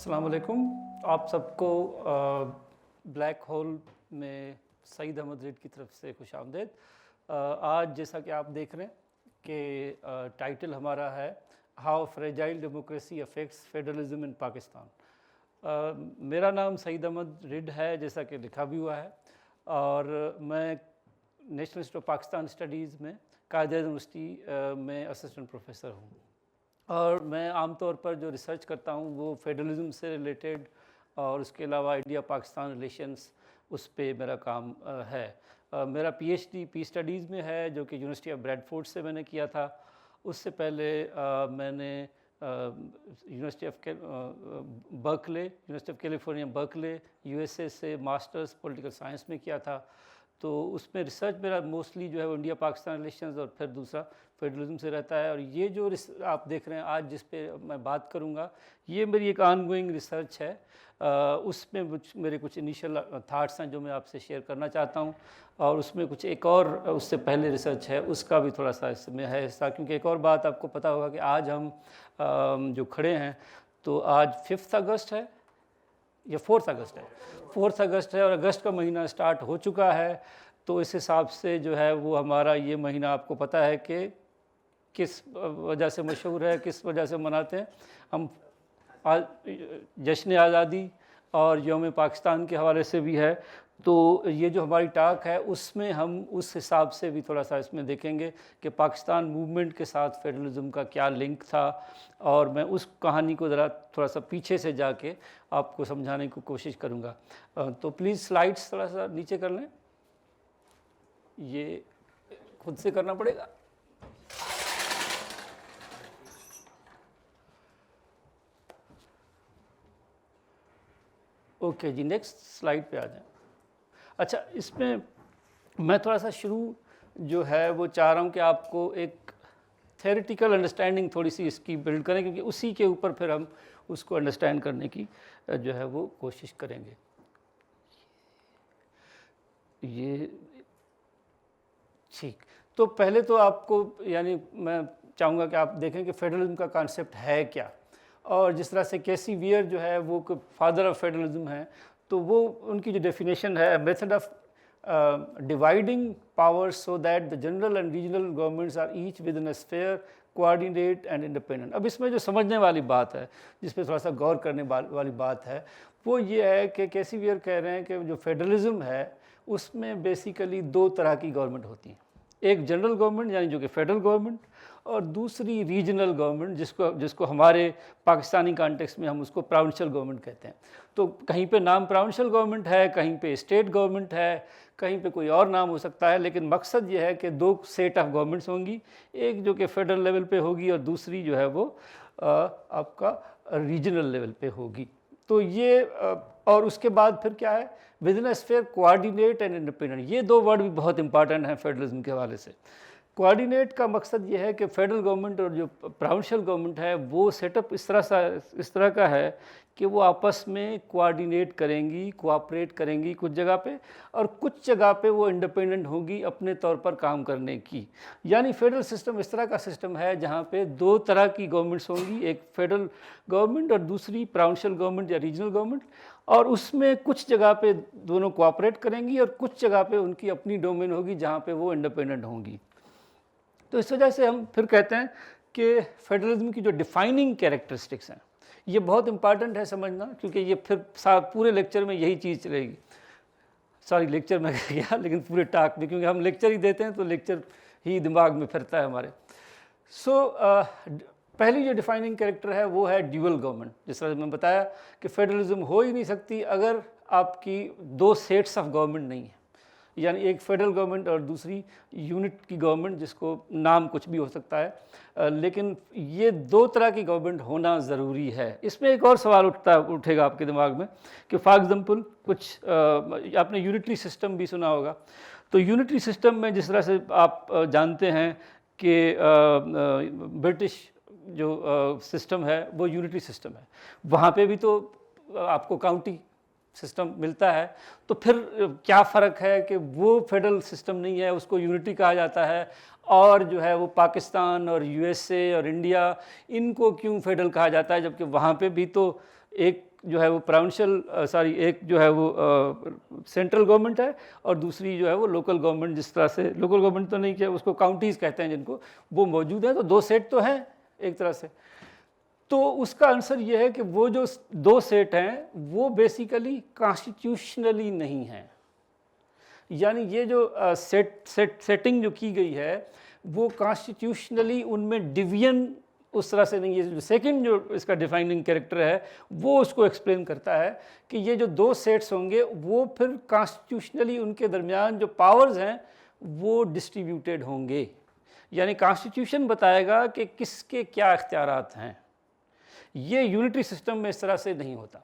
अस्सलाम वालेकुम। आप सबको ब्लैक होल में सईद अहमद रिड की तरफ से खुश आमदेद। आज जैसा कि आप देख रहे हैं कि टाइटल हमारा है how fragile democracy affects federalism इन पाकिस्तान। मेरा नाम सईद अहमद रिड है, जैसा कि लिखा भी हुआ है, और मैं national institute of Pakistan studies में कायद यूनिवर्सिटी में असिस्टेंट प्रोफेसर हूँ। और मैं आमतौर पर जो रिसर्च करता हूँ वो फेडरलिज्म से रिलेटेड और उसके अलावा इंडिया पाकिस्तान रिलेशंस, उस पे मेरा काम है। मेरा पीएचडी पी स्टडीज़ में है, जो कि यूनिवर्सिटी ऑफ ब्रैडफोर्ड से मैंने किया था। उससे पहले मैंने university of California Berkeley USA से मास्टर्स पॉलिटिकल साइंस में किया था। तो उसमें रिसर्च मेरा मोस्टली जो है वो इंडिया पाकिस्तान रिलेशंस और फिर दूसरा फेडरलिज्म से रहता है। और ये जो आप देख रहे हैं आज जिस पे मैं बात करूँगा, ये मेरी एक ऑनगोइंग रिसर्च है। उसमें मेरे कुछ इनिशियल थाट्स हैं जो मैं आपसे शेयर करना चाहता हूँ, और उसमें कुछ एक और उससे पहले रिसर्च है, उसका भी थोड़ा सा इसमें है हिस्सा। क्योंकि एक और बात आपको पता होगा कि आज हम जो खड़े हैं, तो आज 5 अगस्त है या 4 अगस्त है, 4 अगस्त है, और अगस्त का महीना स्टार्ट हो चुका है। तो इस हिसाब से जो है वो हमारा ये महीना आपको पता है कि किस वजह से मशहूर है, किस वजह से मनाते हैं हम। जश्न आज़ादी और यौम पाकिस्तान के हवाले से भी है। तो ये जो हमारी टॉक है उसमें हम उस हिसाब से भी थोड़ा सा इसमें देखेंगे कि पाकिस्तान मूवमेंट के साथ फेडरलिज्म का क्या लिंक था, और मैं उस कहानी को ज़रा थोड़ा सा पीछे से जाके आपको समझाने की कोशिश करूँगा। तो प्लीज़ स्लाइड्स थोड़ा सा नीचे कर लें, ये खुद से करना पड़ेगा। ओके जी, नेक्स्ट स्लाइड पे आ जाएं। अच्छा, इसमें मैं थोड़ा सा शुरू जो है वो चाह रहा हूँ कि आपको एक थ्योरेटिकल अंडरस्टैंडिंग थोड़ी सी इसकी बिल्ड करें, क्योंकि उसी के ऊपर फिर हम उसको अंडरस्टैंड करने की जो है वो कोशिश करेंगे। ये ठीक, तो पहले तो आपको यानी मैं चाहूँगा कि आप देखें कि फेडरलिज्म का कॉन्सेप्ट है क्या, और जिस तरह से केसी वियर जो है वो फादर ऑफ फेडरलिज्म है, तो वो उनकी जो डेफिनेशन है, method of dividing powers so that the general and regional governments are each within a sphere coordinate and independent. अब इसमें जो समझने वाली बात है, जिस पे थोड़ा सा गौर करने वाली बात है, वो ये है कि केसी वियर कह रहे हैं कि जो फेडरलिज्म है उसमें बेसिकली 2 तरह की गवर्नमेंट होती हैं। एक जनरल गवर्नमेंट यानी जो कि फेडरल गवर्नमेंट, और दूसरी रीजनल गवर्नमेंट जिसको हमारे पाकिस्तानी कॉन्टेक्स्ट में हम उसको प्रोविंशियल गवर्नमेंट कहते हैं। तो कहीं पे नाम प्रोविंशियल गवर्नमेंट है, कहीं पे स्टेट गवर्नमेंट है, कहीं पे कोई और नाम हो सकता है, लेकिन मकसद ये है कि 2 सेट ऑफ गवर्नमेंट्स होंगी, एक जो कि फेडरल लेवल पे होगी और दूसरी जो है वो आपका रीजनल लेवल पे होगी। तो ये और उसके बाद फिर क्या है, with in a sphere coordinate and independent. ये 2 वर्ड भी बहुत इंपॉर्टेंट हैं फेडरलिज्म के हवाले से। कोऑर्डिनेट का मकसद ये है कि फेडरल गवर्नमेंट और जो प्रोविंशियल गवर्नमेंट है वो सेटअप इस तरह का है कि वो आपस में कोऑर्डिनेट करेंगी, कोऑपरेट करेंगी कुछ जगह पे, और कुछ जगह पे वो इंडिपेंडेंट होंगी अपने तौर पर काम करने की। यानी फेडरल सिस्टम इस तरह का सिस्टम है जहाँ पे 2 तरह की गवर्नमेंट्स होंगी, एक फेडरल गवर्नमेंट और दूसरी प्रोविंशियल गवर्नमेंट या रीजनल गवर्नमेंट, और उसमें कुछ जगह पे दोनों कोऑपरेट करेंगी और कुछ जगह पे उनकी अपनी डोमेन होगी जहाँ पे वो इंडिपेंडेंट होंगी। तो इस वजह से हम फिर कहते हैं कि फेडरलिज्म की जो डिफाइनिंग कैरेक्टरिस्टिक्स हैं, ये बहुत इंपॉर्टेंट है समझना, क्योंकि ये फिर पूरे लेक्चर में यही चीज़ चलेगी। सॉरी, लेक्चर में गया, लेकिन पूरे टॉक में, क्योंकि हम लेक्चर ही देते हैं तो लेक्चर ही दिमाग में फिरता है हमारे। पहली जो डिफाइनिंग कैरेक्टर है वो है ड्यूअल गवर्नमेंट। जिस तरह से मैंने बताया कि फेडरलिज्म हो ही नहीं सकती अगर आपकी 2 सेट्स ऑफ गवर्नमेंट नहीं है, यानी एक फेडरल गवर्नमेंट और दूसरी यूनिट की गवर्नमेंट, जिसको नाम कुछ भी हो सकता है, लेकिन ये 2 तरह की गवर्नमेंट होना ज़रूरी है। इसमें एक और सवाल उठेगा आपके दिमाग में कि फॉर एग्जाम्पल कुछ आपने यूनिटरी सिस्टम भी सुना होगा। तो यूनिटरी सिस्टम में जिस तरह से आप जानते हैं कि ब्रिटिश जो सिस्टम है वो यूनिटरी सिस्टम है, वहाँ पे भी तो आपको काउंटी सिस्टम मिलता है। तो फिर क्या फ़र्क है कि वो फेडरल सिस्टम नहीं है, उसको यूनिटी कहा जाता है, और जो है वो पाकिस्तान और यूएसए और इंडिया, इनको क्यों फेडरल कहा जाता है, जबकि वहाँ पे भी तो एक जो है वो प्रोविंशियल एक जो है वो सेंट्रल गवर्नमेंट है और दूसरी जो है वो लोकल गवर्नमेंट, जिस तरह से लोकल गवर्नमेंट तो नहीं किया, उसको काउंटीज़ कहते हैं जिनको, वो मौजूद है। तो 2 सेट तो हैं एक तरह से। तो उसका आंसर ये है कि वो जो 2 सेट हैं वो बेसिकली कॉन्स्टिट्यूशनली नहीं हैं। यानी ये जो सेटिंग जो की गई है वो कॉन्स्टिट्यूशनली उनमें डिवीजन उस तरह से नहीं है। जो सेकंड जो इसका डिफाइनिंग कैरेक्टर है वो उसको एक्सप्लेन करता है कि ये जो 2 सेट्स होंगे वो फिर कॉन्स्टिट्यूशनली उनके दरमियान जो पावर्स हैं वो डिस्ट्रीब्यूटेड होंगे। यानी कॉन्स्टिट्यूशन बताएगा कि किसके क्या इख्तियारात हैं। ये यूनिटरी सिस्टम में इस तरह से नहीं होता।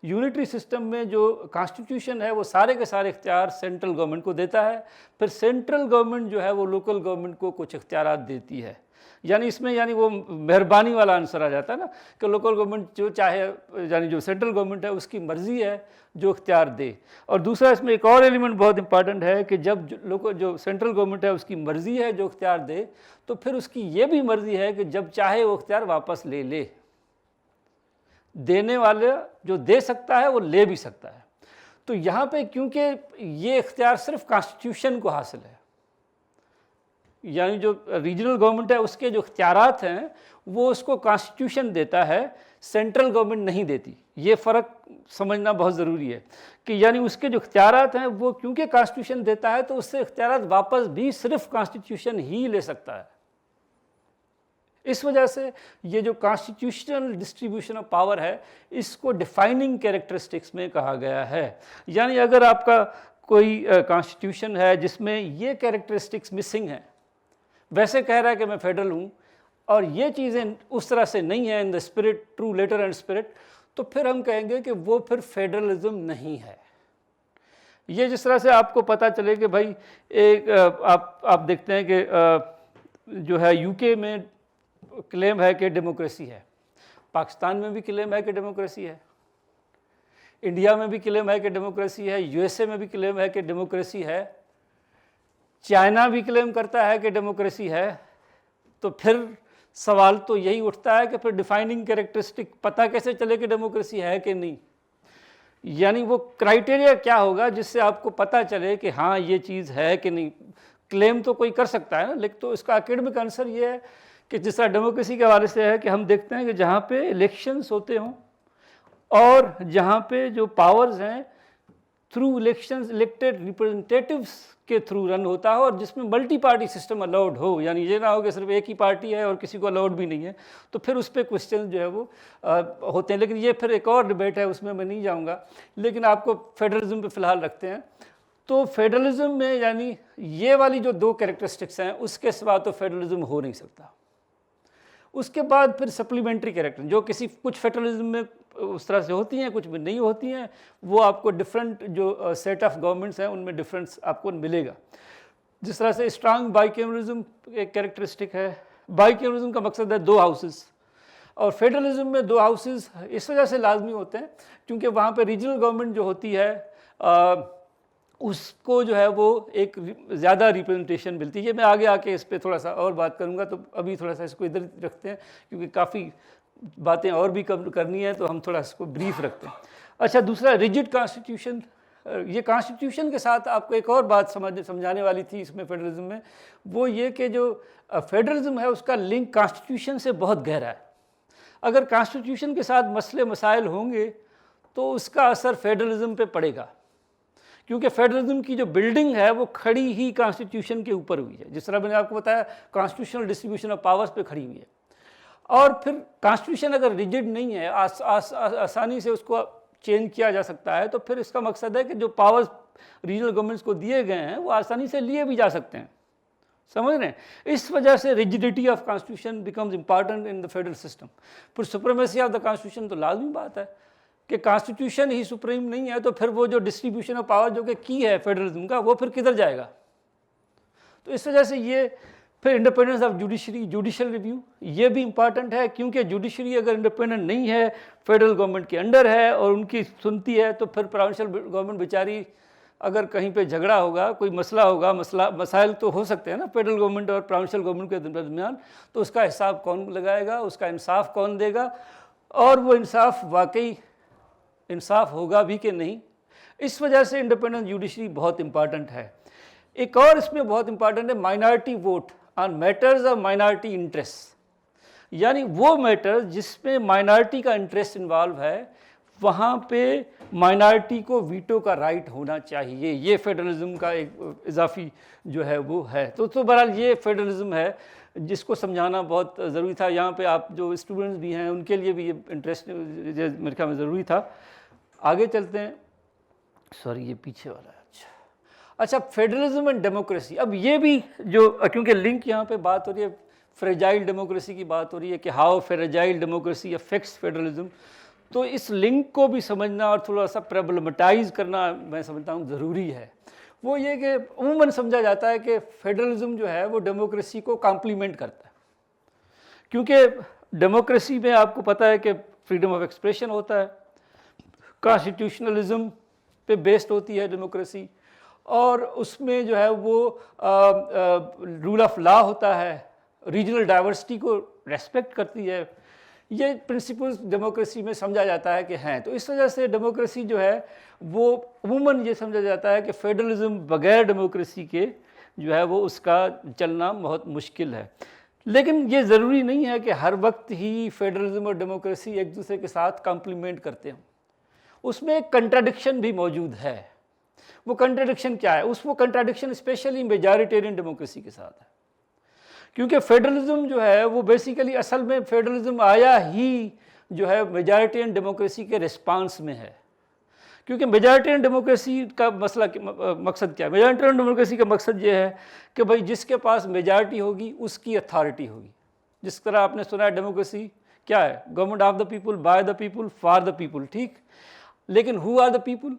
यूनिटरी सिस्टम में जो कॉन्स्टिट्यूशन है वो सारे के सारे इख्तियार सेंट्रल गवर्नमेंट को देता है, फिर सेंट्रल गवर्नमेंट जो है वो लोकल गवर्नमेंट को कुछ इख्तियारात देती है। यानी इसमें वो मेहरबानी वाला आंसर आ जाता है ना कि लोकल गवर्नमेंट जो चाहे, यानी जो सेंट्रल गवर्नमेंट है उसकी मर्ज़ी है जो इख्तियार दे। और दूसरा इसमें एक और एलिमेंट बहुत इंपॉर्टेंट है कि जब जो सेंट्रल गवर्नमेंट है उसकी मर्ज़ी है जो इख्तियार दे, तो फिर उसकी ये भी मर्ज़ी है कि जब चाहे वो इख्तियार वापस ले ले। देने वाले जो दे सकता है वो ले भी सकता है। तो यहाँ पे क्योंकि ये इख्तियार सिर्फ कॉन्स्टिट्यूशन को हासिल है, यानी जो रीजनल गवर्नमेंट है उसके जो इख्तियारात हैं वो उसको कॉन्स्टिट्यूशन देता है, सेंट्रल गवर्नमेंट नहीं देती। ये फ़र्क समझना बहुत ज़रूरी है कि यानी उसके जो इख्तियारात हैं वो क्योंकि कॉन्स्टिट्यूशन देता है तो उससे इख्तियारात वापस भी सिर्फ कॉन्स्टिट्यूशन ही ले सकता है। इस वजह से ये जो कॉन्स्टिट्यूशनल डिस्ट्रीब्यूशन ऑफ पावर है इसको डिफाइनिंग कैरेक्टरिस्टिक्स में कहा गया है। यानी अगर आपका कोई कॉन्स्टिट्यूशन है जिसमें ये कैरेक्टरिस्टिक्स मिसिंग हैं, वैसे कह रहा है कि मैं फेडरल हूँ और ये चीज़ें उस तरह से नहीं है in the spirit, true letter and spirit, तो फिर हम कहेंगे कि वो फिर फेडरलिज्म नहीं है। ये जिस तरह से आपको पता चले कि भाई एक आप देखते हैं कि जो है यूके में क्लेम है कि डेमोक्रेसी है, पाकिस्तान में भी क्लेम है कि डेमोक्रेसी है, इंडिया में भी क्लेम है कि डेमोक्रेसी है, यूएसए में भी क्लेम है कि डेमोक्रेसी है, चाइना भी क्लेम करता है कि डेमोक्रेसी है। तो फिर सवाल तो यही उठता है कि फिर डिफाइनिंग कैरेक्टरिस्टिक पता कैसे चले कि डेमोक्रेसी है कि नहीं। यानी वो क्राइटेरिया क्या होगा जिससे आपको पता चले कि हाँ ये चीज़ है कि नहीं। क्लेम तो कोई कर सकता है ना, लेकिन तो इसका एकेडमिक आंसर ये है कि जिस तरह डेमोक्रेसी के हवाले से है कि हम देखते हैं कि जहाँ पे इलेक्शंस होते हों और जहाँ पे जो पावर्स हैं थ्रू इलेक्शंस इलेक्टेड रिप्रेजेंटेटिव्स के थ्रू रन होता हो और जिसमें मल्टी पार्टी सिस्टम अलाउड हो, यानी ये ना हो कि सिर्फ एक ही पार्टी है और किसी को अलाउड भी नहीं है, तो फिर उस पर क्वेश्चन जो है वो होते हैं। लेकिन ये फिर एक और डिबेट है, उसमें मैं नहीं जाऊँगा। लेकिन आपको फेडरलिज्म पे फ़िलहाल रखते हैं। तो फेडरलिज्म में यानी ये वाली जो 2 कैरेक्टरिस्टिक्स हैं उसके सिवा तो फेडरलिज्म हो नहीं सकता। उसके बाद फिर सप्लीमेंट्री कैरेक्टर जो कुछ फेडरलिज्म में उस तरह से होती हैं, कुछ में नहीं होती हैं, वो आपको डिफरेंट जो सेट ऑफ गवर्नमेंट्स हैं उनमें डिफरेंस आपको मिलेगा। जिस तरह से स्ट्रांग बाइकैमरलिज्म एक कैरेक्टरिस्टिक है। बाइकैमरलिज्म का मकसद है 2 हाउसेस, और फेडरलिज्म में 2 हाउसेस इस वजह से लाजमी होते हैं क्योंकि वहाँ पे रीजनल गवर्नमेंट जो होती है उसको जो है वो एक ज़्यादा रिप्रेजेंटेशन मिलती है। मैं आगे आके इस पर थोड़ा सा और बात करूँगा, तो अभी थोड़ा सा इसको इधर रखते हैं क्योंकि काफ़ी बातें और भी करनी है, तो हम थोड़ा इसको ब्रीफ रखते हैं। अच्छा, दूसरा रिजिड कॉन्स्टिट्यूशन। ये कॉन्स्टिट्यूशन के साथ आपको एक और बात समझाने वाली थी इसमें फेडरलिज्म में, वो ये कि जो फेडरलिज्म है उसका लिंक कॉन्स्टिट्यूशन से बहुत गहरा है। अगर कॉन्स्टिट्यूशन के साथ मसले मसाइल होंगे तो उसका असर फेडरलिज्म पे पड़ेगा, क्योंकि फेडरलिज्म की जो बिल्डिंग है वो खड़ी ही कॉन्स्टिट्यूशन के ऊपर हुई है। जिस तरह मैंने आपको बताया कॉन्स्टिट्यूशनल डिस्ट्रीब्यूशन ऑफ पावर्स पे खड़ी हुई है। और फिर कॉन्स्टिट्यूशन अगर रिजिड नहीं है, आसानी से उसको चेंज किया जा सकता है, तो फिर इसका मकसद है कि जो पावर्स रीजनल गवर्नमेंट्स को दिए गए हैं वो आसानी से लिए भी जा सकते हैं। समझ रहे हैं? इस वजह से rigidity of constitution becomes important in the federal system. फिर सुप्रीमेसी ऑफ द कॉन्स्टिट्यूशन तो लाजमी बात है कि कॉन्स्टिट्यूशन ही सुप्रीम नहीं है, तो फिर वो जो डिस्ट्रीब्यूशन ऑफ पावर जो कि की है फेडरलिज्म का, वो फिर किधर जाएगा। तो इस वजह से ये फिर independence of judiciary, judicial review, ये भी इंपॉर्टेंट है, क्योंकि जुडिशरी अगर इंडिपेंडेंट नहीं है, फेडरल गवर्नमेंट के अंडर है और उनकी सुनती है, तो फिर प्रोविंशियल गवर्नमेंट बेचारी अगर कहीं पे झगड़ा होगा, कोई मसला होगा, मसाइल तो हो सकते हैं ना फेडरल गवर्नमेंट और प्रोविंशियल गवर्नमेंट के दरमियान, तो उसका हिसाब कौन लगाएगा, उसका इंसाफ कौन देगा, और वो इंसाफ वाकई इंसाफ होगा भी कि नहीं। इस वजह से इंडिपेंडेंट जुडिशरी बहुत इंपॉर्टेंट है। एक और इसमें बहुत इंपॉर्टेंट है minority vote on matters of minority interest, यानी वो मैटर जिसमें माइनॉरिटी का इंटरेस्ट इन्वॉल्व है वहाँ पे माइनॉरिटी को वीटो का राइट होना चाहिए। ये फेडरलिज्म का एक इजाफी जो है वो है। तो बहरहाल ये फेडरलिज्म है जिसको समझाना बहुत ज़रूरी था। यहाँ पे आप जो स्टूडेंट्स भी हैं उनके लिए भी ये इंटरेस्ट मेरे ख्याल में ज़रूरी था। आगे चलते हैं, सॉरी ये पीछे वाला है। अच्छा, फेडरलिज्म एंड डेमोक्रेसी। अब ये भी जो, क्योंकि लिंक यहाँ पे बात हो रही है, फ्रेजाइल डेमोक्रेसी की बात हो रही है कि how fragile democracy affects federalism, तो इस लिंक को भी समझना और थोड़ा सा प्रॉब्लमेटाइज करना मैं समझता हूँ ज़रूरी है। वो ये कि अमूमन समझा जाता है कि फेडरलिज्म जो है वो डेमोक्रेसी को कॉम्प्लीमेंट करता है, क्योंकि डेमोक्रेसी में आपको पता है कि फ्रीडम ऑफ एक्सप्रेशन होता है, कॉन्स्टिट्यूशनलिज्म पे बेस्ड होती है डेमोक्रेसी, और उसमें जो है वो रूल ऑफ लॉ होता है, रीजनल डाइवर्सिटी को रेस्पेक्ट करती है। ये प्रिंसिपल्स डेमोक्रेसी में समझा जाता है कि हैं। तो इस वजह से डेमोक्रेसी जो है वो अमूमन ये समझा जाता है कि फेडरलिज्म बगैर डेमोक्रेसी के जो है वो उसका चलना बहुत मुश्किल है। लेकिन ये ज़रूरी नहीं है कि हर वक्त ही फेडरलिज्म और डेमोक्रेसी एक दूसरे के साथ कॉम्प्लीमेंट करते हों। उसमें एक कंट्राडिक्शन भी मौजूद है। वो कंट्राडिक्शन क्या है? वो कंट्राडिक्शन स्पेशली मेजॉरिटेरियन डेमोक्रेसी के साथ है, क्योंकि फेडरलिज्म जो है वो बेसिकली असल में फेडरलिज्म आया ही जो है मेजॉरिटेरियन डेमोक्रेसी के रिस्पांस में है। क्योंकि मेजॉरिटेरियन डेमोक्रेसी का मसला मकसद क्या है? मेजॉरिटेरियन डेमोक्रेसी का मकसद ये है कि भाई जिसके पास मेजॉरिटी होगी उसकी अथॉरिटी होगी। जिस तरह आपने सुना है डेमोक्रेसी क्या है? Government of the people, by the people, for the people, ठीक। लेकिन हु आर द पीपल,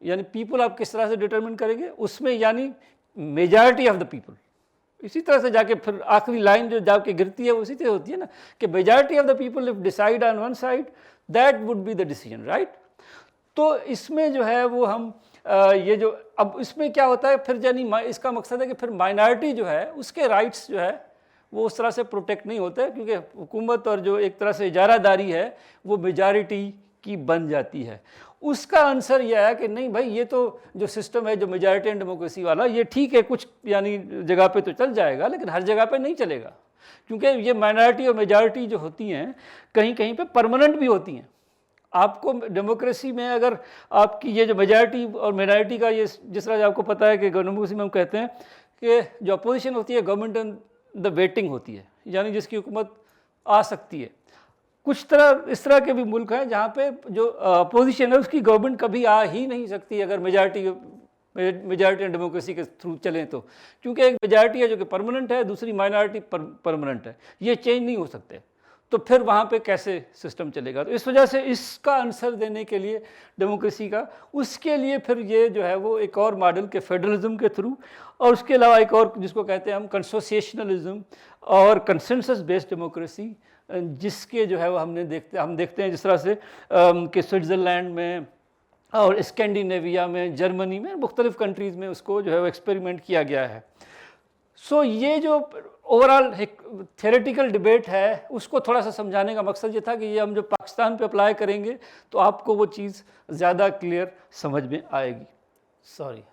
यानी पीपल आप किस तरह से डिटरमिन करेंगे? उसमें यानी मेजॉरिटी ऑफ द पीपल। इसी तरह से जाके फिर आखिरी लाइन जो जाके गिरती है वो इसी तरह होती है ना कि majority of the people if decide on one side that would be the decision, right. तो इसमें जो है वो हम ये जो अब इसमें क्या होता है फिर, यानी इसका मकसद है कि फिर माइनॉरिटी जो है उसके राइट्स जो है वो उस तरह से प्रोटेक्ट नहीं होते, क्योंकि हुकूमत और जो एक तरह से इजारादारी है वो मेजॉरिटी की बन जाती है। उसका आंसर यह है कि नहीं भाई, ये तो जो सिस्टम है जो मेजॉरिटेरियन डेमोक्रेसी वाला, ये ठीक है, कुछ यानी जगह पे तो चल जाएगा लेकिन हर जगह पे नहीं चलेगा, क्योंकि ये माइनॉरिटी और मेजॉरिटी जो होती हैं कहीं कहीं पे परमानेंट भी होती हैं। आपको डेमोक्रेसी में अगर आपकी ये जो मेजॉरिटी और माइनॉरिटी का ये जिस तरह आपको पता है कि डेमोक्रेसी में हम कहते हैं कि जो अपोजिशन होती है गवर्नमेंट इन द वेटिंग होती है, यानी जिसकी हुकूमत आ सकती है। कुछ तरह इस तरह के भी मुल्क हैं जहाँ पे जो अपोजिशन है उसकी गवर्नमेंट कभी आ ही नहीं सकती अगर मेजॉरिटी डेमोक्रेसी के थ्रू चलें तो, क्योंकि एक मेजॉरिटी है जो कि परमानेंट है, दूसरी माइनॉरिटी परमानेंट है, ये चेंज नहीं हो सकते। तो फिर वहाँ पे कैसे सिस्टम चलेगा? तो इस वजह से इसका आंसर देने के लिए डेमोक्रेसी का, उसके लिए फिर ये जो है वो एक और मॉडल के फेडरलिज्म के थ्रू, और उसके अलावा एक और जिसको कहते हैं हम कंसोसिएशनलिज्म और कंसेंसस बेस्ड डेमोक्रेसी, जिसके जो है वो हम देखते हैं जिस तरह से कि स्विट्ज़रलैंड में और स्कैंडिनेविया में, जर्मनी में, मुख्तलिफ कंट्रीज़ में उसको जो है वो एक्सपेरिमेंट किया गया है। सो ये जो ओवरऑल एक थियोरेटिकल डिबेट है उसको थोड़ा सा समझाने का मकसद ये था कि ये हम जो पाकिस्तान पे अप्लाई करेंगे तो आपको वो चीज़ ज़्यादा क्लियर समझ में आएगी। Sorry,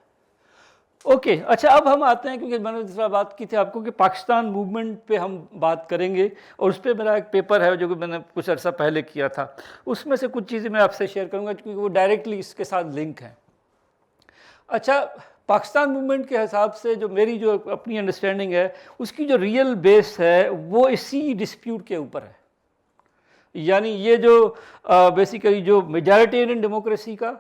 okay. अच्छा, अब हम आते हैं, क्योंकि मैंने दूसरा बात की थी आपको कि पाकिस्तान मूवमेंट पे हम बात करेंगे, और उस पर मेरा एक पेपर है जो कि मैंने कुछ अर्सा पहले किया था, उसमें से कुछ चीज़ें मैं आपसे शेयर करूंगा क्योंकि वो डायरेक्टली इसके साथ लिंक है। अच्छा, पाकिस्तान मूवमेंट के हिसाब से जो मेरी जो अपनी अंडरस्टैंडिंग है उसकी जो रियल बेस है वो इसी डिस्प्यूट के ऊपर है, यानी ये जो बेसिकली जो मेजॉरिटेरियन डेमोक्रेसी का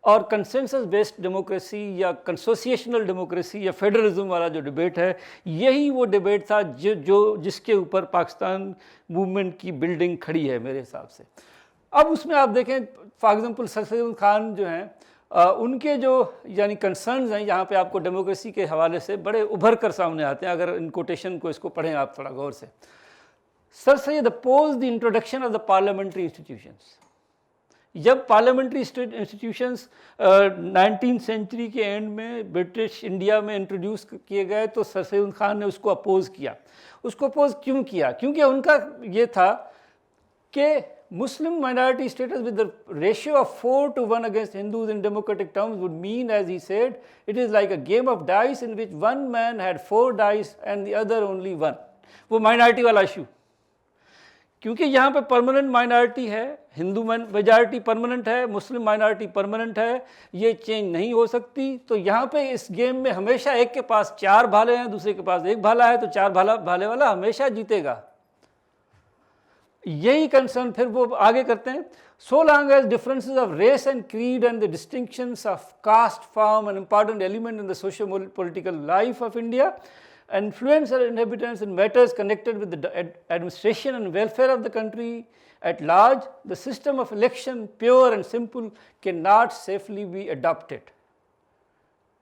और कंसेंसस बेस्ड डेमोक्रेसी या कंसोसिएशनल डेमोक्रेसी या फेडरलिज्म वाला जो डिबेट है, यही वो डिबेट था जो जिसके ऊपर पाकिस्तान मूवमेंट की बिल्डिंग खड़ी है मेरे हिसाब से। अब उसमें आप देखें for example sir Syed Khan जो हैं उनके जो यानी कंसर्न्स हैं यहाँ पे आपको डेमोक्रेसी के हवाले से बड़े उभर कर सामने आते हैं। अगर इन कोटेशन को इसको पढ़ें आप थोड़ा गौर से, sir Syed opposed the introduction of the parliamentary institutions. जब पार्लियामेंट्री इंस्टीट्यूशंस 19वीं सेंचुरी के एंड में ब्रिटिश इंडिया में इंट्रोड्यूस किए गए तो सर सैयद खान ने उसको अपोज किया। उसको अपोज क्यों किया? क्योंकि उनका ये था कि Muslim minority status with the ratio of 4:1 against Hindus in democratic terms would mean, as he said, it is like a game of dice in which one man had 4 dice and the other only 1. वो minority वाला issue, क्योंकि यहाँ पे permanent minority है, Hindu majority permanent है, मुस्लिम minority permanent है, ये change नहीं हो सकती। तो यहाँ पे इस गेम में हमेशा एक के पास 4 भाले हैं, दूसरे के पास 1 भाला है, तो 4 भाले वाला हमेशा जीतेगा। यही कंसर्न फिर वो आगे करते हैं, so long as differences of race and creed and the distinctions of caste form an important element in the socio-political life of India, influence our inhabitants in matters connected with the administration and welfare of the country at large, the system of election, pure and simple, cannot safely be adopted.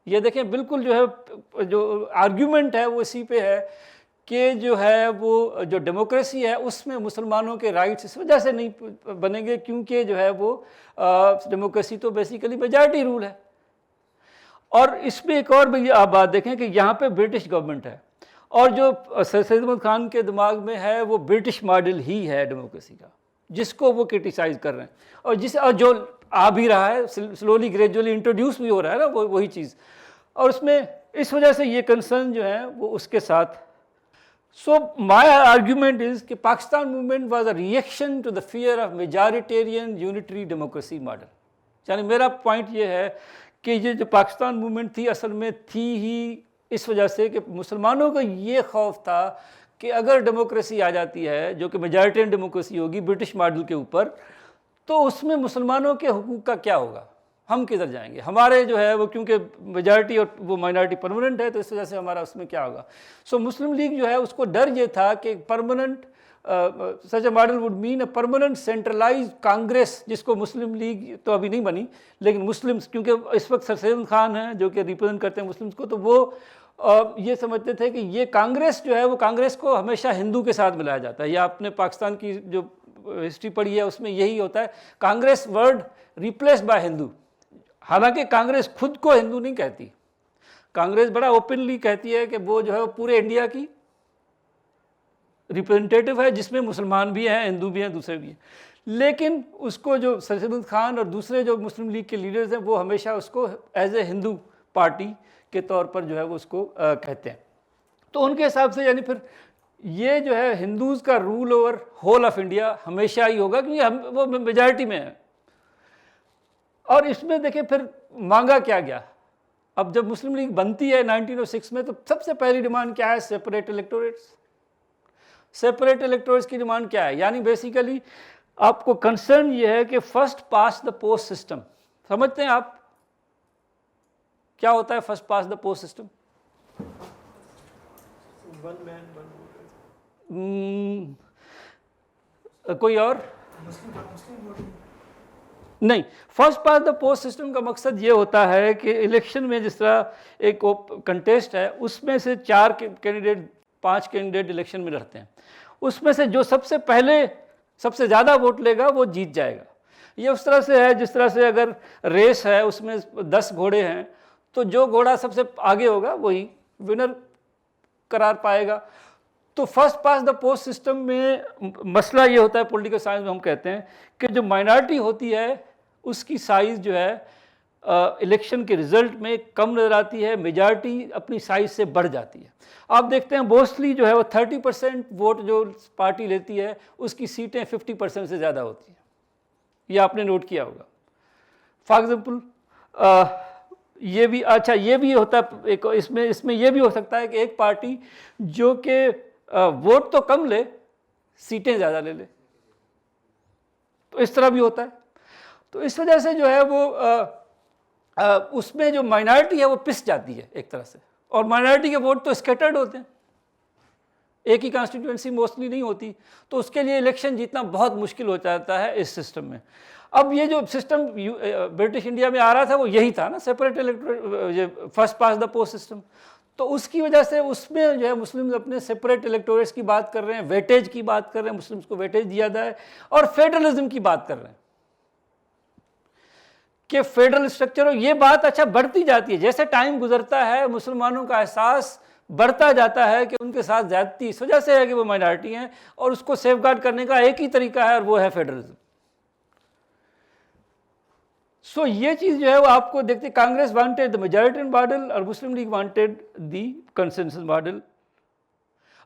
ये देखें, बिल्कुल जो है जो argument है वो इसी पे है कि जो है वो जो डेमोक्रेसी है उसमें मुसलमानों के राइट्स इस वजह से नहीं बनेंगे क्योंकि जो है वो डेमोक्रेसी तो बेसिकली मेजॉरिटी रूल है। और इसमें एक और भी आप बात देखें कि यहाँ पे ब्रिटिश गवर्नमेंट है और जो सैयद अहमद खान के दिमाग में है वो ब्रिटिश मॉडल ही है डेमोक्रेसी का, जिसको वो क्रिटिसाइज कर रहे हैं और जो आ भी रहा है, स्लोली ग्रेजुअली इंट्रोड्यूस भी हो रहा है ना वो वही चीज़। और उसमें इस वजह से ये कंसर्न जो है वो उसके साथ। So my argument is कि Pakistan movement was a reaction to the fear of majoritarian unitary democracy model। यानी मेरा पॉइंट ये है कि ये जो पाकिस्तान मूवमेंट थी असल में थी ही इस वजह से कि मुसलमानों का ये खौफ था कि अगर डेमोक्रेसी आ जाती है जो कि मेजॉरिटेरियन डेमोक्रेसी होगी ब्रिटिश मॉडल के ऊपर, तो उसमें मुसलमानों के हुकूक का क्या होगा, हम किधर जाएंगे, हमारे जो है वो क्योंकि मेजॉरिटी और वो माइनॉरिटी परमानेंट है तो इस वजह से हमारा उसमें क्या होगा। सो मुस्लिम लीग जो है उसको डर ये था कि permanent such a model would mean a permanent centralize Congress, जिसको मुस्लिम लीग तो अभी नहीं बनी लेकिन मुस्लिम्स क्योंकि इस वक्त सैयद खान हैं जो कि रिप्रेजेंट करते हैं मुस्लिम्स को, तो वो ये समझते थे कि ये कांग्रेस जो है वो कांग्रेस को हमेशा हिंदू के साथ मिलाया जाता है। या आपने पाकिस्तान की जो हिस्ट्री पढ़ी है उसमें यही होता है, Congress word replaced by Hindu. हालांकि कांग्रेस खुद को हिंदू नहीं कहती, कांग्रेस बड़ा ओपनली कहती है कि वो जो है वो पूरे इंडिया की रिप्रेजेंटेटिव है जिसमें मुसलमान भी हैं, हिंदू भी हैं, दूसरे भी हैं। लेकिन उसको जो सैयद अहमद खान और दूसरे जो मुस्लिम लीग के लीडर्स हैं वो हमेशा उसको एज ए हिंदू पार्टी के तौर पर जो है वो उसको कहते हैं। तो उनके हिसाब से यानी फिर ये जो है हिंदूज़ का rule over whole of India हमेशा ही होगा क्योंकि हम वो मेजॉरिटी में है। और इसमें देखिए फिर मांगा क्या गया, अब जब मुस्लिम लीग बनती है 1906 में तो सबसे पहली डिमांड क्या है, सेपरेट इलेक्टोरेट्स। सेपरेट इलेक्टोरेट्स की डिमांड क्या है, यानी बेसिकली आपको कंसर्न ये है कि first pass the post system. समझते हैं आप क्या होता है first pass the post system? कोई और नहीं, first pass the post system का मकसद ये होता है कि इलेक्शन में जिस तरह एक कंटेस्ट है उसमें से 4 कैंडिडेट 5 कैंडिडेट इलेक्शन में लड़ते हैं, उसमें से जो सबसे पहले सबसे ज़्यादा वोट लेगा वो जीत जाएगा। ये उस तरह से है जिस तरह से अगर रेस है उसमें 10 घोड़े हैं तो जो घोड़ा सबसे आगे होगा वही विनर करार पाएगा। तो first pass the post system में मसला ये होता है, पॉलिटिकल साइंस में हम कहते हैं कि जो माइनॉरिटी होती है उसकी साइज़ जो है इलेक्शन के रिजल्ट में कम नज़र आती है, मेजॉरिटी अपनी साइज़ से बढ़ जाती है। आप देखते हैं मोस्टली जो है वो 30% वोट जो पार्टी लेती है उसकी सीटें 50% से ज़्यादा होती हैं, ये आपने नोट किया होगा। फॉर एग्जाम्पल ये भी अच्छा ये भी होता है एक इसमें ये भी हो सकता है कि एक पार्टी जो कि वोट तो कम ले सीटें ज़्यादा ले ले, तो इस तरह भी होता है। तो इस वजह से जो है वो उसमें जो माइनॉरिटी है वो पिस जाती है एक तरह से, और माइनॉरिटी के वोट तो स्कैटर्ड होते हैं, एक ही कॉन्स्टिट्यूएंसी मोस्टली नहीं होती, तो उसके लिए इलेक्शन जीतना बहुत मुश्किल हो जाता है इस सिस्टम में। अब ये जो सिस्टम ब्रिटिश इंडिया में आ रहा था वो यही था ना, separate electorate, first pass the post system. तो उसकी वजह से उसमें जो है मुस्लिम्स अपने सेपरेट इलेक्टोरेट्स की बात कर रहे हैं, वेटेज की बात कर रहे हैं, मुस्लिम्स को वेटेज दिया जाए, और फेडरलिज्म की बात कर रहे हैं कि फेडरल स्ट्रक्चर हो। ये बात अच्छा बढ़ती जाती है, जैसे टाइम गुजरता है मुसलमानों का एहसास बढ़ता जाता है कि उनके साथ ज़्यादती इस वजह से है कि वो माइनॉरिटी हैं, और उसको सेफगार्ड करने का एक ही तरीका है और वो है फेडरलिज्म। सो ये चीज़ जो है वो आपको देखते, Congress wanted the majority model और Muslim League wanted the consensus model.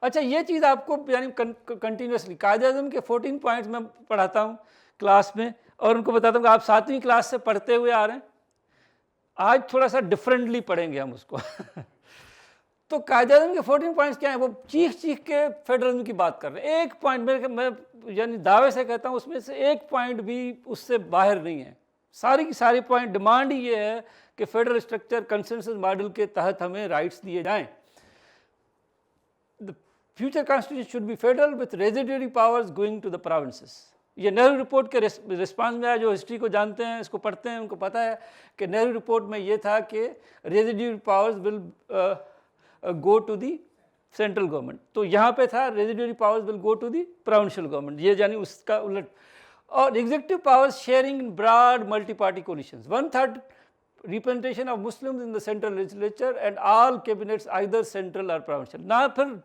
अच्छा, ये चीज़ आपको यानी कंटिन्यूसली कायदे-ए-आज़म के 14 पॉइंट्स में पढ़ाता हूँ क्लास में, और उनको बताता हूँ कि आप 7वीं क्लास से पढ़ते हुए आ रहे हैं, आज थोड़ा सा डिफरेंटली पढ़ेंगे हम उसको। तो कायदे-ए-आज़म के 14 पॉइंट्स क्या हैं? वो चीख के फेडरलिज्म की बात कर रहे हैं। एक पॉइंट मैं यानी दावे से कहता हूँ उसमें से एक पॉइंट भी उससे बाहर नहीं है। सारी की सारी पॉइंट डिमांड ही ये है कि फेडरल स्ट्रक्चर कंसेंसस मॉडल के तहत हमें राइट्स दिए जाएं। The future constitution should be federal with residuary powers going to the provinces. ये नेहरू रिपोर्ट के रिस्पांस में आया। जो हिस्ट्री को जानते हैं, इसको पढ़ते हैं, उनको पता है कि नेहरू रिपोर्ट में ये था कि residuary powers will go to the central government. तो यहाँ पे था residuary powers will go to the provincial government, ये यानी उसका उलट। और executive powers sharing in broad multi party coalitions, 1/3 representation of Muslims in the central legislature and all cabinets either central और प्रोविंशियल।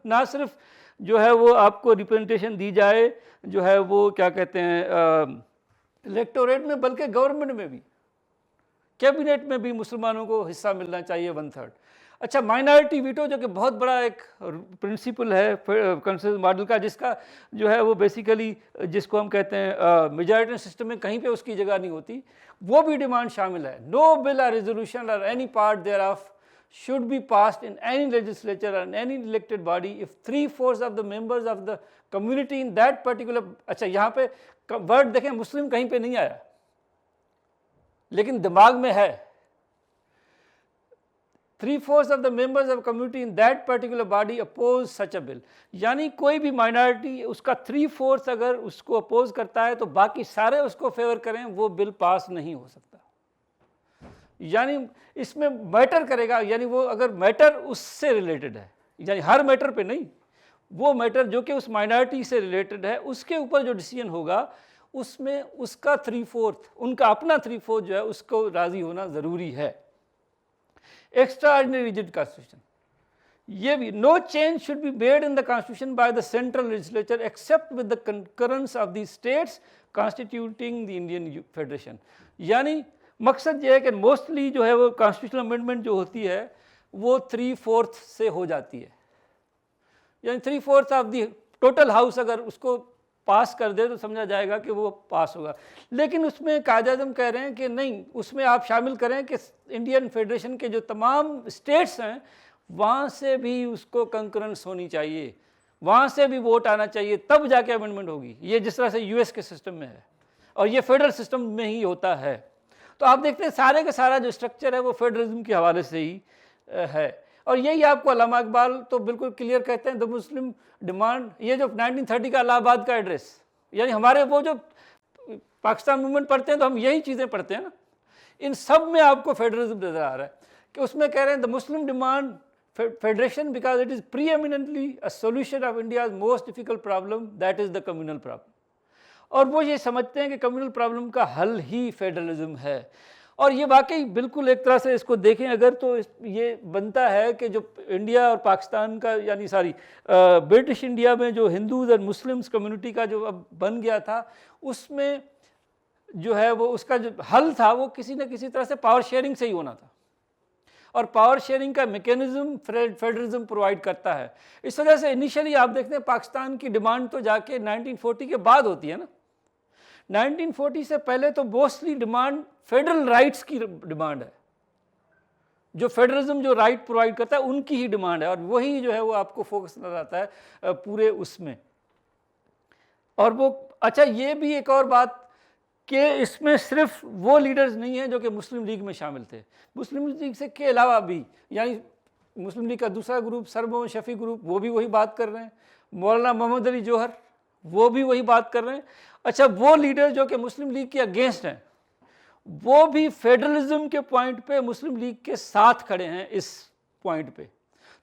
ना सिर्फ जो है वो आपको रिप्रेजेंटेशन दी जाए जो है वो क्या कहते हैं इलेक्टोरेट में, बल्कि गवर्नमेंट में भी, कैबिनेट में भी मुसलमानों को हिस्सा मिलना चाहिए 1/3। अच्छा, माइनॉरिटी वीटो जो कि बहुत बड़ा एक प्रिंसिपल है कंसेंसस मॉडल का, जिसका जो है वो बेसिकली जिसको हम कहते हैं मेजॉरिटी सिस्टम में कहीं पे उसकी जगह नहीं होती, वो भी डिमांड शामिल है। नो बिल और रेजोल्यूशन और any part there of should be passed in any legislature or any elected body if 3/4 of the members of the community in that particular। अच्छा, यहाँ पे वर्ड देखें, मुस्लिम कहीं पे नहीं आया, लेकिन दिमाग में है। 3/4 of the members of community in that particular body oppose such a bill। यानी कोई भी माइनॉरिटी उसका 3/4 अगर उसको अपोज करता है तो बाकी सारे उसको फेवर करें, वो बिल पास नहीं हो सकता। यानी इसमें मैटर करेगा, यानी वो अगर मैटर उससे रिलेटेड है, यानी हर मैटर पे नहीं, वो मैटर जो कि उस माइनॉरिटी से रिलेटेड है, उसके ऊपर जो डिसीजन होगा उसमें उसका 3/4, उनका अपना 3/4 जो है उसको राजी होना ज़रूरी है। एक्स्ट्रा ऑर्डिनरी रिजिड कॉन्स्टिट्यूशन, ये भी no change should be made in the constitution by the central legislature except with the concurrence of the states constituting the Indian federation. यानी मकसद ये है कि मोस्टली जो है वो कॉन्स्टिट्यूशनल अमेंडमेंट जो होती है वो 3/4 से हो जाती है, यानी 3/4 ऑफ दी टोटल हाउस अगर उसको पास कर दे तो समझा जाएगा कि वो पास होगा। लेकिन उसमें कायदे-ए-आज़म कह रहे हैं कि नहीं, उसमें आप शामिल करें कि इंडियन फेडरेशन के जो तमाम स्टेट्स हैं वहाँ से भी उसको कंकरेंस होनी चाहिए, वहाँ से भी वोट आना चाहिए, तब जाके अमेंडमेंट होगी। ये जिस तरह से यूएस के सिस्टम में है और ये फेडरल सिस्टम में ही होता है। तो आप देखते हैं सारे का सारा जो स्ट्रक्चर है वो फेडरलिज्म के हवाले से ही है। और यही आपको अल्लामा इकबाल तो बिल्कुल क्लियर कहते हैं, द मुस्लिम डिमांड। ये जो 1930 का इलाहाबाद का एड्रेस, यानी हमारे वो जो पाकिस्तान मूवमेंट पढ़ते हैं तो हम यही चीज़ें पढ़ते हैं ना, इन सब में आपको फेडरलिज्म नजर आ रहा है कि उसमें कह रहे हैं the Muslim demand federation because it is pre eminently a solution of India's most difficult problem, that is the communal problem. और वो ये समझते हैं कि कम्युनल प्रॉब्लम का हल ही फेडरलिज्म है। और ये वाकई बिल्कुल एक तरह से इसको देखें अगर तो ये बनता है कि जो इंडिया और पाकिस्तान का यानी ब्रिटिश इंडिया में जो हिंदूज और मुस्लिम्स कम्युनिटी का जो अब बन गया था, उसमें जो है वो उसका जो हल था वो किसी न किसी तरह से पावर शेयरिंग से ही होना था। और पावर शेयरिंग का मैकेनिज्म फेडरलिज्म प्रोवाइड करता है। इस वजह से इनिशियली आप देखते हैं पाकिस्तान की डिमांड तो जाके 1940 के बाद होती है ना। 1940 से पहले तो मोस्टली डिमांड फेडरल राइट्स की डिमांड है, जो फेडरलिज्म जो राइट प्रोवाइड करता है उनकी ही डिमांड है, और वही जो है वो आपको फोकस नजर आता है पूरे उसमें। और वो अच्छा, ये भी एक और बात कि इसमें सिर्फ वो लीडर्स नहीं हैं जो कि मुस्लिम लीग में शामिल थे, मुस्लिम लीग से के अलावा भी, यानी मुस्लिम लीग का दूसरा group sir Mohammad Shafi group, वो भी वही बात कर रहे हैं, मौलाना मोहम्मद अली जौहर वो भी वही बात कर रहे हैं। अच्छा, वो लीडर जो कि मुस्लिम लीग के अगेंस्ट हैं वो भी फेडरलिज्म के पॉइंट पे मुस्लिम लीग के साथ खड़े हैं इस पॉइंट पे।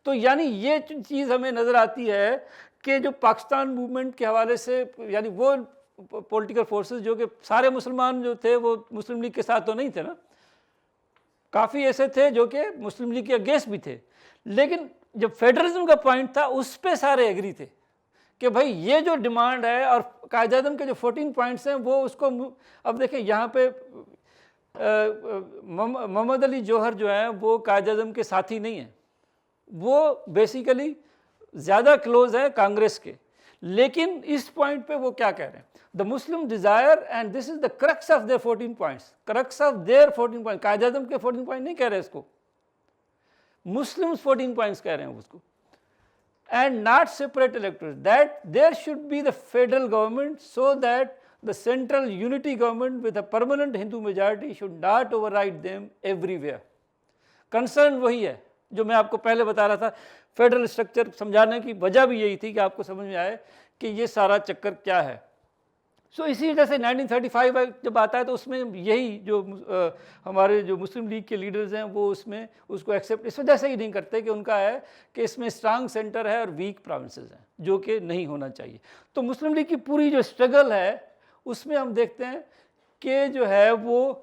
तो यानी ये चीज़ हमें नज़र आती है कि जो पाकिस्तान मूवमेंट के हवाले से, यानी वो पॉलिटिकल फोर्सेस जो कि सारे मुसलमान जो थे वो मुस्लिम लीग के साथ तो नहीं थे ना, काफ़ी ऐसे थे जो कि मुस्लिम लीग के अगेंस्ट भी थे, लेकिन जब फेडरलिज्म का पॉइंट था उस पे सारे एग्री थे कि भाई ये जो डिमांड है, और कायद-ए-आज़म के जो 14 पॉइंट्स हैं वो उसको अब देखिए यहाँ पे मोहम्मद अली जौहर जो है वो कायद-ए-आज़म के साथी नहीं है, वो बेसिकली ज़्यादा क्लोज है कांग्रेस के। लेकिन इस पॉइंट पे वो क्या कह रहे हैं, the Muslim desire and this is the crux of their 14 points, crux of their 14 point, Quaid-e-Azam के 14 पॉइंट नहीं कह रहे इसको, मुस्लिम्स 14 पॉइंट्स कह रहे हैं उसको, and not separate electors, that there should be the federal government so that the central unity government with a permanent Hindu majority should not override them everywhere. Concern वही है जो मैं आपको पहले बता रहा था, फेडरल स्ट्रक्चर समझाने की वजह भी यही थी कि आपको समझ में आए कि ये सारा चक्कर क्या है। सो इसी वजह से 1935 जब आता है तो उसमें यही जो हमारे जो मुस्लिम लीग के लीडर्स हैं वो उसमें उसको एक्सेप्ट इस वजह से ही नहीं करते कि उनका है कि इसमें स्ट्रांग सेंटर है और वीक प्रोविंसेस हैं, जो कि नहीं होना चाहिए। तो मुस्लिम लीग की पूरी जो स्ट्रगल है उसमें हम देखते हैं कि जो है वो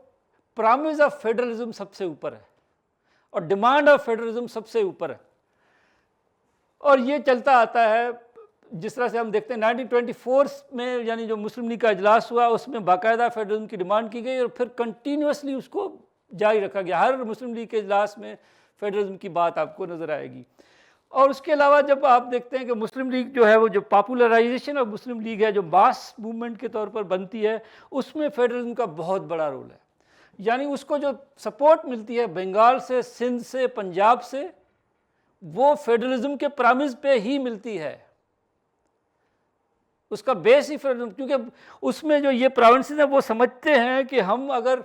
प्रॉमिस ऑफ फेडरलिज्म सबसे ऊपर है और डिमांड ऑफ फेडरलिज्म सबसे ऊपर है, और ये चलता आता है। जिस तरह से हम देखते हैं 1924 में यानी जो मुस्लिम लीग का इजलास हुआ उसमें बाकायदा फेडरलिज्म की डिमांड की गई और फिर कंटिन्यूसली उसको जारी रखा गया। हर मुस्लिम लीग के इजलास में फेडरलिज्म की बात आपको नज़र आएगी। और उसके अलावा जब आप देखते हैं कि मुस्लिम लीग जो है वो जो पॉपुलराइजेशन ऑफ मुस्लिम लीग है, जो मास मूवमेंट के तौर पर बनती है, उसमें फेडरलिज्म का बहुत बड़ा रोल है। यानी उसको जो सपोर्ट मिलती है बंगाल से, सिंध से, पंजाब से, वो फेडरलिज्म के प्रॉमिस पे ही मिलती है, उसका बेस ही फेडरलिज्म, क्योंकि उसमें जो ये प्रोविंसेस हैं वो समझते हैं कि हम अगर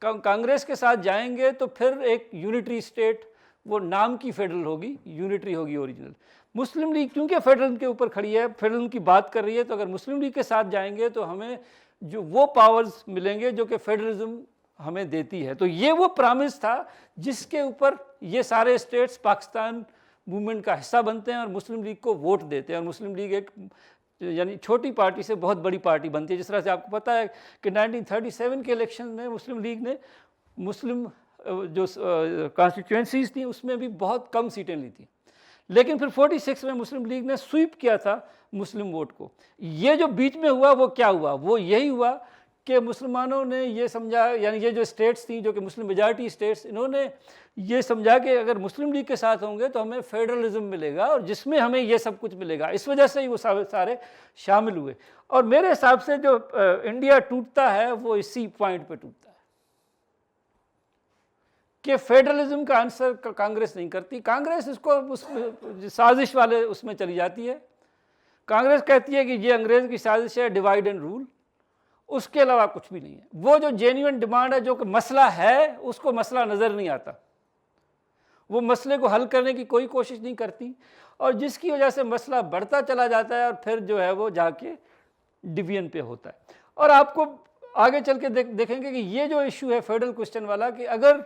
कांग्रेस के साथ जाएंगे तो फिर एक यूनिटरी स्टेट, वो नाम की फेडरल होगी, यूनिटरी होगी ओरिजिनल। मुस्लिम लीग क्योंकि फेडरलिज्म के ऊपर खड़ी है, फेडरलिज्म की बात कर रही है, तो अगर मुस्लिम लीग के साथ जाएंगे तो हमें जो वो पावर्स मिलेंगे जो कि फेडरलिज्म हमें देती है। तो ये वो प्रॉमिस था जिसके ऊपर ये सारे स्टेट्स पाकिस्तान मूवमेंट का हिस्सा बनते हैं और मुस्लिम लीग को वोट देते हैं, और मुस्लिम लीग एक यानी छोटी पार्टी से बहुत बड़ी पार्टी बनती है। जिस तरह से आपको पता है कि 1937 के इलेक्शन में मुस्लिम लीग ने मुस्लिम जो कॉन्स्टिट्यूएंसीज थी उसमें भी बहुत कम सीटें ली थी, लेकिन फिर 46 में मुस्लिम लीग ने स्वीप किया था मुस्लिम वोट को। ये जो बीच में हुआ वो क्या हुआ, वो यही हुआ कि मुसलमानों ने ये समझा, यानी ये जो स्टेट्स थी जो कि मुस्लिम मेजॉरिटी स्टेट्स, इन्होंने ये समझा कि अगर मुस्लिम लीग के साथ होंगे तो हमें फेडरलिज्म मिलेगा और जिसमें हमें ये सब कुछ मिलेगा। इस वजह से ही वो सारे शामिल हुए। और मेरे हिसाब से जो इंडिया टूटता है वो इसी पॉइंट पे टूटता है कि फेडरलिज्म का आंसर कांग्रेस नहीं करती। कांग्रेस इसको उस साजिश वाले उसमें चली जाती है। कांग्रेस कहती है कि ये अंग्रेज़ की साजिश है, डिवाइड एंड रूल, उसके अलावा कुछ भी नहीं है। वो जो जेन्युइन डिमांड है, जो कि मसला है, उसको मसला नज़र नहीं आता, वो मसले को हल करने की कोई कोशिश नहीं करती, और जिसकी वजह से मसला बढ़ता चला जाता है और फिर जो है वो जाके डिवीजन पे होता है। और आपको आगे चल के देखेंगे कि ये जो इशू है फेडरल क्वेश्चन वाला, कि अगर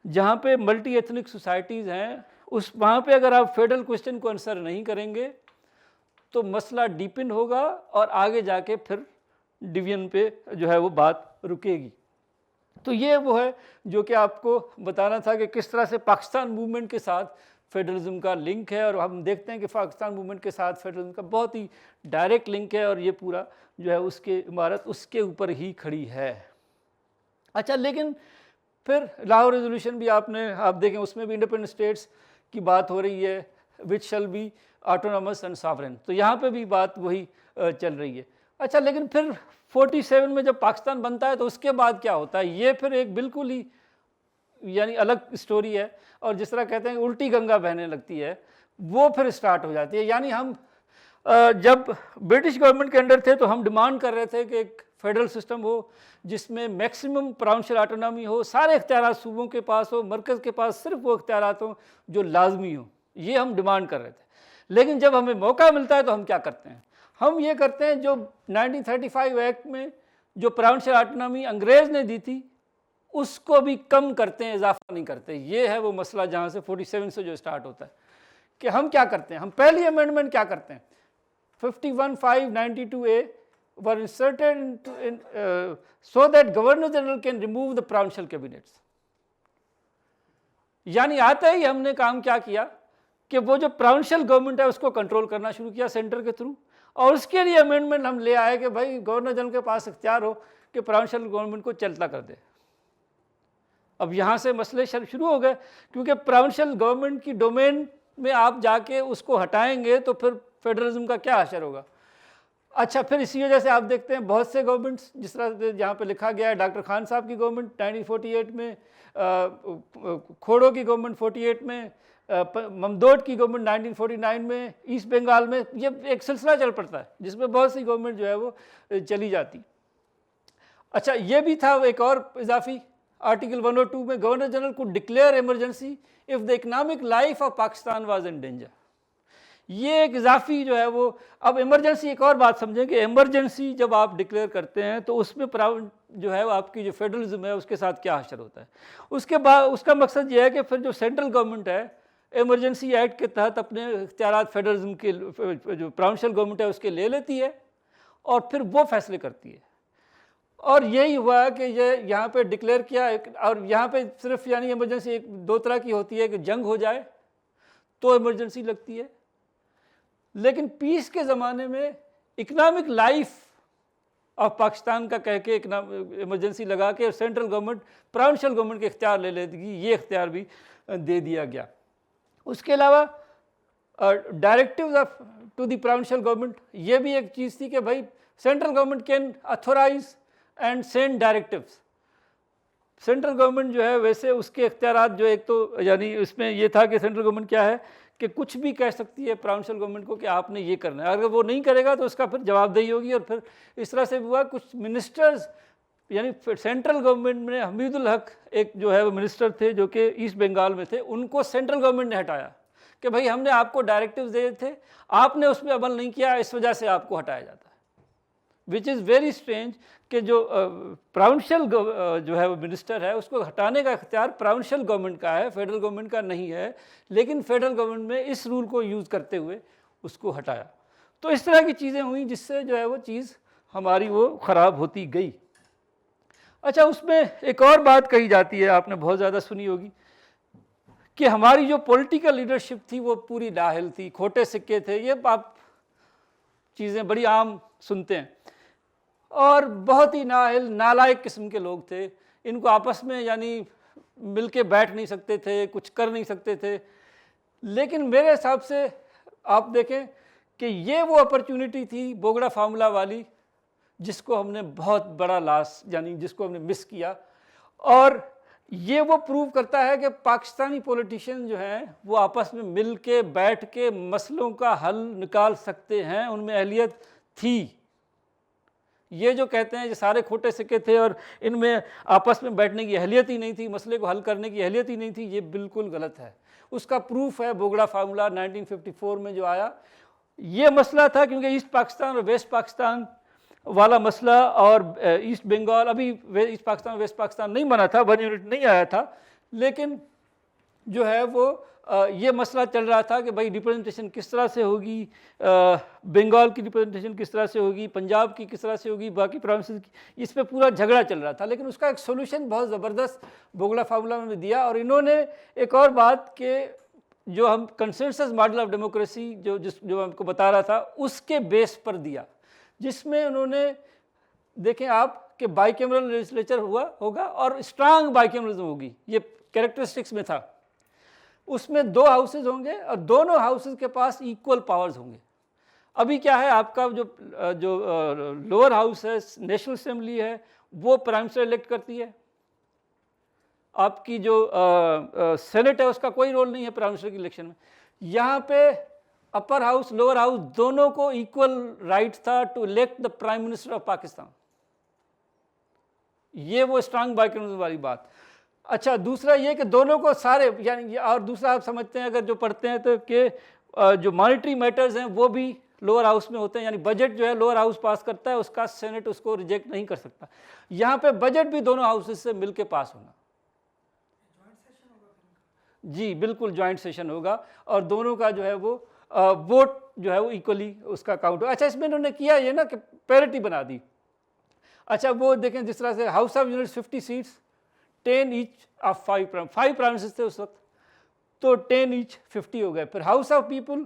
जहाँ पे मल्टी एथनिक सोसाइटीज़ हैं उस वहाँ पे अगर आप फेडरल क्वेश्चन को आंसर नहीं करेंगे तो मसला डीपन होगा और आगे जाके फिर डिवीजन पे जो है वो बात रुकेगी। तो ये वो है जो कि आपको बताना था कि किस तरह से पाकिस्तान मूवमेंट के साथ फेडरलिज्म का लिंक है, और हम देखते हैं कि पाकिस्तान मूवमेंट के साथ फेडरलिज्म का बहुत ही डायरेक्ट लिंक है, और ये पूरा जो है उसके इमारत उसके ऊपर ही खड़ी है। अच्छा, लेकिन फिर लाहौर रेजोल्यूशन भी आप देखें उसमें भी इंडिपेंडेंट स्टेट्स की बात हो रही है, which shall be autonomous and sovereign, तो यहाँ पे भी बात वही चल रही है। अच्छा, लेकिन फिर 47 में जब पाकिस्तान बनता है तो उसके बाद क्या होता है, ये फिर एक बिल्कुल ही यानी अलग स्टोरी है, और जिस तरह कहते हैं उल्टी गंगा बहने लगती है, वो फिर स्टार्ट हो जाती है। यानी हम जब ब्रिटिश गवर्नमेंट के अंडर थे तो हम डिमांड कर रहे थे कि एक फेडरल सिस्टम हो जिसमें मैक्सिमम प्रोविंशियल ऑटोनॉमी हो, सारे इख्तियारात सूबों के पास हो, मरकज़ के पास सिर्फ वो इख्तियारात हो जो लाजमी हो, ये हम डिमांड कर रहे थे। लेकिन जब हमें मौका मिलता है तो हम क्या करते हैं, हम ये करते हैं जो 1935 एक्ट में जो प्रोविंशियल ऑटोनॉमी अंग्रेज़ ने दी थी उसको भी कम करते हैं, इजाफा नहीं करते। ये है वो मसला जहाँ से 47 से जो स्टार्ट होता है कि हम क्या करते हैं, हम पहली अमेंडमेंट क्या करते हैं, 51(5)(92)(a) were inserted so that Governor General can remove the provincial cabinets। यानी आते ही हमने काम क्या किया कि वो जो प्रोविंशियल गवर्नमेंट है उसको कंट्रोल करना शुरू किया सेंटर के थ्रू, और उसके लिए अमेंडमेंट हम ले आए कि भाई गवर्नर जनरल के पास इख्तियार हो कि प्रोविंशियल गवर्नमेंट को चलता कर दे। अब यहाँ से मसले शुरू हो गए, क्योंकि प्रोविंशियल गवर्नमेंट की डोमेन में आप जाके उसको हटाएंगे तो फिर फेडरलिज्म का क्या असर होगा। अच्छा, फिर इसी वजह से आप देखते हैं बहुत से गवर्नमेंट्स, जिस तरह से यहाँ पे लिखा गया है, डॉक्टर खान साहब की गवर्नमेंट 1948 में, खोड़ो की गवर्नमेंट 48 में, ममदोद की गवर्नमेंट 1949 में, ईस्ट बंगाल में, ये एक सिलसिला चल पड़ता है जिसमें बहुत सी गवर्नमेंट जो है वो चली जाती। अच्छा, ये भी था एक और इजाफी आर्टिकल 102 में, गवर्नर जनरल को declare emergency if the economic life of Pakistan was in danger. ये एक इजाफी जो है वो, अब इमरजेंसी एक और बात समझेंगे, इमरजेंसी जब आप डिक्लेयर करते हैं तो उसमें जो है वो आपकी जो फेडरलिज्म है उसके साथ क्या असर होता है। उसके बाद उसका मकसद ये है कि फिर जो सेंट्रल गवर्नमेंट है इमरजेंसी एक्ट के तहत अपने इख्तियारात फेडरलिज्म के, जो प्रोविंशियल गवर्नमेंट है उसके ले लेती है और फिर वो फैसले करती है। और यही हुआ कि ये यहाँ पे डिक्लेयर किया, और यहाँ पे सिर्फ यानी इमरजेंसी एक दो तरह की होती है कि जंग हो जाए तो इमरजेंसी लगती है, लेकिन पीस के ज़माने में इकोनॉमिक लाइफ ऑफ पाकिस्तान का कह के इमरजेंसी लगा के सेंट्रल गवर्नमेंट प्रोविंशियल गवर्नमेंट के इख्तियार ले लेगी, ये इख्तियार भी दे दिया गया। उसके अलावा directives of to the provincial government, ये भी एक चीज़ थी कि भाई central government can authorize and send directives. Central government जो है वैसे उसके इख्तियारात जो, एक तो यानी इसमें ये था कि सेंट्रल गवर्नमेंट क्या है कि कुछ भी कह सकती है प्रोविंशियल गवर्नमेंट को कि आपने ये करना है, अगर वो नहीं करेगा तो उसका फिर जवाबदेही होगी। और फिर इस तरह से हुआ, कुछ मिनिस्टर्स यानी सेंट्रल गवर्नमेंट में हमीदुल हक एक जो है वो मिनिस्टर थे जो कि ईस्ट बंगाल में थे, उनको सेंट्रल गवर्नमेंट ने हटाया कि भाई हमने आपको डायरेक्टिव्स दिए थे, आपने उस पर अमल नहीं किया, इस वजह से आपको हटाया जाता है। विच इज़ वेरी स्ट्रेंज कि जो प्रोविंशियल जो है वो मिनिस्टर है उसको हटाने का इख्तियार प्रोविंशियल गवर्नमेंट का है, फेडरल गवर्नमेंट का नहीं है, लेकिन फेडरल गवर्नमेंट में इस रूल को यूज़ करते हुए उसको हटाया। तो इस तरह की चीज़ें हुई जिससे जो है वो चीज़ हमारी वो ख़राब होती गई। अच्छा, उसमें एक और बात कही जाती है, आपने बहुत ज़्यादा सुनी होगी, कि हमारी जो पॉलिटिकल लीडरशिप थी वो पूरी नाअहल थी, खोटे सिक्के थे, ये आप चीज़ें बड़ी आम सुनते हैं, और बहुत ही नाअहल नालायक किस्म के लोग थे। इनको आपस में यानी मिलके बैठ नहीं सकते थे, कुछ कर नहीं सकते थे। लेकिन मेरे हिसाब से आप देखें कि ये वो अपॉर्चुनिटी थी बोगड़ा फार्मूला वाली, जिसको हमने बहुत बड़ा लॉस यानी जिसको हमने मिस किया। और ये वो प्रूव करता है कि पाकिस्तानी पॉलिटिशियन जो हैं वो आपस में मिल के बैठ के मसलों का हल निकाल सकते हैं, उनमें अहलियत थी। ये जो कहते हैं ये सारे खोटे सिक्के थे और इनमें आपस में बैठने की अहलियत ही नहीं थी, मसले को हल करने की अहलियत ही नहीं थी, ये बिल्कुल गलत है। उसका प्रूफ है बोगड़ा फार्मूला 1954 में जो आया। ये मसला था क्योंकि ईस्ट पाकिस्तान और वेस्ट पाकिस्तान वाला मसला, और ईस्ट बंगाल, अभी ईस्ट पाकिस्तान वेस्ट पाकिस्तान नहीं बना था, 1 यूनिट नहीं आया था, लेकिन जो है वो ये मसला चल रहा था कि भाई रिप्रेजेंटेशन किस तरह से होगी, बंगाल की रिप्रेजेंटेशन किस तरह से होगी, पंजाब की किस तरह से होगी, बाकी प्रोविंसेस की, इस पे पूरा झगड़ा चल रहा था। लेकिन उसका एक सोल्यूशन बहुत ज़बरदस्त बोगड़ा फार्मूला में दिया। और इन्होंने एक और बात कि जो हम कंसेंसस मॉडल ऑफ डेमोक्रेसी जो हमको बता रहा था उसके बेस पर दिया, जिसमें उन्होंने देखें आप कि बाइकैमरल लेजिस्लेचर होगा और स्ट्रांग बाइकैमरलिज्म होगी, ये कैरेक्टरिस्टिक्स में था। उसमें 2 हाउसेज होंगे और दोनों हाउसेज के पास इक्वल पावर्स होंगे। अभी क्या है, आपका जो लोअर हाउस है, नेशनल असेंबली है, वो प्राइम मिनिस्टर इलेक्ट करती है। आपकी जो सेनेट है उसका कोई रोल नहीं है प्राइम मिनिस्टर की इलेक्शन में। यहाँ पे अपर हाउस लोअर हाउस दोनों को इक्वल राइट था to elect the prime minister of Pakistan. ये वो स्ट्रांग बाइकैमरलिज्म वाली बात। अच्छा, दूसरा ये कि दोनों को सारे यानी, और दूसरा आप समझते हैं अगर जो पढ़ते हैं तो कि जो मॉनिटरी मैटर्स हैं वो भी लोअर हाउस में होते हैं, यानी बजट जो है लोअर हाउस पास करता है, उसका सेनेट उसको रिजेक्ट नहीं कर सकता। यहाँ पे बजट भी दोनों हाउसेज से मिलके पास होना। जी बिल्कुल, ज्वाइंट सेशन होगा और दोनों का जो है वो वोट जो है वो इक्वली उसका काउंट हो। अच्छा, इसमें इन्होंने किया ये ना कि पैरिटी बना दी। अच्छा, वो देखें जिस तरह से house of units 50 seats, 10 each of 5 prime ministers थे उस वक्त। तो 10 ईच 50 हो गए। फिर हाउस ऑफ पीपल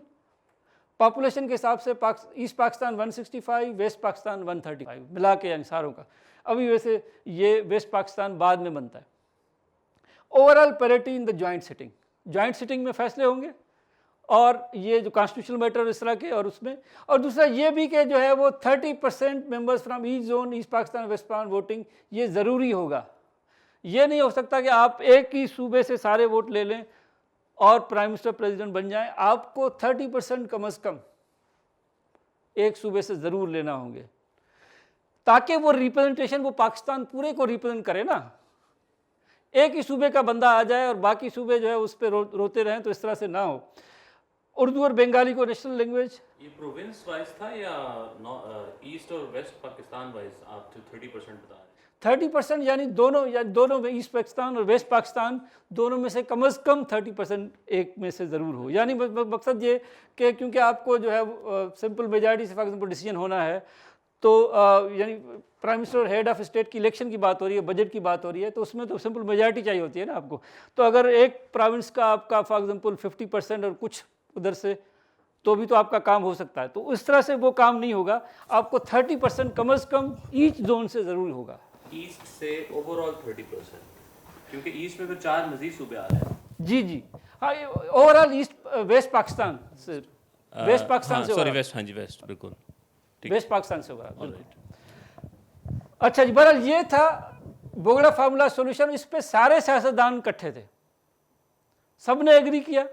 पॉपुलेशन के हिसाब से ईस्ट पाकिस्तान 165, वेस्ट पाकिस्तान 135 मिला के, यानी सारों का। अभी वैसे ये वेस्ट पाकिस्तान बाद में बनता है। Overall parity in the joint sitting, joint sitting में फैसले होंगे, और ये जो कॉन्स्टिट्यूशनल मैटर इस तरह के, और उसमें, और दूसरा ये भी कि जो है वो 30% members from east zone, east Pakistan, west Pakistan voting, ये ज़रूरी होगा। ये नहीं हो सकता कि आप एक ही सूबे से सारे वोट ले लें और प्राइम मिनिस्टर प्रेसिडेंट बन जाएं। आपको 30% कम अज़ कम एक सूबे से ज़रूर लेना होंगे, ताकि वो रिप्रेजेंटेशन, वो पाकिस्तान पूरे को रिप्रेजेंट करे ना। एक ही सूबे का बंदा आ जाए और बाकी सूबे जो है उस पर रोते रहें, तो इस तरह से ना हो। उर्दू और बंगाली को नेशनल लैंग्वेज। ये प्रोविंस वाइज था या ईस्ट और वेस्ट पाकिस्तान वाइज? आप 30% बता रहे हैं। 30% यानी दोनों में, ईस्ट पाकिस्तान और वेस्ट पाकिस्तान दोनों में से कम से कम 30% एक में से ज़रूर हो। यानी मकसद ये कि क्योंकि आपको जो है सिंपल मेजॉरिटी से फॉर एग्जांपल डिसीजन होना है, तो यानी प्राइम मिनिस्टर और हेड ऑफ स्टेट की इलेक्शन की बात हो रही है, बजट की बात हो रही है, तो उसमें तो सिंपल मेजॉरिटी चाहिए होती है ना आपको। तो अगर एक प्रोविंस का आपका फॉर एग्जांपल 50% और कुछ उधर से, तो भी तो आपका काम हो सकता है। तो उस तरह से वो काम नहीं होगा, आपको 30% कम से कम ईच जोन से ज़रूर होगा। ईस्ट से ओवरऑल 30%, क्योंकि ईस्ट में फिर 4 मजीद सूबे आ रहे हैं। जी जी, हाँ, ओवरऑल ईस्ट वेस्ट पाकिस्तान से, वेस्ट पाकिस्तान से, सॉरी वेस्ट, हाँ जी वेस्ट, बिल्कुल वेस्ट पाकिस्तान से होगा, बिल्कुल। अच्छा जी, बहरहाल ये था बोगड़ा फार्मूला सॉल्यूशन। इस पे सारे सियासतदान इकट्ठे थे, सब ने एग्री किया।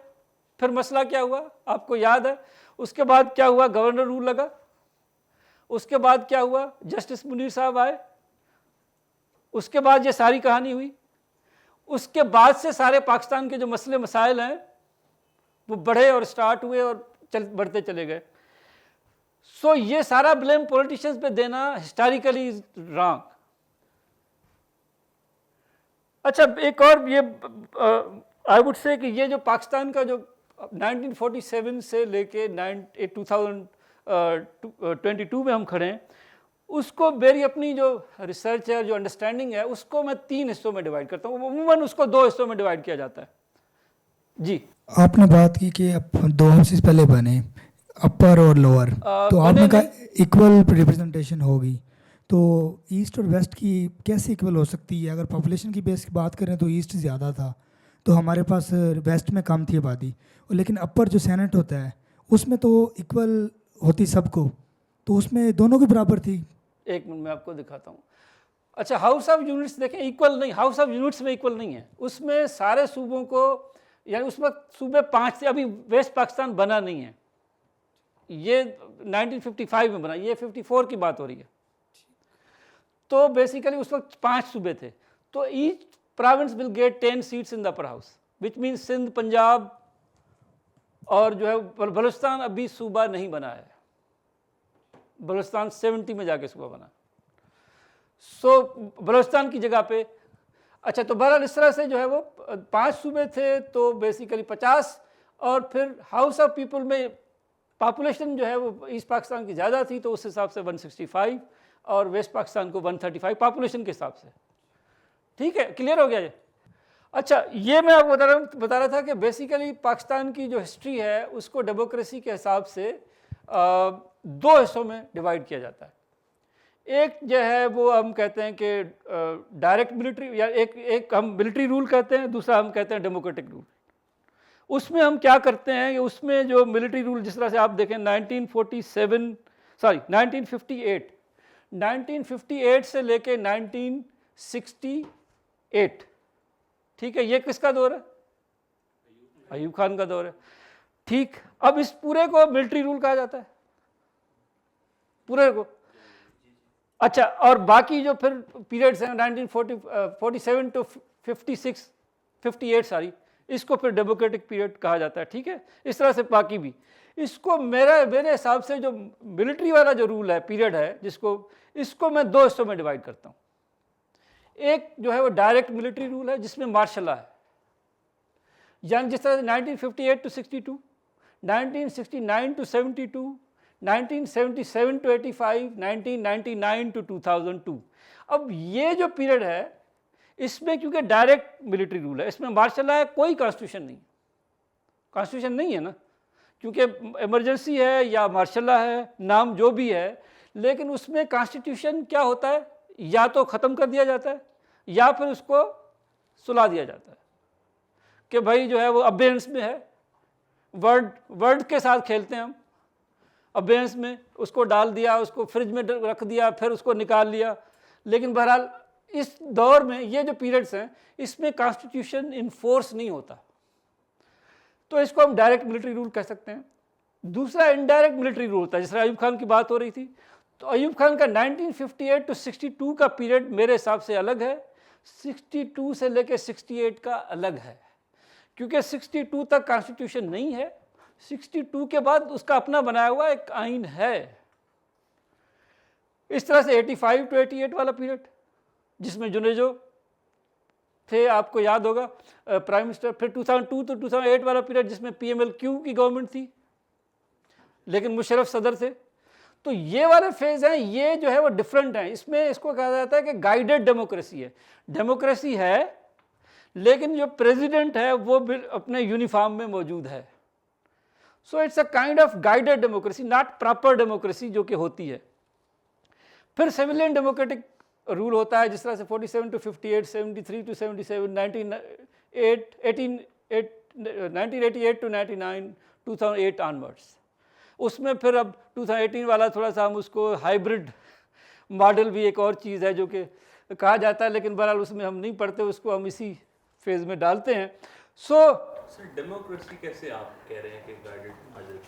फिर मसला क्या हुआ आपको याद है, उसके बाद क्या हुआ, गवर्नर रूल लगा। उसके बाद क्या हुआ, जस्टिस मुनीर साहब आए। उसके बाद ये सारी कहानी हुई। उसके बाद से सारे पाकिस्तान के जो मसले मसाइल हैं वो बढ़े और स्टार्ट हुए और बढ़ते चले गए। सो ये सारा ब्लेम पॉलिटिशियंस पे देना हिस्टोरिकली इज रॉन्ग। अच्छा, एक और ये आई वुड से कि ये जो पाकिस्तान का जो 1947 से लेके 2022 में हम खड़े हैं, उसको मेरी अपनी जो रिसर्च है, जो अंडरस्टैंडिंग है, उसको मैं 3 हिस्सों में डिवाइड करता हूँ। अमूमन उसको 2 हिस्सों में डिवाइड किया जाता है। जी, आपने बात की कि 2 हाउसेस पहले बने, अपर और लोअर, तो आपने कहा इक्वल रिप्रेजेंटेशन होगी। तो ईस्ट और वेस्ट की कैसे इक्वल हो सकती है? अगर पॉपुलेशन की बेस की बात करें तो ईस्ट ज़्यादा था, तो हमारे पास वेस्ट में कम थी आबादी, लेकिन अपर जो सेनेट होता है उसमें तो इक्वल होती सबको, तो उसमें दोनों की बराबर थी। एक मिनट में आपको दिखाता हूँ। अच्छा, हाउस ऑफ यूनिट्स देखें, इक्वल नहीं, हाउस ऑफ यूनिट्स में इक्वल नहीं है। उसमें सारे सूबों को, यानी उस वक्त सूबे 5 थे, अभी वेस्ट पाकिस्तान बना नहीं है, ये 1955 में बना, ये 54 की बात हो रही है। तो बेसिकली उस वक्त 5 सूबे थे। तो each province will get 10 seats in the upper house, which means Sindh, Punjab और जो है बलूचिस्तान अभी सूबा नहीं बना है। बलूचिस्तान 70 में जाके सूबा बना। सो बलूचिस्तान की जगह पे, अच्छा, तो बहरहाल इस तरह से जो है वो 5 सूबे थे, तो बेसिकली 50, और फिर हाउस ऑफ पीपल में पॉपुलेशन जो है वो ईस्ट पाकिस्तान की ज़्यादा थी, तो उस हिसाब से 165 और वेस्ट पाकिस्तान को 135 पॉपुलेशन के हिसाब से। ठीक है, क्लियर हो गया ये? अच्छा, ये मैं आपको बता रहा था कि बेसिकली पाकिस्तान की जो हिस्ट्री है उसको डेमोक्रेसी के हिसाब से 2 हिस्सों में डिवाइड किया जाता है। एक जो है वो हम कहते हैं कि डायरेक्ट मिलिट्री, या एक हम मिलिट्री रूल कहते हैं, दूसरा हम कहते हैं डेमोक्रेटिक रूल। उसमें हम क्या करते हैं कि उसमें जो मिलिट्री रूल, जिस तरह से आप देखें 1958 से लेके 1968, ठीक है, ये किसका दौर है? अयूब खान का दौर है। ठीक, अब इस पूरे को मिलिट्री रूल कहा जाता है, पूरे को। अच्छा, और बाकी जो फिर पीरियड्स हैं 1947 टू 58 सारी, इसको फिर डेमोक्रेटिक पीरियड कहा जाता है। ठीक है, इस तरह से बाकी भी। इसको मेरे हिसाब से जो मिलिट्री वाला जो रूल है, पीरियड है, इसको मैं 2 हिस्सों में डिवाइड करता हूँ। एक जो है वो डायरेक्ट मिलिट्री रूल है, जिसमें मार्शल लॉ है, यानी जिस तरह से 1958 टू 62, 1969 टू 72, 1977 टू 85, 1999 टू 2002। अब ये जो पीरियड है, इसमें क्योंकि डायरेक्ट मिलिट्री रूल है, इसमें मार्शल लॉ है, कोई कॉन्स्टिट्यूशन नहीं। कॉन्स्टिट्यूशन नहीं है ना, क्योंकि इमरजेंसी है या मार्शल लॉ है, नाम जो भी है, लेकिन उसमें कॉन्स्टिट्यूशन क्या होता है, या तो ख़त्म कर दिया जाता है या फिर उसको सुला दिया जाता है कि भाई जो है वो अबेयंस में है, वर्ड के साथ खेलते हैं हम, अबेयंस में उसको डाल दिया, उसको फ्रिज में रख दिया, फिर उसको निकाल लिया। लेकिन बहरहाल इस दौर में ये जो पीरियड्स हैं इसमें कॉन्स्टिट्यूशन इन्फोर्स नहीं होता, तो इसको हम डायरेक्ट मिलिट्री रूल कह सकते हैं। दूसरा इनडायरेक्ट मिलिट्री रूल होता है, जिस तरह अयूब खान की बात हो रही थी, तो अयूब खान का 1958 to 62 का पीरियड मेरे हिसाब से अलग है, 62 से लेकर 68 का अलग है, क्योंकि 62 तक कॉन्स्टिट्यूशन नहीं है, 62 के बाद उसका अपना बनाया हुआ एक आइन है। इस तरह से 85 to 88 वाला पीरियड, जिसमें जुनेजो थे, आपको याद होगा, प्राइम मिनिस्टर। फिर 2002 to 2008 वाला पीरियड, जिसमें PMLQ की गवर्नमेंट थी लेकिन मुशर्रफ सदर थे। तो ये वाले फेज हैं, ये जो है वो डिफरेंट हैं। इसमें इसको कहा जाता है कि गाइडेड डेमोक्रेसी है, डेमोक्रेसी है लेकिन जो प्रेसिडेंट है वो अपने यूनिफॉर्म में मौजूद है। So it's a kind of guided democracy, not proper democracy जो कि होती है। फिर सिविलियन डेमोक्रेटिक रूल होता है, जिस तरह से 47 to 58, 73 to 77, 1988 to 99, 2008 ऑनवर्ड्स। उसमें फिर अब 2018 वाला थोड़ा सा हम उसको हाइब्रिड मॉडल भी एक और चीज़ है जो कि कहा जाता है, लेकिन बहरहाल उसमें हम नहीं पढ़ते, उसको हम इसी फेज में डालते हैं। सर डेमोक्रेसी कैसे आप कह रहे हैं कि गाइडेड आ जाती है?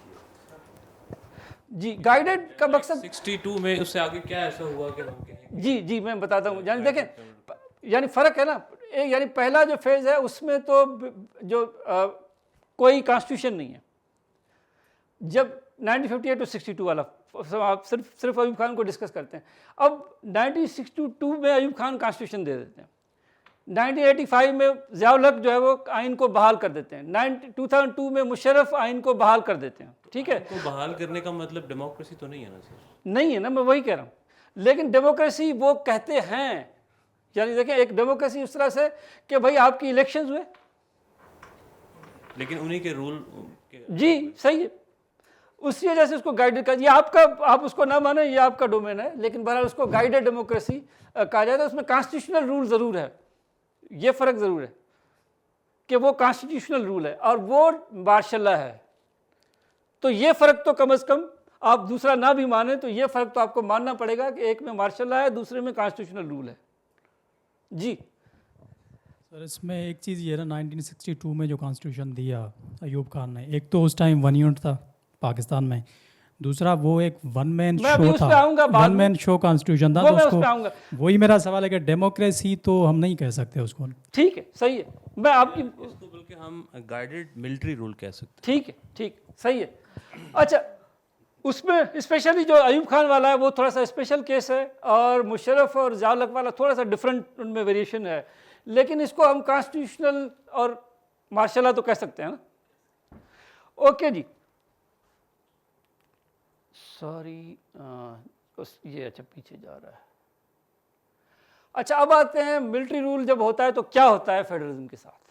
जी, गाइडेड का मकसद 62 में, उससे आगे क्या ऐसा हुआ कि हम कहें? जी मैं बताता हूँ। यानी देखें, यानी फ़र्क है ना, एक यानी पहला जो फेज़ है उसमें तो जो कोई कॉन्स्टिट्यूशन नहीं है। जब 1958 to 62 वाला आप सिर्फ अयूब खान को डिस्कस करते हैं। अब 1962 में अयूब खान कॉन्स्टिट्यूशन दे देते हैं, 1985 में ज़ियाउल हक जो है वो आइन को बहाल कर देते हैं, 2002 में मुशर्रफ आइन को बहाल कर देते हैं। ठीक है, को बहाल करने का मतलब डेमोक्रेसी तो नहीं है ना सर? नहीं है ना, मैं वही कह रहा हूँ। लेकिन डेमोक्रेसी वो कहते हैं, यानी देखें एक डेमोक्रेसी उस तरह से कि भाई आपकी इलेक्शंस हुए, लेकिन उन्हीं के रूल जी सही है, उसी वजह से उसको गाइडेड कर, ये आपका, आप उसको ना माने, ये आपका डोमेन है, लेकिन बहरहाल उसको गाइडेड डेमोक्रेसी कहा जाता है। उसमें कॉन्स्टिट्यूशनल रूल ज़रूर है, ये फ़र्क ज़रूर है कि वो कॉन्स्टिट्यूशनल रूल है और वो मार्शल लॉ है। तो ये फ़र्क तो कम से कम आप दूसरा ना भी माने तो ये फ़र्क तो आपको मानना पड़ेगा कि एक में मार्शल लॉ है, दूसरे में कॉन्स्टिट्यूशनल रूल है। जी सर, इसमें एक चीज़ ये ना, 1962 में जो कॉन्स्टिट्यूशन दिया अयूब खान ने, एक तो उस टाइम 1 यूनिट था पाकिस्तान में, दूसरा वो एक वन मैन शो था, वन मैन शो कॉन्स्टिट्यूशन था, तो उसको, वही मेरा सवाल है कि डेमोक्रेसी तो हम नहीं कह सकते उसको। ठीक है, सही है, मैं आपकी इसको बल्कि हम गाइडेड मिलिट्री रूल कह सकते हैं। ठीक है, ठीक, सही है। अच्छा, उसमें स्पेशली जो अयूब खान वाला है वो थोड़ा सा स्पेशल केस है, और मुशर्रफ और ज़ियाउल हक वाला थोड़ा सा डिफरेंट, उनमें वेरिएशन है, लेकिन इसको हम कॉन्स्टिट्यूशनल और मार्शल लॉ तो कह सकते हैं ना। ओके जी, सॉरी, ये अच्छा पीछे जा रहा है। अच्छा, अब आते हैं मिलिट्री रूल जब होता है तो क्या होता है फेडरलिज्म के साथ।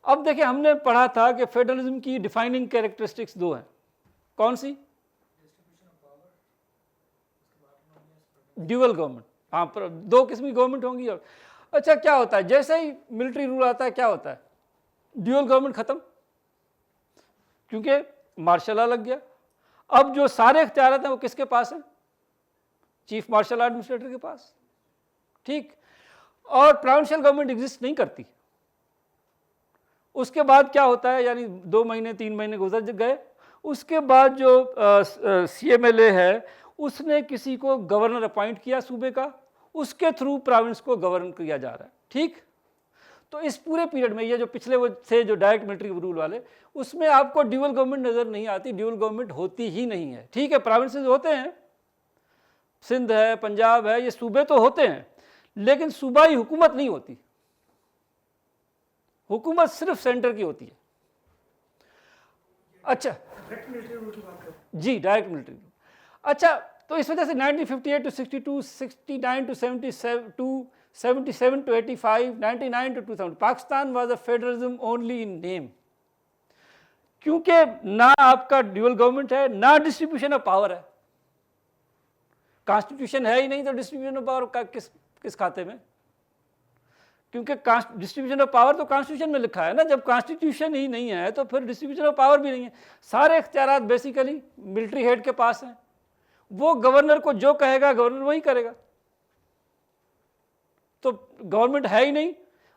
अब देखिए, हमने पढ़ा था कि फेडरलिज्म की डिफाइनिंग कैरेक्टरिस्टिक्स दो हैं, कौन सी? ड्यूअल गवर्नमेंट, हाँ, दो किस्म की गवर्नमेंट होंगी। और अच्छा, क्या होता है जैसे ही मिलिट्री रूल आता है, क्या होता है? ड्यूअल गवर्नमेंट खत्म, क्योंकि मार्शल लॉ लग गया। अब जो सारे इख्तियार हैं वो किसके पास हैं? चीफ मार्शल एडमिनिस्ट्रेटर के पास। ठीक, और प्रोविंशियल गवर्नमेंट एग्जिस्ट नहीं करती। उसके बाद क्या होता है, यानी 2 महीने 3 महीने गुजर गए, उसके बाद जो CMLA है उसने किसी को गवर्नर अपॉइंट किया सूबे का, उसके थ्रू प्रोविंस को गवर्न किया जा रहा है। ठीक, तो इस पूरे पीरियड में ये जो पिछले वो थे जो डायरेक्ट मिलिट्री रूल वाले, उसमें आपको ड्यूअल गवर्नमेंट नज़र नहीं आती, ड्यूअल गवर्नमेंट होती ही नहीं है। ठीक है, प्रोविंसेस होते हैं, सिंध है, पंजाब है, ये सूबे तो होते हैं, लेकिन सूबाई हुकूमत नहीं होती, हुकूमत सिर्फ सेंटर की होती है। अच्छा जी, डायरेक्ट मिलिट्री रूल। अच्छा, तो इस वजह से 1958 to 62, 69 to 77 to 85, 99 to 2000, Pakistan was a federalism only in name, क्योंकि ना आपका ड्यूअल गवर्नमेंट है, ना डिस्ट्रीब्यूशन ऑफ पावर है। कॉन्स्टिट्यूशन है ही नहीं तो डिस्ट्रीब्यूशन ऑफ पावर का किस खाते में? क्योंकि डिस्ट्रीब्यूशन ऑफ पावर तो कॉन्स्टिट्यूशन में लिखा है ना। जब कॉन्स्टिट्यूशन ही नहीं है तो फिर डिस्ट्रीब्यूशन ऑफ पावर भी नहीं है। सारे इख्तियारात बेसिकली मिलिट्री हेड के पास हैं। वो गवर्नर को जो कहेगा गवर्नर वही करेगा। तो गवर्नमेंट है ही नहीं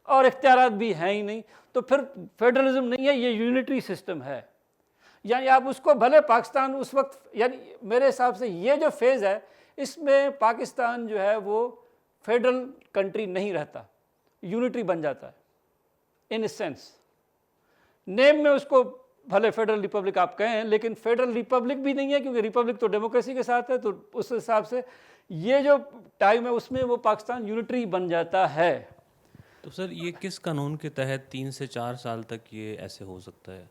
और इख्तियारात भी हैं ही नहीं, तो फिर फेडरलिज्म नहीं है, ये यूनिटरी सिस्टम है। यानी आप उसको भले पाकिस्तान उस वक्त, यानी मेरे हिसाब से ये जो फेज़ है इसमें पाकिस्तान जो है वो फेडरल कंट्री नहीं रहता, यूनिटरी बन जाता है इन ए सेंस। नेम में उसको भले फेडरल रिपब्लिक आप कहें, लेकिन फेडरल रिपब्लिक भी नहीं है क्योंकि रिपब्लिक तो डेमोक्रेसी के साथ है। तो उस हिसाब से ये जो टाइम है उसमें वो पाकिस्तान यूनिटरी बन जाता है। तो सर ये किस कानून के तहत 3 से 4 साल तक ये ऐसे हो सकता है?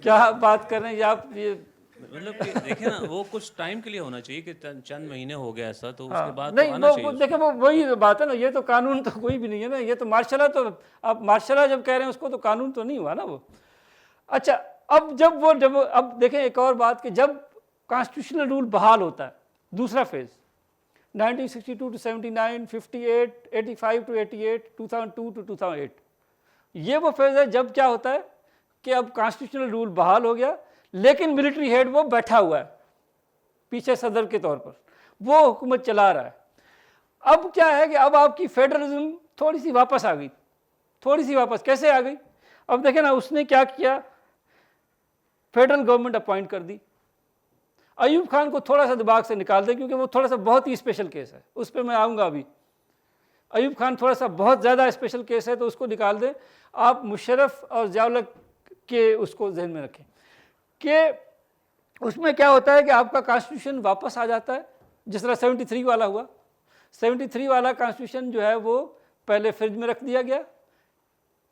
क्या बात कर रहे हैं आप? ये मतलब कि देखें ना, वो कुछ टाइम के लिए होना चाहिए कि चंद महीने हो गया ऐसा, तो उसके बाद नहीं, तो आना चाहिए। देखिए वो वही बात है ना, ये तो कानून तो कोई भी नहीं है ना। ये तो मार्शल लॉ, तो आप मार्शल लॉ जब कह रहे हैं उसको तो कानून तो नहीं हुआ ना वो। अच्छा, अब अब देखें एक और बात कि जब कॉन्स्टिट्यूशनल रूल बहाल होता है, दूसरा फेज 1962 to 79, 58, 85 to 88, 2002 to 2008, ये वो फेज है जब क्या होता है कि अब कॉन्स्टिट्यूशनल रूल बहाल हो गया, लेकिन मिलिट्री हेड वो बैठा हुआ है पीछे सदर के तौर पर, वो हुकूमत चला रहा है। अब क्या है कि अब आपकी फेडरलिज्म थोड़ी सी वापस आ गई। थोड़ी सी वापस कैसे आ गई? अब देखें ना, उसने क्या किया, फेडरल गवर्नमेंट अपॉइंट कर दी। अयूब खान को थोड़ा सा दिमाग से निकाल दे क्योंकि वो थोड़ा सा बहुत ही स्पेशल केस है, उस पर मैं आऊँगा अभी। अयूब खान थोड़ा सा बहुत ज़्यादा स्पेशल केस है, तो उसको निकाल दें। आप मुशर्रफ और ज़िया-उल-हक के उसको जहन में रखें कि उसमें क्या होता है कि आपका कॉन्स्टिट्यूशन वापस आ जाता है, जिस तरह 73 वाला हुआ। 73 वाला कॉन्स्टिट्यूशन जो है वो पहले फ्रिज में रख दिया गया,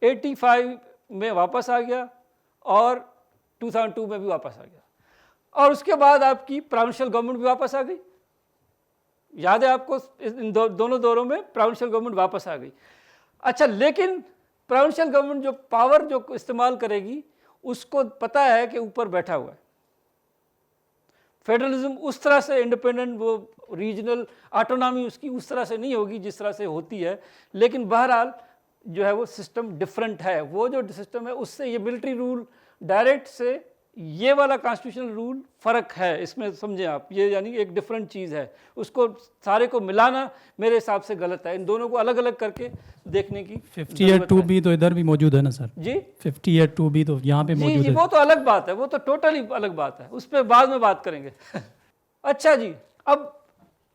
85 में वापस आ गया और 2002 में भी वापस आ गया, और उसके बाद आपकी प्रोविंशियल गवर्नमेंट भी वापस आ गई। याद है आपको, इन दोनों दौरों में प्रोविंशियल गवर्नमेंट वापस आ गई। अच्छा, लेकिन प्रोविंशियल गवर्नमेंट जो पावर जो इस्तेमाल करेगी उसको पता है कि ऊपर बैठा हुआ है। फेडरलिज्म उस तरह से इंडिपेंडेंट, वो रीजनल ऑटोनॉमी उसकी उस तरह से नहीं होगी जिस तरह से होती है, लेकिन बहरहाल जो है वो सिस्टम डिफरेंट है। वो जो सिस्टम है उससे ये मिलिट्री रूल डायरेक्ट से ये वाला कॉन्स्टिट्यूशनल रूल फ़र्क है, इसमें समझें आप। ये यानी एक डिफरेंट चीज़ है, उसको सारे को मिलाना मेरे हिसाब से गलत है। इन दोनों को अलग अलग करके देखने की 58(2)B तो इधर भी मौजूद है ना सर जी। 58(2)B तो यहाँ पे मौजूद जी, है। वो तो अलग बात है, वो तो टोटली अलग बात है, उस पर बाद में बात करेंगे। अच्छा जी, अब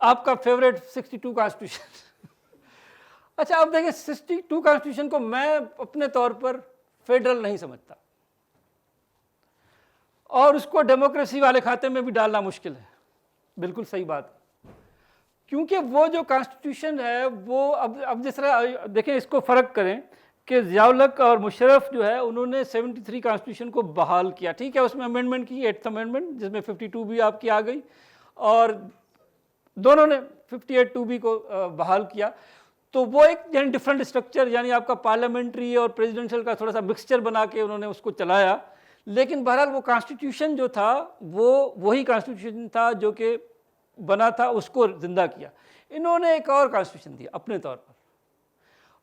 आपका फेवरेट 62 कॉन्स्टिट्यूशन। अच्छा, अब देखिए 62 कॉन्स्टिट्यूशन को मैं अपने तौर पर फेडरल नहीं समझता, और उसको डेमोक्रेसी वाले खाते में भी डालना मुश्किल है। बिल्कुल सही बात, क्योंकि वो जो कॉन्स्टिट्यूशन है वो अब जिस तरह देखें, इसको फ़र्क करें कि ज़िया-उल-हक और मुशर्रफ जो है उन्होंने 73 कॉन्स्टिट्यूशन को बहाल किया। ठीक है, उसमें अमेंडमेंट की, 8th अमेंडमेंट, जिसमें 52 भी आपकी आ गई, और दोनों ने 58(2)B को बहाल किया। तो वो एक यानी डिफरेंट स्ट्रक्चर, यानी आपका पार्लियामेंट्री और प्रेसिडेंशियल का थोड़ा सा मिक्सचर बना के उन्होंने उसको चलाया। लेकिन बहरहाल वो कॉन्स्टिट्यूशन जो था वो वही कॉन्स्टिट्यूशन था जो कि बना था, उसको ज़िंदा किया। इन्होंने एक और कॉन्स्टिट्यूशन दिया अपने तौर पर,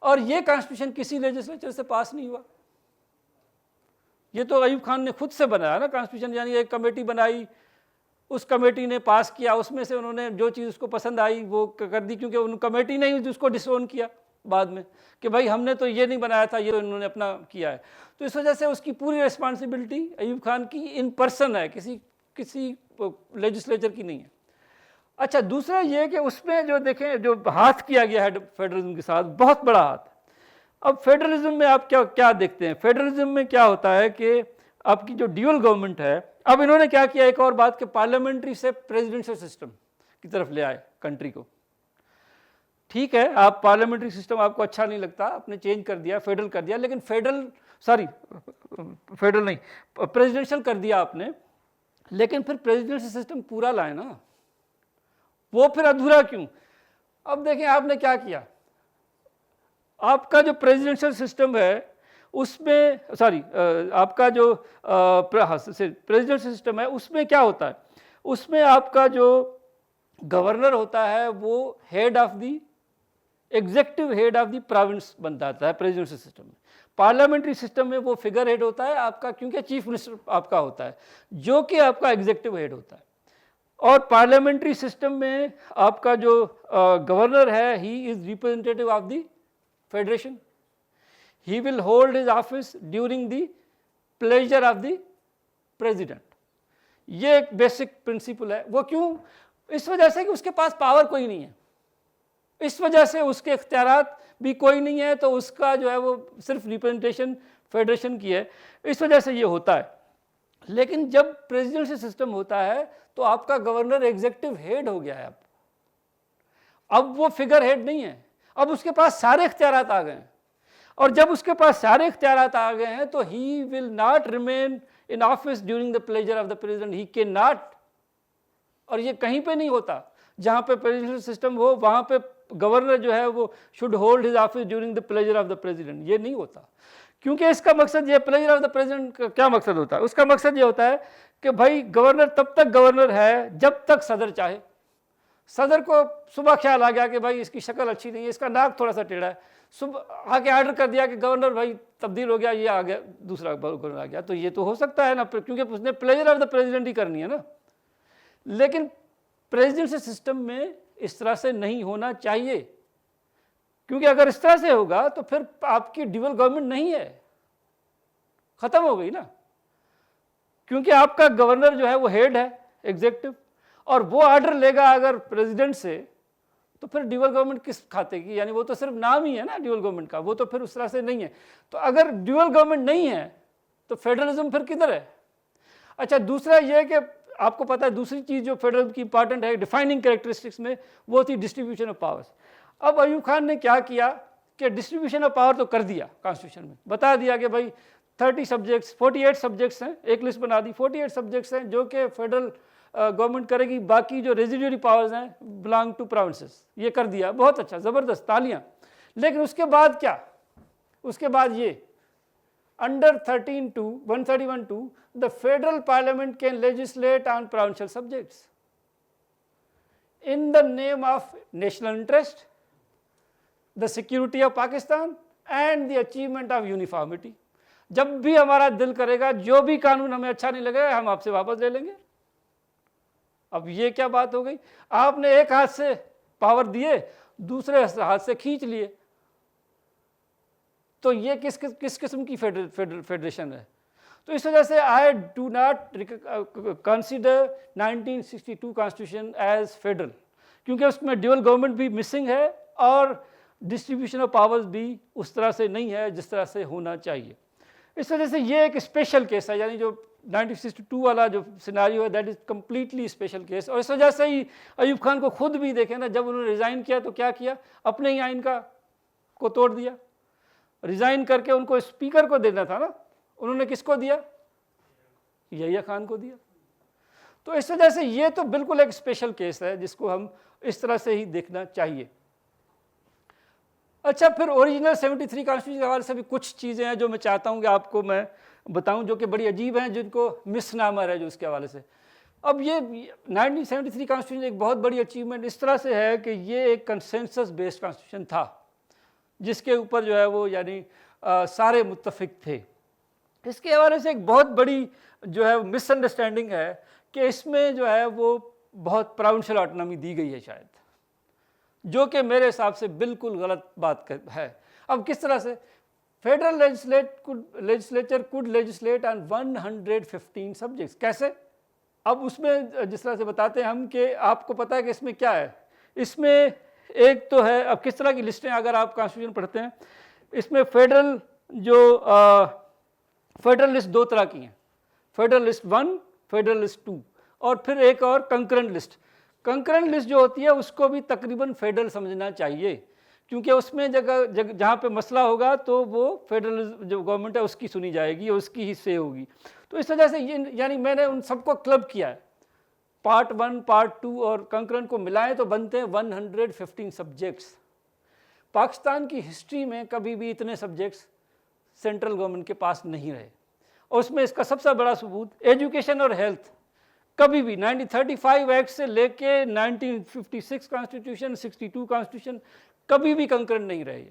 और ये कॉन्स्टिट्यूशन किसी लेजिस्लेचर से पास नहीं हुआ। ये तो अयूब खान ने खुद से बनाया ना कॉन्स्टिट्यूशन, यानी एक कमेटी बनाई, उस कमेटी ने पास किया, उसमें से उन्होंने जो चीज़ उसको पसंद आई वो कर दी, क्योंकि उन कमेटी ने ही उसको डिसोन किया बाद में कि भाई हमने तो ये नहीं बनाया था, ये तो इन्होंने अपना किया है। तो इस वजह से उसकी पूरी रिस्पॉन्सिबिलिटी अयूब खान की इन पर्सन है, किसी लेजिस्लेचर की नहीं है। अच्छा, दूसरा ये कि उसमें जो देखें, जो हाथ किया गया है फेडरलिज्म के साथ, बहुत बड़ा हाथ। अब फेडरलिज्म में आप क्या देखते हैं? फेडरलिज्म में क्या होता है कि आपकी जो ड्यूअल गवर्नमेंट है, अब इन्होंने क्या किया, एक और बात कि पार्लियामेंट्री से प्रेसिडेंशियल सिस्टम की तरफ ले आए कंट्री को। ठीक है, आप पार्लियामेंट्री सिस्टम आपको अच्छा नहीं लगता, आपने चेंज कर दिया, फेडरल कर दिया, लेकिन फेडरल नहीं, प्रेसिडेंशियल कर दिया आपने, लेकिन फिर प्रेसिडेंशियल सिस्टम पूरा लाए ना, वो फिर अधूरा क्यों? अब देखें आपने क्या किया, आपका जो प्रेसिडेंशियल सिस्टम है उसमें सॉरी आपका जो प्रेसिडेंट सिस्टम है उसमें क्या होता है, उसमें आपका जो गवर्नर होता है वो head of the adjective head of the province बन जाता है प्रेसिडेंशियल सिस्टम में। पार्लियामेंट्री सिस्टम में वो फिगर हेड होता है आपका, क्योंकि चीफ मिनिस्टर आपका होता है जो कि आपका एग्जेक्टिव हेड होता है। और पार्लियामेंट्री सिस्टम में आपका जो गवर्नर है he is representative of the federation, he will hold his office during the pleasure of the president. ये एक बेसिक प्रिंसिपल है। वो क्यों? इस वजह से कि उसके पास पावर कोई नहीं है, इस वजह से उसके इख्तियारात भी कोई नहीं है, तो उसका जो है वो सिर्फ रिप्रेजेंटेशन फेडरेशन की है, इस वजह से ये होता है। लेकिन जब प्रेसिडेंशियल सिस्टम होता है तो आपका गवर्नर एग्जेक्टिव हेड हो गया है। अब वो फिगर हेड नहीं है, अब उसके पास सारे इख्तियारात आ गए हैं। और जब उसके पास सारे इख्तियारात आ गए हैं तो he will not remain in office during the pleasure of the president, he can not. और ये कहीं पे नहीं होता, जहाँ पे प्रेसिडेंशियल सिस्टम हो वहाँ पे गवर्नर जो है वो should hold his office during the pleasure of the president. ये नहीं होता, क्योंकि इसका मकसद ये, प्लेजर ऑफ द प्रेसिडेंट का क्या मकसद होता है? उसका मकसद ये होता है कि भाई गवर्नर तब तक गवर्नर है जब तक सदर चाहे। सदर को सुबह ख्याल आ गया कि भाई इसकी शक्ल अच्छी नहीं है, इसका नाक थोड़ा सा टेढ़ा है, सुबह आके ऑर्डर कर दिया कि गवर्नर भाई तब्दील हो गया, ये आ गया, दूसरा गवर्नर आ गया, तो ये तो हो सकता है ना, क्योंकि उसने प्लेजर ऑफ द प्रेसिडेंट ही करनी है ना। लेकिन प्रेसिडेंशियल सिस्टम में इस तरह से नहीं होना चाहिए, क्योंकि अगर इस तरह से होगा तो फिर आपकी ड्यूअल गवर्नमेंट नहीं है, खत्म हो गई ना। क्योंकि आपका गवर्नर जो है वो हेड है एग्जेक्टिव, और वो ऑर्डर लेगा अगर प्रेसिडेंट से, तो फिर ड्यूअल गवर्नमेंट किस खाते की? यानी वो तो सिर्फ नाम ही है ना ड्यूअल गवर्नमेंट का, वो तो फिर उस तरह से नहीं है। तो अगर ड्यूअल गवर्नमेंट नहीं है तो फेडरलिज्म फिर किधर है? अच्छा, दूसरा ये कि आपको पता है दूसरी चीज़ जो फेडरल की इंपॉर्टेंट है डिफाइनिंग कैरेक्टरिस्टिक्स में, वो थी डिस्ट्रीब्यूशन ऑफ पावर्स। अब अयूब खान ने क्या किया कि डिस्ट्रीब्यूशन ऑफ पावर तो कर दिया, कॉन्स्टिट्यूशन में बता दिया कि भाई 30 सब्जेक्ट्स, 48 सब्जेक्ट्स हैं, एक लिस्ट बना दी, 48 सब्जेक्ट्स हैं जो कि फेडरल गवर्नमेंट करेगी, बाकी जो रेजिडुअरी पावर्स हैं बिलोंग टू प्रोविंसेस। ये कर दिया, बहुत अच्छा, ज़बरदस्त, तालियां। लेकिन उसके बाद क्या? उसके बाद ये under 131(2) the federal parliament can legislate on provincial subjects in the name of national interest, the security of Pakistan and the achievement of uniformity। जब भी हमारा दिल करेगा, जो भी कानून हमें अच्छा नहीं लगेगा, हम आपसे वापस ले लेंगे। अब ये क्या बात हो गई? आपने एक हाथ से पावर दिए, दूसरे हाथ से खींच लिए, तो ये किस किस्म की फेडरेशन है? तो इस वजह से I do not consider 1962 constitution as federal, क्योंकि उसमें ड्यूअल गवर्नमेंट भी मिसिंग है और डिस्ट्रीब्यूशन ऑफ पावर्स भी उस तरह से नहीं है जिस तरह से होना चाहिए। इस वजह से ये एक स्पेशल केस है, यानी जो 1962 वाला जो सिनारियो है that is completely special case. और इस वजह से ही अयूब खान को खुद भी देखें ना, जब उन्होंने रिज़ाइन किया तो क्या किया? अपने ही आइन को तोड़ दिया। रिज़ाइन करके उनको स्पीकर को देना था ना, उन्होंने किसको दिया? यहिया खान को दिया। तो इस वजह से ये तो बिल्कुल एक स्पेशल केस है जिसको हम इस तरह से ही देखना चाहिए। अच्छा, फिर ओरिजिनल 73 कॉन्स्टिट्यूशन के हवाले से भी कुछ चीज़ें हैं जो मैं चाहता हूँ कि आपको मैं बताऊँ, जो कि बड़ी अजीब हैं, जिनको मिसनामर है जो इसके हवाले से। अब ये 1973 कॉन्स्टिट्यूशन एक बहुत बड़ी अचीवमेंट इस तरह से है कि ये एक कंसेंसस बेस्ड कॉन्स्टिट्यूशन था, जिसके ऊपर जो है वो यानी सारे मुत्तफिक थे। इसके हवाले से एक बहुत बड़ी जो है मिसअंडरस्टैंडिंग है कि इसमें जो है वो बहुत प्रोविंशियल ऑटोनॉमी दी गई है शायद, जो कि मेरे हिसाब से बिल्कुल गलत बात है। अब किस तरह से? Federal legislature could legislate on 115 subjects. कैसे? अब उसमें जिस तरह से बताते हैं हम कि आपको पता है कि इसमें क्या है। इसमें एक तो है, अब किस तरह की लिस्टें अगर आप कॉन्स्टिट्यूशन पढ़ते हैं, इसमें फेडरल फेडरल लिस्ट दो तरह की हैं, फेडरल लिस्ट 1, फेडरल लिस्ट 2, और फिर एक और कंकरेंट लिस्ट। कंकरेंट लिस्ट जो होती है उसको भी तकरीबन फेडरल समझना चाहिए, क्योंकि उसमें जहाँ पे मसला होगा तो वो फेडरल जो गवर्नमेंट है उसकी सुनी जाएगी, उसकी ही से होगी। तो इस वजह से ये यानी मैंने उन सबको क्लब किया है, पार्ट 1, पार्ट 2 और कंकरेंट को मिलाएं तो बनते हैं 115 सब्जेक्ट्स। पाकिस्तान की हिस्ट्री में कभी भी इतने सब्जेक्ट्स सेंट्रल गवर्नमेंट के पास नहीं रहे। और उसमें इसका सबसे बड़ा सबूत एजुकेशन और हेल्थ, कभी भी 1935 एक्ट से लेके 1956 कॉन्स्टिट्यूशन, 62 कॉन्स्टिट्यूशन, कभी भी कंकरेंट नहीं रहे।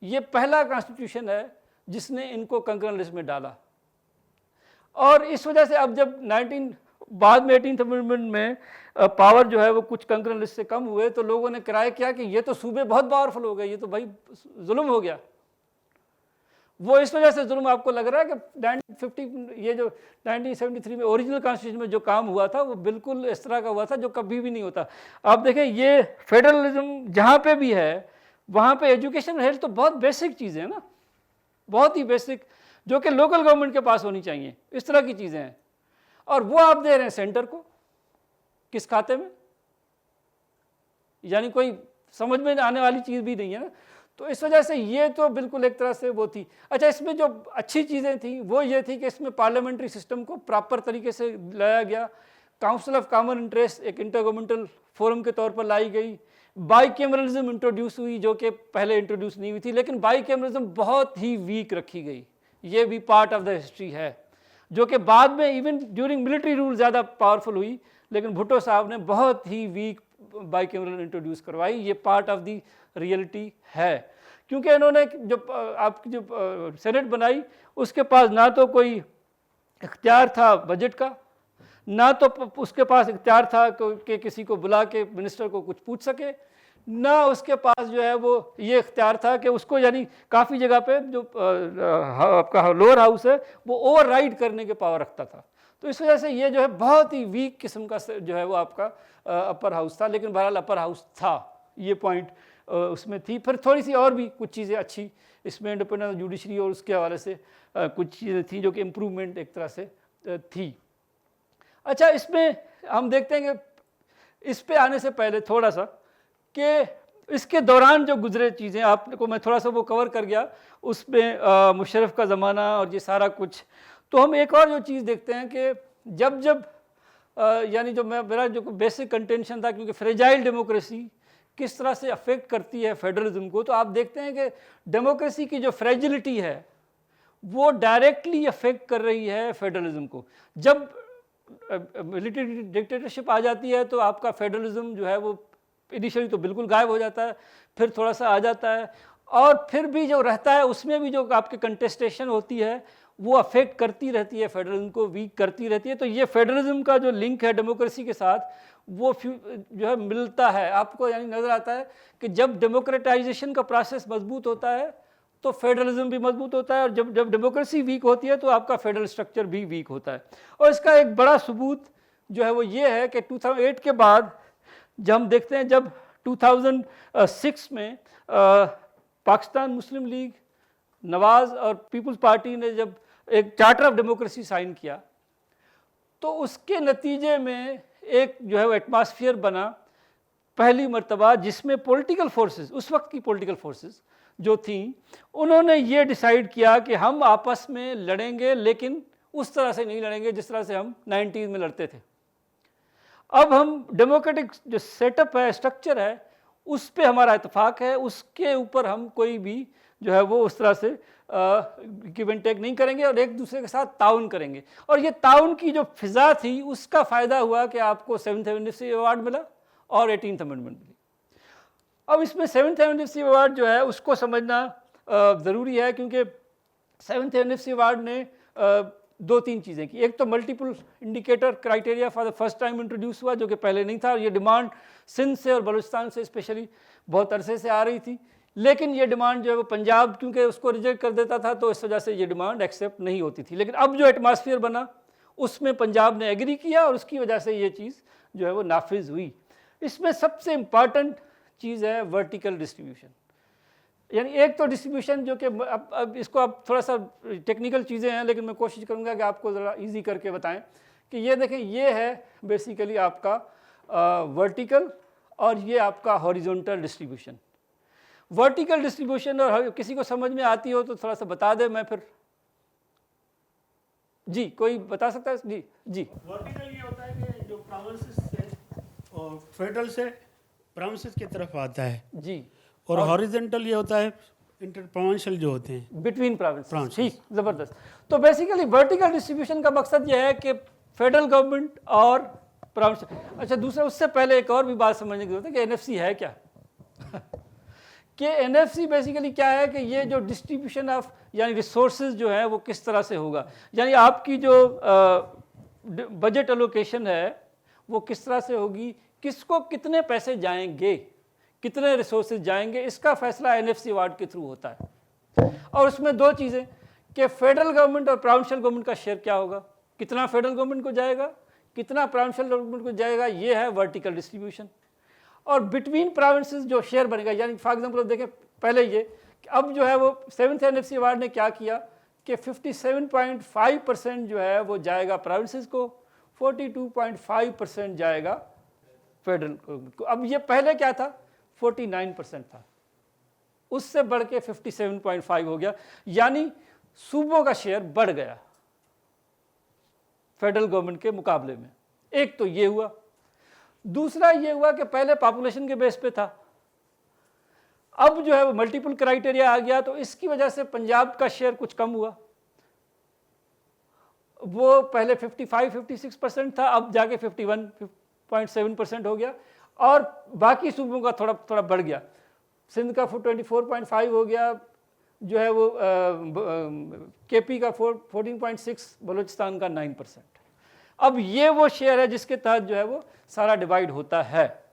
ये पहला कॉन्स्टिट्यूशन है जिसने इनको कंकरेंट लिस्ट में डाला। और इस वजह से अब जब बाद में 18th अमेंडमेंट में पावर जो है वो कुछ कंकरेंट लिस्ट से कम हुए, तो लोगों ने क्राई किया कि ये तो सूबे बहुत पावरफुल हो गए, ये तो भाई जुल्म हो गया। वो इस वजह से जुल्म आपको लग रहा है कि 1950 ये जो 1973 में ओरिजिनल कॉन्स्टिट्यूशन में जो काम हुआ था वो बिल्कुल इस तरह का हुआ था जो कभी भी नहीं होता। आप देखें ये फेडरलिज्म जहाँ पे भी है वहाँ पे एजुकेशन हेल्थ तो बहुत बेसिक चीज़ें हैं ना, बहुत ही बेसिक, जो कि लोकल गवर्नमेंट के पास होनी चाहिए, इस तरह की चीज़ें हैं। और वो आप दे रहे हैं सेंटर को, किस खाते में, यानी कोई समझ में आने वाली चीज़ भी नहीं है ना। तो इस वजह से ये तो बिल्कुल एक तरह से वो थी। अच्छा, इसमें जो अच्छी चीज़ें थी वो ये थी कि इसमें पार्लियामेंट्री सिस्टम को प्रॉपर तरीके से लाया गया, काउंसिल ऑफ कॉमन इंटरेस्ट एक इंटरगवर्नमेंटल फोरम के तौर पर लाई गई, बाईकैमरलिज्म इंट्रोड्यूस हुई जो कि पहले इंट्रोड्यूस नहीं हुई थी, लेकिन बाईकैमरलिज्म बहुत ही वीक रखी गई। ये भी पार्ट ऑफ द हिस्ट्री है, जो कि बाद में इवन ड्यूरिंग मिलिट्री रूल ज़्यादा पावरफुल हुई, लेकिन भुट्टो साहब ने बहुत ही वीक बाईकैमरल इंट्रोड्यूस करवाई। ये पार्ट ऑफ द रियलिटी है, क्योंकि इन्होंने जो आपकी जो सेनेट बनाई उसके पास ना तो कोई इख्तियार था बजट का, ना तो उसके पास इख्तियार था कि किसी को बुला के मिनिस्टर को कुछ पूछ सके, ना उसके पास जो है वो ये इख्तियार था कि उसको, यानी काफ़ी जगह पे जो आपका लोअर हाउस है वो ओवरराइड करने के पावर रखता था। तो इस वजह से ये जो है बहुत ही वीक किस्म का जो है वो आपका अपर हाउस था, लेकिन बहरहाल अपर हाउस था, ये पॉइंट उसमें थी। फिर थोड़ी सी और भी कुछ चीज़ें अच्छी इसमें इंडिपेंडेंस जुडिशरी और उसके हवाले से कुछ चीज़ें थी जो कि इम्प्रूवमेंट एक तरह से थी। अच्छा, इसमें हम देखते हैं कि इस पे आने से पहले थोड़ा सा कि इसके दौरान जो गुजरे चीज़ें आपको मैं थोड़ा सा वो कवर कर गया, उसमें मुशर्रफ का ज़माना और ये सारा कुछ। तो हम एक और जो चीज़ देखते हैं कि जब यानी जो मेरा जो बेसिक कंटेंशन था, क्योंकि फ्रेजाइल डेमोक्रेसी किस तरह से अफेक्ट करती है फेडरलिज्म को, तो आप देखते हैं कि डेमोक्रेसी की जो फ्रेजिलिटी है वो डायरेक्टली अफेक्ट कर रही है फेडरलिज्म को। जब मिलिट्री डिक्टेटरशिप आ जाती है तो आपका फेडरलिज्म जो है वो इनिशियली तो बिल्कुल गायब हो जाता है, फिर थोड़ा सा आ जाता है, और फिर भी जो रहता है उसमें भी जो आपकी कंटेस्टेशन होती है वो अफेक्ट करती रहती है, फेडरलिज्म को वीक करती रहती है। तो ये फेडरलिज्म का जो लिंक है डेमोक्रेसी के साथ वो जो है मिलता है आपको, यानी नज़र आता है कि जब डेमोक्रेटाइजेशन का प्रोसेस मजबूत होता है तो फेडरलिज्म भी मजबूत होता है, और जब डेमोक्रेसी वीक होती है तो आपका फेडरल स्ट्रक्चर भी वीक होता है। और इसका एक बड़ा सबूत जो है वो ये है कि 2008 के बाद जब हम देखते हैं, जब 2006 में पाकिस्तान मुस्लिम लीग, नवाज़ और पीपल्स पार्टी ने जब एक चार्टर ऑफ डेमोक्रेसी साइन किया, तो उसके नतीजे में एक जो है वो एटमॉस्फेयर बना पहली मर्तबा, जिसमें पॉलिटिकल फोर्सेस, उस वक्त की पॉलिटिकल फोर्सेस जो थी, उन्होंने ये डिसाइड किया कि हम आपस में लड़ेंगे, लेकिन उस तरह से नहीं लड़ेंगे जिस तरह से हम 90s में लड़ते थे। अब हम डेमोक्रेटिक जो सेटअप है, स्ट्रक्चर है, उस पे हमारा इत्तेफाक है, उसके ऊपर हम कोई भी जो है वो उस तरह से गिव एंड टेक नहीं करेंगे और एक दूसरे के साथ ताउन करेंगे। और ये ताउन की जो फिजा थी उसका फ़ायदा हुआ कि आपको 7th एनिवर्सरी अवार्ड मिला और 18th अमेंडमेंट मिली। अब इसमें 7th एनिवर्सरी अवार्ड जो है उसको समझना ज़रूरी है, क्योंकि 7th एनिवर्सरी अवार्ड ने दो तीन चीज़ें की। एक तो multiple indicator criteria for the first time introduce हुआ, जो कि पहले नहीं था। ये डिमांड सिंध से और बलूचिस्तान से स्पेशली बहुत अरसे से आ रही थी, लेकिन ये डिमांड जो है वो पंजाब क्योंकि उसको रिजेक्ट कर देता था, तो इस वजह से ये डिमांड एक्सेप्ट नहीं होती थी। लेकिन अब जो एटमॉस्फेयर बना उसमें पंजाब ने एग्री किया और उसकी वजह से ये चीज़ जो है वो नाफिज हुई। इसमें सबसे इम्पॉर्टेंट चीज़ है वर्टिकल डिस्ट्रीब्यूशन, यानी एक तो डिस्ट्रीब्यूशन जो कि अब इसको अब थोड़ा सा टेक्निकल चीज़ें हैं, लेकिन मैं कोशिश करूँगा कि आपको ज़रा इजी करके बताएं कि ये देखें, ये है बेसिकली आपका वर्टिकल और ये आपका हॉरिजॉन्टल डिस्ट्रीब्यूशन। वर्टिकल डिस्ट्रीब्यूशन और किसी को समझ में आती हो तो थोड़ा सा बता दें, मैं फिर जी कोई बता सकता है? जी जी। वर्टिकल ये होता है कि जो प्रोविंसेस से और फेडरल से प्रोविंसेस की तरफ आता है जी, और हॉरिजॉन्टल ये होता है इंटर प्रोविंशियल जो होते हैं, बिटवीन प्रोविंस। Provinces। ठीक, ज़बरदस्त। तो बेसिकली वर्टिकल डिस्ट्रीब्यूशन का मकसद यह है कि फेडरल गवर्नमेंट और प्रोविंस। अच्छा, दूसरा उससे पहले एक और भी बात समझने की जरूरत है कि एनएफसी है क्या। कि एनएफसी बेसिकली क्या है कि ये जो डिस्ट्रीब्यूशन ऑफ यानी रिसोर्सेज जो है वो किस तरह से होगा, यानी आपकी जो बजट एलोकेशन है वो किस तरह से होगी, किसको कितने पैसे जाएंगे, कितने रिसोर्सेज जाएंगे, इसका फैसला एनएफसी अवार्ड के थ्रू होता है। और उसमें दो चीज़ें कि फेडरल गवर्नमेंट और प्रोविंशियल गवर्नमेंट का शेयर क्या होगा, कितना फेडरल गवर्नमेंट को जाएगा, कितना प्रोविंशियल गवर्नमेंट को जाएगा, ये है वर्टिकल डिस्ट्रीब्यूशन। और बिटवीन प्रोविंसेस जो शेयर बनेगा, यानी फॉर एग्जांपल देखें पहले ये कि अब जो है वो 7th एनएफसी अवार्ड ने क्या किया कि 57.5% जो है वो जाएगा प्रोविंसेस को, 42.5% जाएगा फेडरल गवर्नमेंट को। अब ये पहले क्या था, 49% था, उससे बढ़ के 57.5 हो गया, यानी सूबों का शेयर बढ़ गया फेडरल गवर्नमेंट के मुकाबले में। एक तो ये हुआ। दूसरा ये हुआ कि पहले पॉपुलेशन के बेस पे था, अब जो है वो मल्टीपल क्राइटेरिया आ गया, तो इसकी वजह से पंजाब का शेयर कुछ कम हुआ। वो पहले 55-56% था, अब जाके 51.7% हो गया, और बाकी सूबों का थोड़ा थोड़ा बढ़ गया। सिंध का 24.5 हो गया, जो है वो केपी का 14.6, बलूचिस्तान का 9%। अब ये वो शेयर है जिसके तहत जो है वो सारा डिवाइड होता है,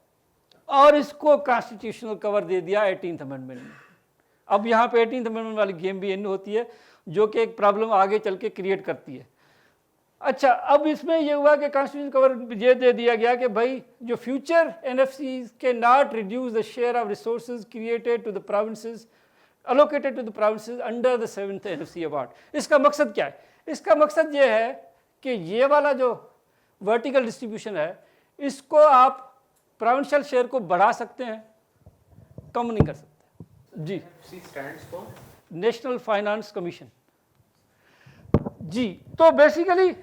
और इसको कॉन्स्टिट्यूशनल कवर दे दिया 18th अमेंडमेंट में। अब यहाँ पे 18th अमेंडमेंट वाली गेम भी एंड होती है, जो कि एक प्रॉब्लम आगे चल के क्रिएट करती है। अच्छा, अब इसमें यह हुआ कि कॉन्स्टिट्यूशन कवर ये दे दिया गया कि भाई जो फ्यूचर एनएफसी के not reduce the share of resources created to the provinces allocated to the provinces under the 7th NFC award। इसका मकसद क्या है? इसका मकसद ये है कि ये वाला जो वर्टिकल डिस्ट्रीब्यूशन है, इसको आप प्रोविंशियल शेयर को बढ़ा सकते हैं, कम नहीं कर सकते। जी, stands for national finance commission. जी, तो बेसिकली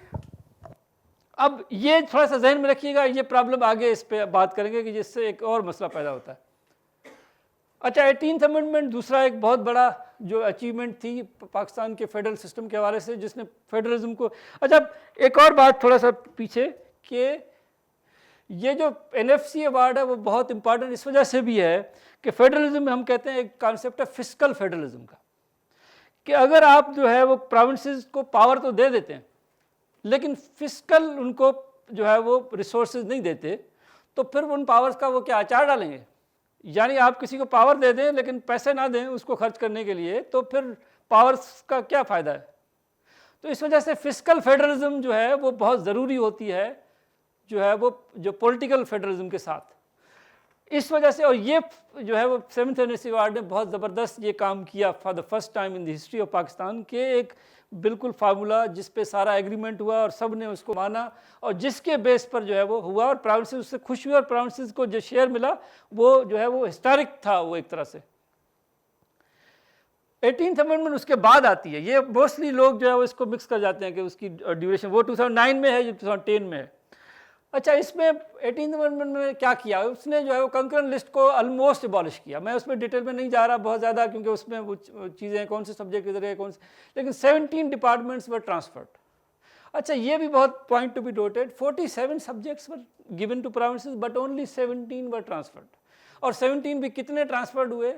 अब ये थोड़ा सा जहन में रखिएगा, ये प्रॉब्लम आगे इस पे बात करेंगे कि जिससे एक और मसला पैदा होता है। अच्छा, 18th अमेंडमेंट दूसरा एक बहुत बड़ा जो अचीवमेंट थी पाकिस्तान के फेडरल सिस्टम के हवाले से, जिसने फेडरलिज्म को। अच्छा, एक और बात थोड़ा सा पीछे कि ये जो एनएफसी अवार्ड है वो बहुत इंपॉर्टेंट इस वजह से भी है कि फेडरलिज्म में हम कहते हैं एक कॉन्सेप्ट है फिस्कल फेडरलिज्म का, कि अगर आप जो है वो प्रोविंसेस को पावर तो दे देते हैं, लेकिन फिस्कल उनको जो है वो रिसोर्सेज नहीं देते, तो फिर उन पावर्स का वो क्या अचार डालेंगे। यानी आप किसी को पावर दे दें लेकिन पैसे ना दें उसको खर्च करने के लिए, तो फिर पावर्स का क्या फ़ायदा है। तो इस वजह से फिस्कल फेडरलिज्म जो है वो बहुत ज़रूरी होती है, जो है वो जो पॉलिटिकल फेडरलिज्म के साथ। इस वजह से, और ये जो है वो 7th एनएफसी अवार्ड ने बहुत ज़बरदस्त ये काम किया for the first time in the history of Pakistan के, एक बिल्कुल फार्मूला जिस पे सारा एग्रीमेंट हुआ और सब ने उसको माना, और जिसके बेस पर जो है वो हुआ, और प्रोविंसेस उससे खुश हुए, और प्रोविंसेस को जो शेयर मिला वो जो है वो हिस्टोरिक था वो एक तरह से। 18th अमेंडमेंट उसके बाद आती है। ये मोस्टली लोग जो है वो इसको मिक्स कर जाते हैं कि उसकी ड्यूरेशन वो 2009 में है, जो 2010 में है। अच्छा, इसमें 18th अमेंडमेंट में क्या किया, उसने जो है वो कंकरेंट लिस्ट को ऑलमोस्ट अबॉलिश किया। मैं उसमें डिटेल में नहीं जा रहा बहुत ज़्यादा, क्योंकि उसमें वो चीज़ें कौन से सब्जेक्ट किधर है कौन से, लेकिन 17 डिपार्टमेंट्स वर ट्रांसफर्ड। अच्छा, ये भी बहुत point to be noted, 47 subjects were given to provinces but only 17 were transferred. और 17 भी कितने ट्रांसफर्ड हुए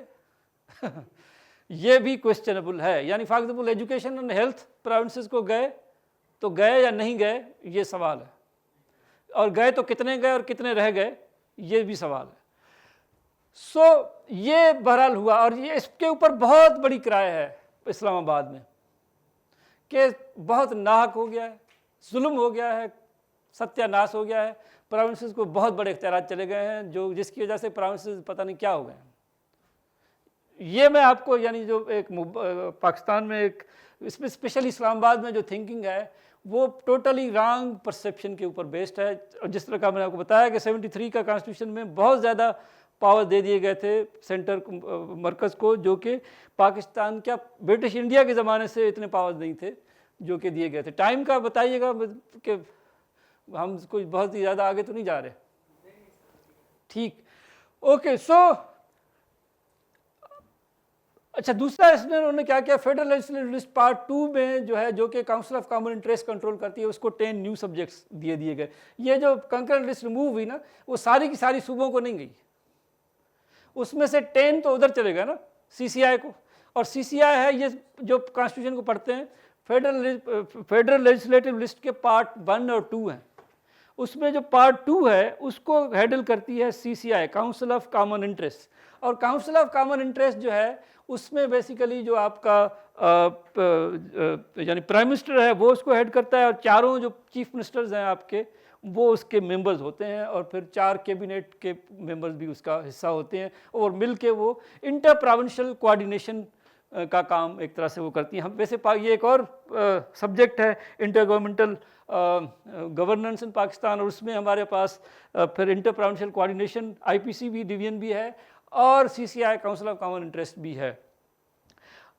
ये भी क्वेश्चनेबल है। यानी for example education and health provinces को गए तो गए या नहीं गए, ये सवाल है, और गए तो कितने गए और कितने रह गए, ये भी सवाल है। सो ये बहरहाल हुआ, और ये इसके ऊपर बहुत बड़ी किराए है इस्लामाबाद में कि बहुत नाहक हो गया है, जुल्म हो गया है, सत्यानाश हो गया है, प्रोविंसेस को बहुत बड़े इख्तियारात चले गए हैं, जो जिसकी वजह से प्रोविंसेस पता नहीं क्या हो गए हैं। ये मैं आपको, यानी जो एक पाकिस्तान में एक इसमें स्पेशली इस्लामाबाद में जो थिंकिंग है वो टोटली रॉन्ग परसेप्शन के ऊपर बेस्ड है। और जिस तरह का मैंने आपको बताया कि 73 का कॉन्स्टिट्यूशन में बहुत ज़्यादा पावर दे दिए गए थे सेंटर मरकज़ को, जो कि पाकिस्तान क्या ब्रिटिश इंडिया के ज़माने से इतने पावर नहीं थे जो कि दिए गए थे। टाइम का बताइएगा कि हम कोई बहुत ही ज़्यादा आगे तो नहीं जा रहे। ठीक, ओके। सो अच्छा, दूसरा इसमें उन्होंने क्या किया, फेडरल लेजिस्लेटिव लिस्ट पार्ट 2 में जो है, जो कि council of common interest control करती है, उसको 10 न्यू सब्जेक्ट्स दिए गए। ये जो कंकरेंट लिस्ट रिमूव हुई ना, वो सारी की सारी सूबों को नहीं गई, उसमें से 10 तो उधर चलेगा ना CCI को, और CCI है ये जो कॉन्स्टिट्यूशन को पढ़ते हैं, फेडरल लेजिस्लेटिव लिस्ट के पार्ट 1 और 2 हैं, उसमें जो पार्ट 2 है उसको हैंडल करती है CCI, council of common interest. और काउंसिल ऑफ कॉमन इंटरेस्ट जो है उसमें बेसिकली जो आपका यानी प्राइम मिनिस्टर है वो उसको हेड करता है, और चारों जो चीफ मिनिस्टर्स हैं आपके वो उसके मेंबर्स होते हैं, और फिर 4 कैबिनेट के मेंबर्स भी उसका हिस्सा होते हैं, और मिल के वो इंटर प्रोविंशियल कोऑर्डिनेशन का काम एक तरह से वो करती हैं। हम वैसे ये एक और सब्जेक्ट है इंटर गवर्नमेंटल गवर्नेंस इन पाकिस्तान, और उसमें हमारे पास फिर इंटर प्रोविंशियल कोऑर्डिनेशन IPC भी डिवीजन भी है, और CCI council of common interest भी है।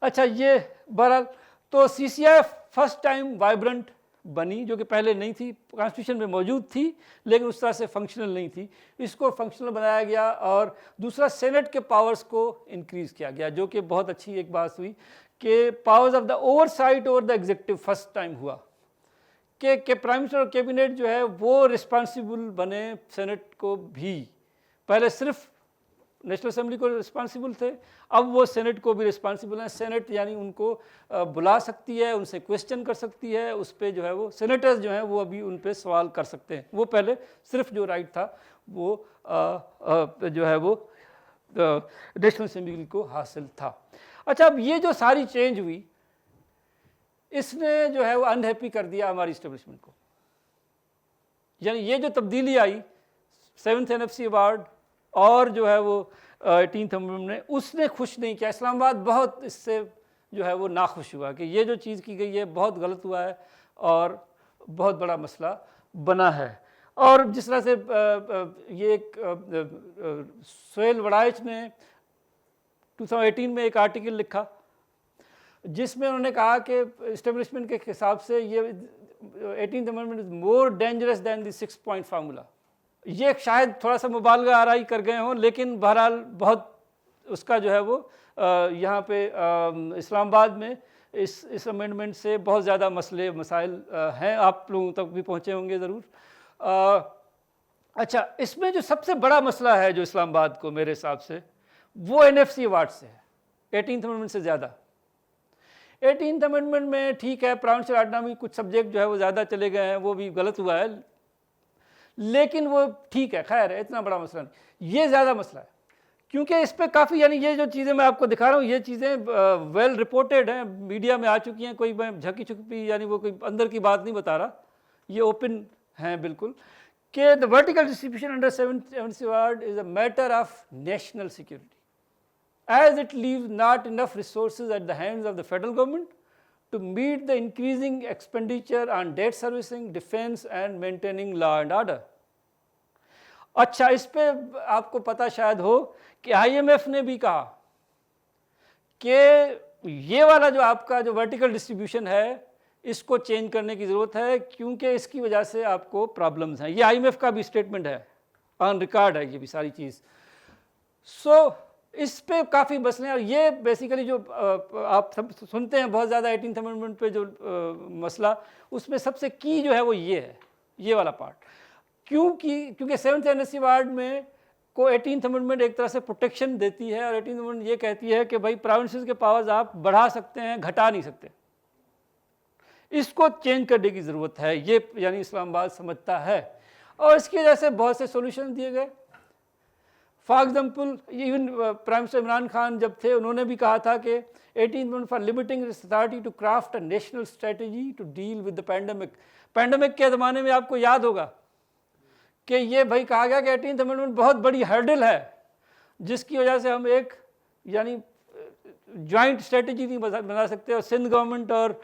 अच्छा, ये बहरहाल तो CCI फर्स्ट टाइम वाइब्रेंट बनी, जो कि पहले नहीं थी, कॉन्स्टिट्यूशन में मौजूद थी लेकिन उस तरह से फंक्शनल नहीं थी, इसको फंक्शनल बनाया गया। और दूसरा, सेनेट के पावर्स को इंक्रीज़ किया गया, जो कि बहुत अच्छी एक बात हुई कि powers of the oversight over the executive first time हुआ, कि प्राइम मिनिस्टर और कैबिनेट जो है वो रिस्पॉन्सिबल बने सेनेट को भी। पहले सिर्फ नेशनल असेंबली को रिस्पॉन्सिबल थे, अब वो सेनेट को भी रिस्पॉन्सिबल हैं। सेनेट यानी उनको बुला सकती है, उनसे क्वेश्चन कर सकती है, उस पर जो है वो सेनेटर्स जो हैं वो अभी उन पर सवाल कर सकते हैं। वो पहले सिर्फ जो राइट था वो जो है वो नेशनल असेंबली को हासिल था। अच्छा, अब ये जो सारी चेंज हुई, इसने जो है वो अनहैप्पी कर दिया हमारी इस्टेब्लिशमेंट को, यानी ये जो तब्दीली आई 7th NFC अवार्ड और जो है वो 18th अमेंडमेंट ने, उसने खुश नहीं किया। इस्लामाबाद बहुत इससे जो है वो नाखुश हुआ कि ये जो चीज़ की गई है बहुत गलत हुआ है और बहुत बड़ा मसला बना है। और जिस तरह से ये एक सोहेल वड़ाइच ने 2018 में एक आर्टिकल लिखा जिसमें उन्होंने कहा कि इस्टेब्लिशमेंट के हिसाब से ये 18th amendment is more dangerous than the 6 point formula. ये शायद थोड़ा सा मुबालगा आराई कर गए हों, लेकिन बहरहाल बहुत उसका जो है वो यहाँ पे इस्लामाबाद में इस अमेंडमेंट से बहुत ज़्यादा मसले मसाइल हैं, आप लोगों तक भी पहुँचे होंगे ज़रूर। अच्छा, इसमें जो सबसे बड़ा मसला है जो इस्लामाबाद को मेरे हिसाब से, वो NFC अवार्ड से है 18th अमेंडमेंट से ज़्यादा। 18th अमेंडमेंट में ठीक है, प्रोविंशियल ऑटोनॉमी कुछ सब्जेक्ट जो है वो ज़्यादा चले गए हैं, वो भी गलत हुआ है, लेकिन वो ठीक है, खैर है, इतना बड़ा मसला नहीं। ये ज़्यादा मसला है क्योंकि इस पर काफ़ी, यानी ये जो चीज़ें मैं आपको दिखा रहा हूँ ये चीज़ें वेल रिपोर्टेड हैं, मीडिया में आ चुकी हैं, कोई मैं झकी छुपी यानी वो कोई अंदर की बात नहीं बता रहा, ये ओपन हैं बिल्कुल, कि the vertical distribution under 7th MC award is a matter of national security as it leaves not enough resources at the hands of the federal government to meet the increasing expenditure on debt servicing, defense and maintaining law and order. अच्छा, इस पे आपको पता शायद हो कि IMF ने भी कहा कि ये वाला जो आपका जो वर्टिकल डिस्ट्रीब्यूशन है इसको चेंज करने की ज़रूरत है क्योंकि इसकी वजह से आपको प्रॉब्लम्स हैं। ये IMF का भी स्टेटमेंट है, ऑन रिकॉर्ड है ये भी सारी चीज़। इस पे काफ़ी मसले हैं, और ये बेसिकली जो आप सब सुनते हैं बहुत ज़्यादा 18th अमेंडमेंट पे जो मसला, उसमें सबसे की जो है वो ये है, ये वाला पार्ट। क्योंकि 7th NFC अवार्ड में को 18th अमेंडमेंट एक तरह से प्रोटेक्शन देती है, और 18th अमेंडमेंट ये कहती है कि भाई प्रोविंसेस के पावर्स आप बढ़ा सकते हैं, घटा नहीं सकते। इसको चेंज करने की ज़रूरत है, ये यानी इस्लामाबाद समझता है, और इसकी वजह से बहुत से सोल्यूशन दिए गए। For example, even prime minister Imran Khan जब थे उन्होंने भी कहा था कि 18th amendment for limiting authority to craft a national strategy to deal with the pandemic के ज़माने में आपको याद होगा कि ये भाई कहा गया कि 18th अमेंडमेंट बहुत बड़ी हर्डल है जिसकी वजह से हम एक यानी जॉइंट स्ट्रेटजी नहीं बना सकते, और सिंध गवर्नमेंट और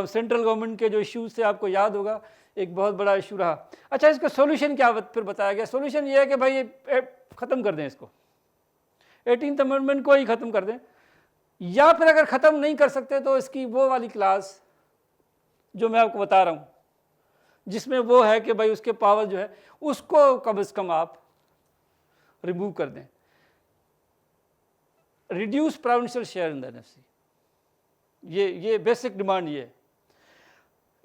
सेंट्रल गवर्नमेंट के जो इश्यूज थे आपको याद होगा, एक बहुत बड़ा इशू रहा। अच्छा, इसका सोल्यूशन क्या फिर बताया गया? सोल्यूशन ये है कि भाई ख़त्म कर दें इसको, 18th अमेंडमेंट को ही ख़त्म कर दें, या फिर अगर ख़त्म नहीं कर सकते तो इसकी वो वाली क्लास जो मैं आपको बता रहा हूँ जिसमें वो है कि भाई उसके पावर जो है उसको कम से कम आप रिमूव कर दें। Reduce provincial share in the NFC, ये बेसिक डिमांड ये है।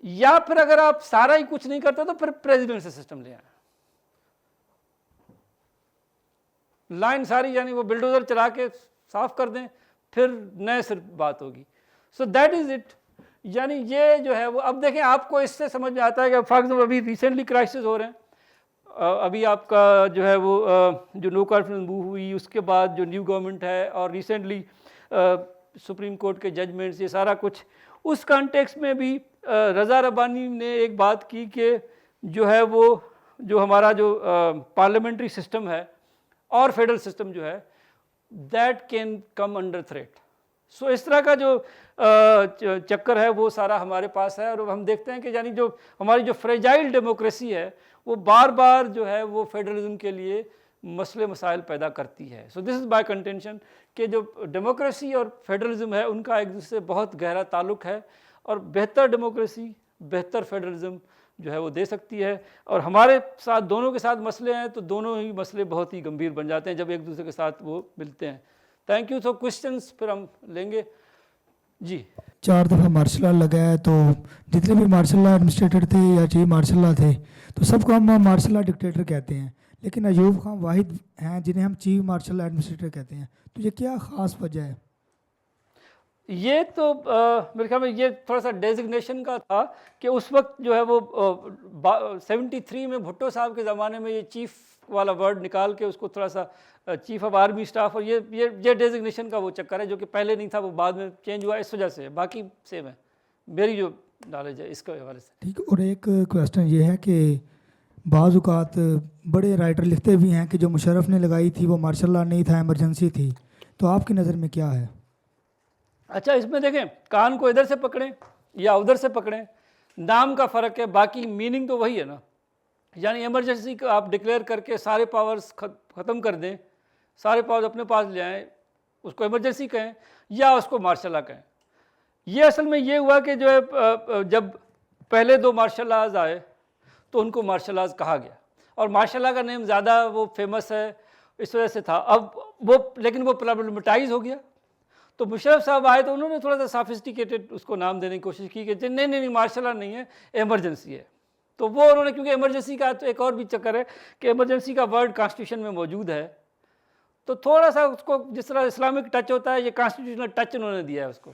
या फिर अगर आप सारा ही कुछ नहीं करते तो फिर प्रेसिडेंशियल सिस्टम ले आए, लाइन सारी यानी वो बिल्डोजर चला के साफ कर दें, फिर नए सिर्फ बात होगी। So that is it. यानी ये जो है वो, अब देखें आपको इससे समझ में आता है कि फॉर एग्जाम्पल अभी रिसेंटली क्राइसिस हो रहे हैं, अभी आपका जो है वो जो नो कॉन्फिडेंस मूव हुई, उसके बाद जो न्यू गवर्नमेंट है, और रिसेंटली सुप्रीम कोर्ट के जजमेंट्स, ये सारा कुछ, उस कॉन्टेक्स्ट में भी रज़ा रब्बानी ने एक बात की कि जो है वो जो हमारा जो पार्लियामेंट्री सिस्टम है और फेडरल सिस्टम जो है, that can come under threat. So इस तरह का जो चक्कर है वो सारा हमारे पास है, और हम देखते हैं कि यानी जो हमारी जो फ्रेजाइल डेमोक्रेसी है वो बार बार जो है वो फेडरलिज्म के लिए मसले मसाइल पैदा करती है। So this is my contention कि जो डेमोक्रेसी और फेडरलिज्म है उनका एक दूसरे से बहुत गहरा ताल्लुक है, और बेहतर डेमोक्रेसी बेहतर फेडरलिज्म जो है वो दे सकती है। और हमारे साथ दोनों के साथ मसले हैं तो दोनों ही मसले बहुत ही गंभीर बन जाते हैं जब एक दूसरे के साथ वो मिलते हैं। Thank you. तो क्वेश्चंस फिर हम लेंगे जी। 4 दफ़ा मार्शल लॉ लगा है, तो जितने भी मार्शल लॉ एडमिनिस्ट्रेटर थे या चीफ मार्शल लॉ थे, तो सबको हम मार्शल लॉ डिक्टेटर कहते हैं, लेकिन अयूब खान वाहिद हैं जिन्हें हम चीफ मार्शल लॉ एडमिनिस्ट्रेटर कहते हैं। तो ये क्या ख़ास वजह है? ये तो मेरे ख्याल में ये थोड़ा सा डेजिग्नेशन का था कि उस वक्त जो है वो 73 में भुट्टो साहब के ज़माने में ये चीफ वाला वर्ड निकाल के उसको थोड़ा सा चीफ ऑफ आर्मी स्टाफ, और ये डेजिग्नेशन का वो चक्कर है जो कि पहले नहीं था, वो बाद में चेंज हुआ, इस वजह से। बाकी सेम है, मेरी जो नॉलेज है इसके हवाले से। ठीक। और एक क्वेश्चन ये है कि बाज़ औक़ात बड़े राइटर लिखते भी हैं कि जो मुशर्रफ ने लगाई थी वो मार्शल लॉ नहीं था, इमरजेंसी थी। तो आपकी नज़र में क्या है? अच्छा, इसमें देखें, कान को इधर से पकड़ें या उधर से पकड़ें, नाम का फ़र्क है, बाकी मीनिंग तो वही है ना। यानी इमरजेंसी को आप डिक्लेयर करके सारे पावर्स ख़त्म कर दें, सारे पावर्स अपने पास ले आएँ, उसको इमरजेंसी कहें या उसको मार्शल लॉ कहें। ये असल में ये हुआ कि जो है जब पहले 2 मार्शल लॉज आए तो उनको मार्शल लॉज कहा गया, और मार्शल लॉ का नेम ज़्यादा वो फेमस है इस वजह से था। अब वो लेकिन वो प्रॉब्लमेटाइज हो गया, तो मुशर्रफ साहब आए तो उन्होंने थोड़ा सा सॉफिस्टिकेटेड उसको नाम देने की कोशिश की कि नहीं मार्शल लॉ नहीं है, इमरजेंसी है। तो वो उन्होंने, क्योंकि इमरजेंसी का तो एक और भी चक्कर है कि इमरजेंसी का वर्ड कॉन्स्टिट्यूशन में मौजूद है, तो थोड़ा सा उसको जिस तरह इस्लामिक टच होता है, ये कॉन्स्टिट्यूशनल टच उन्होंने दिया है उसको।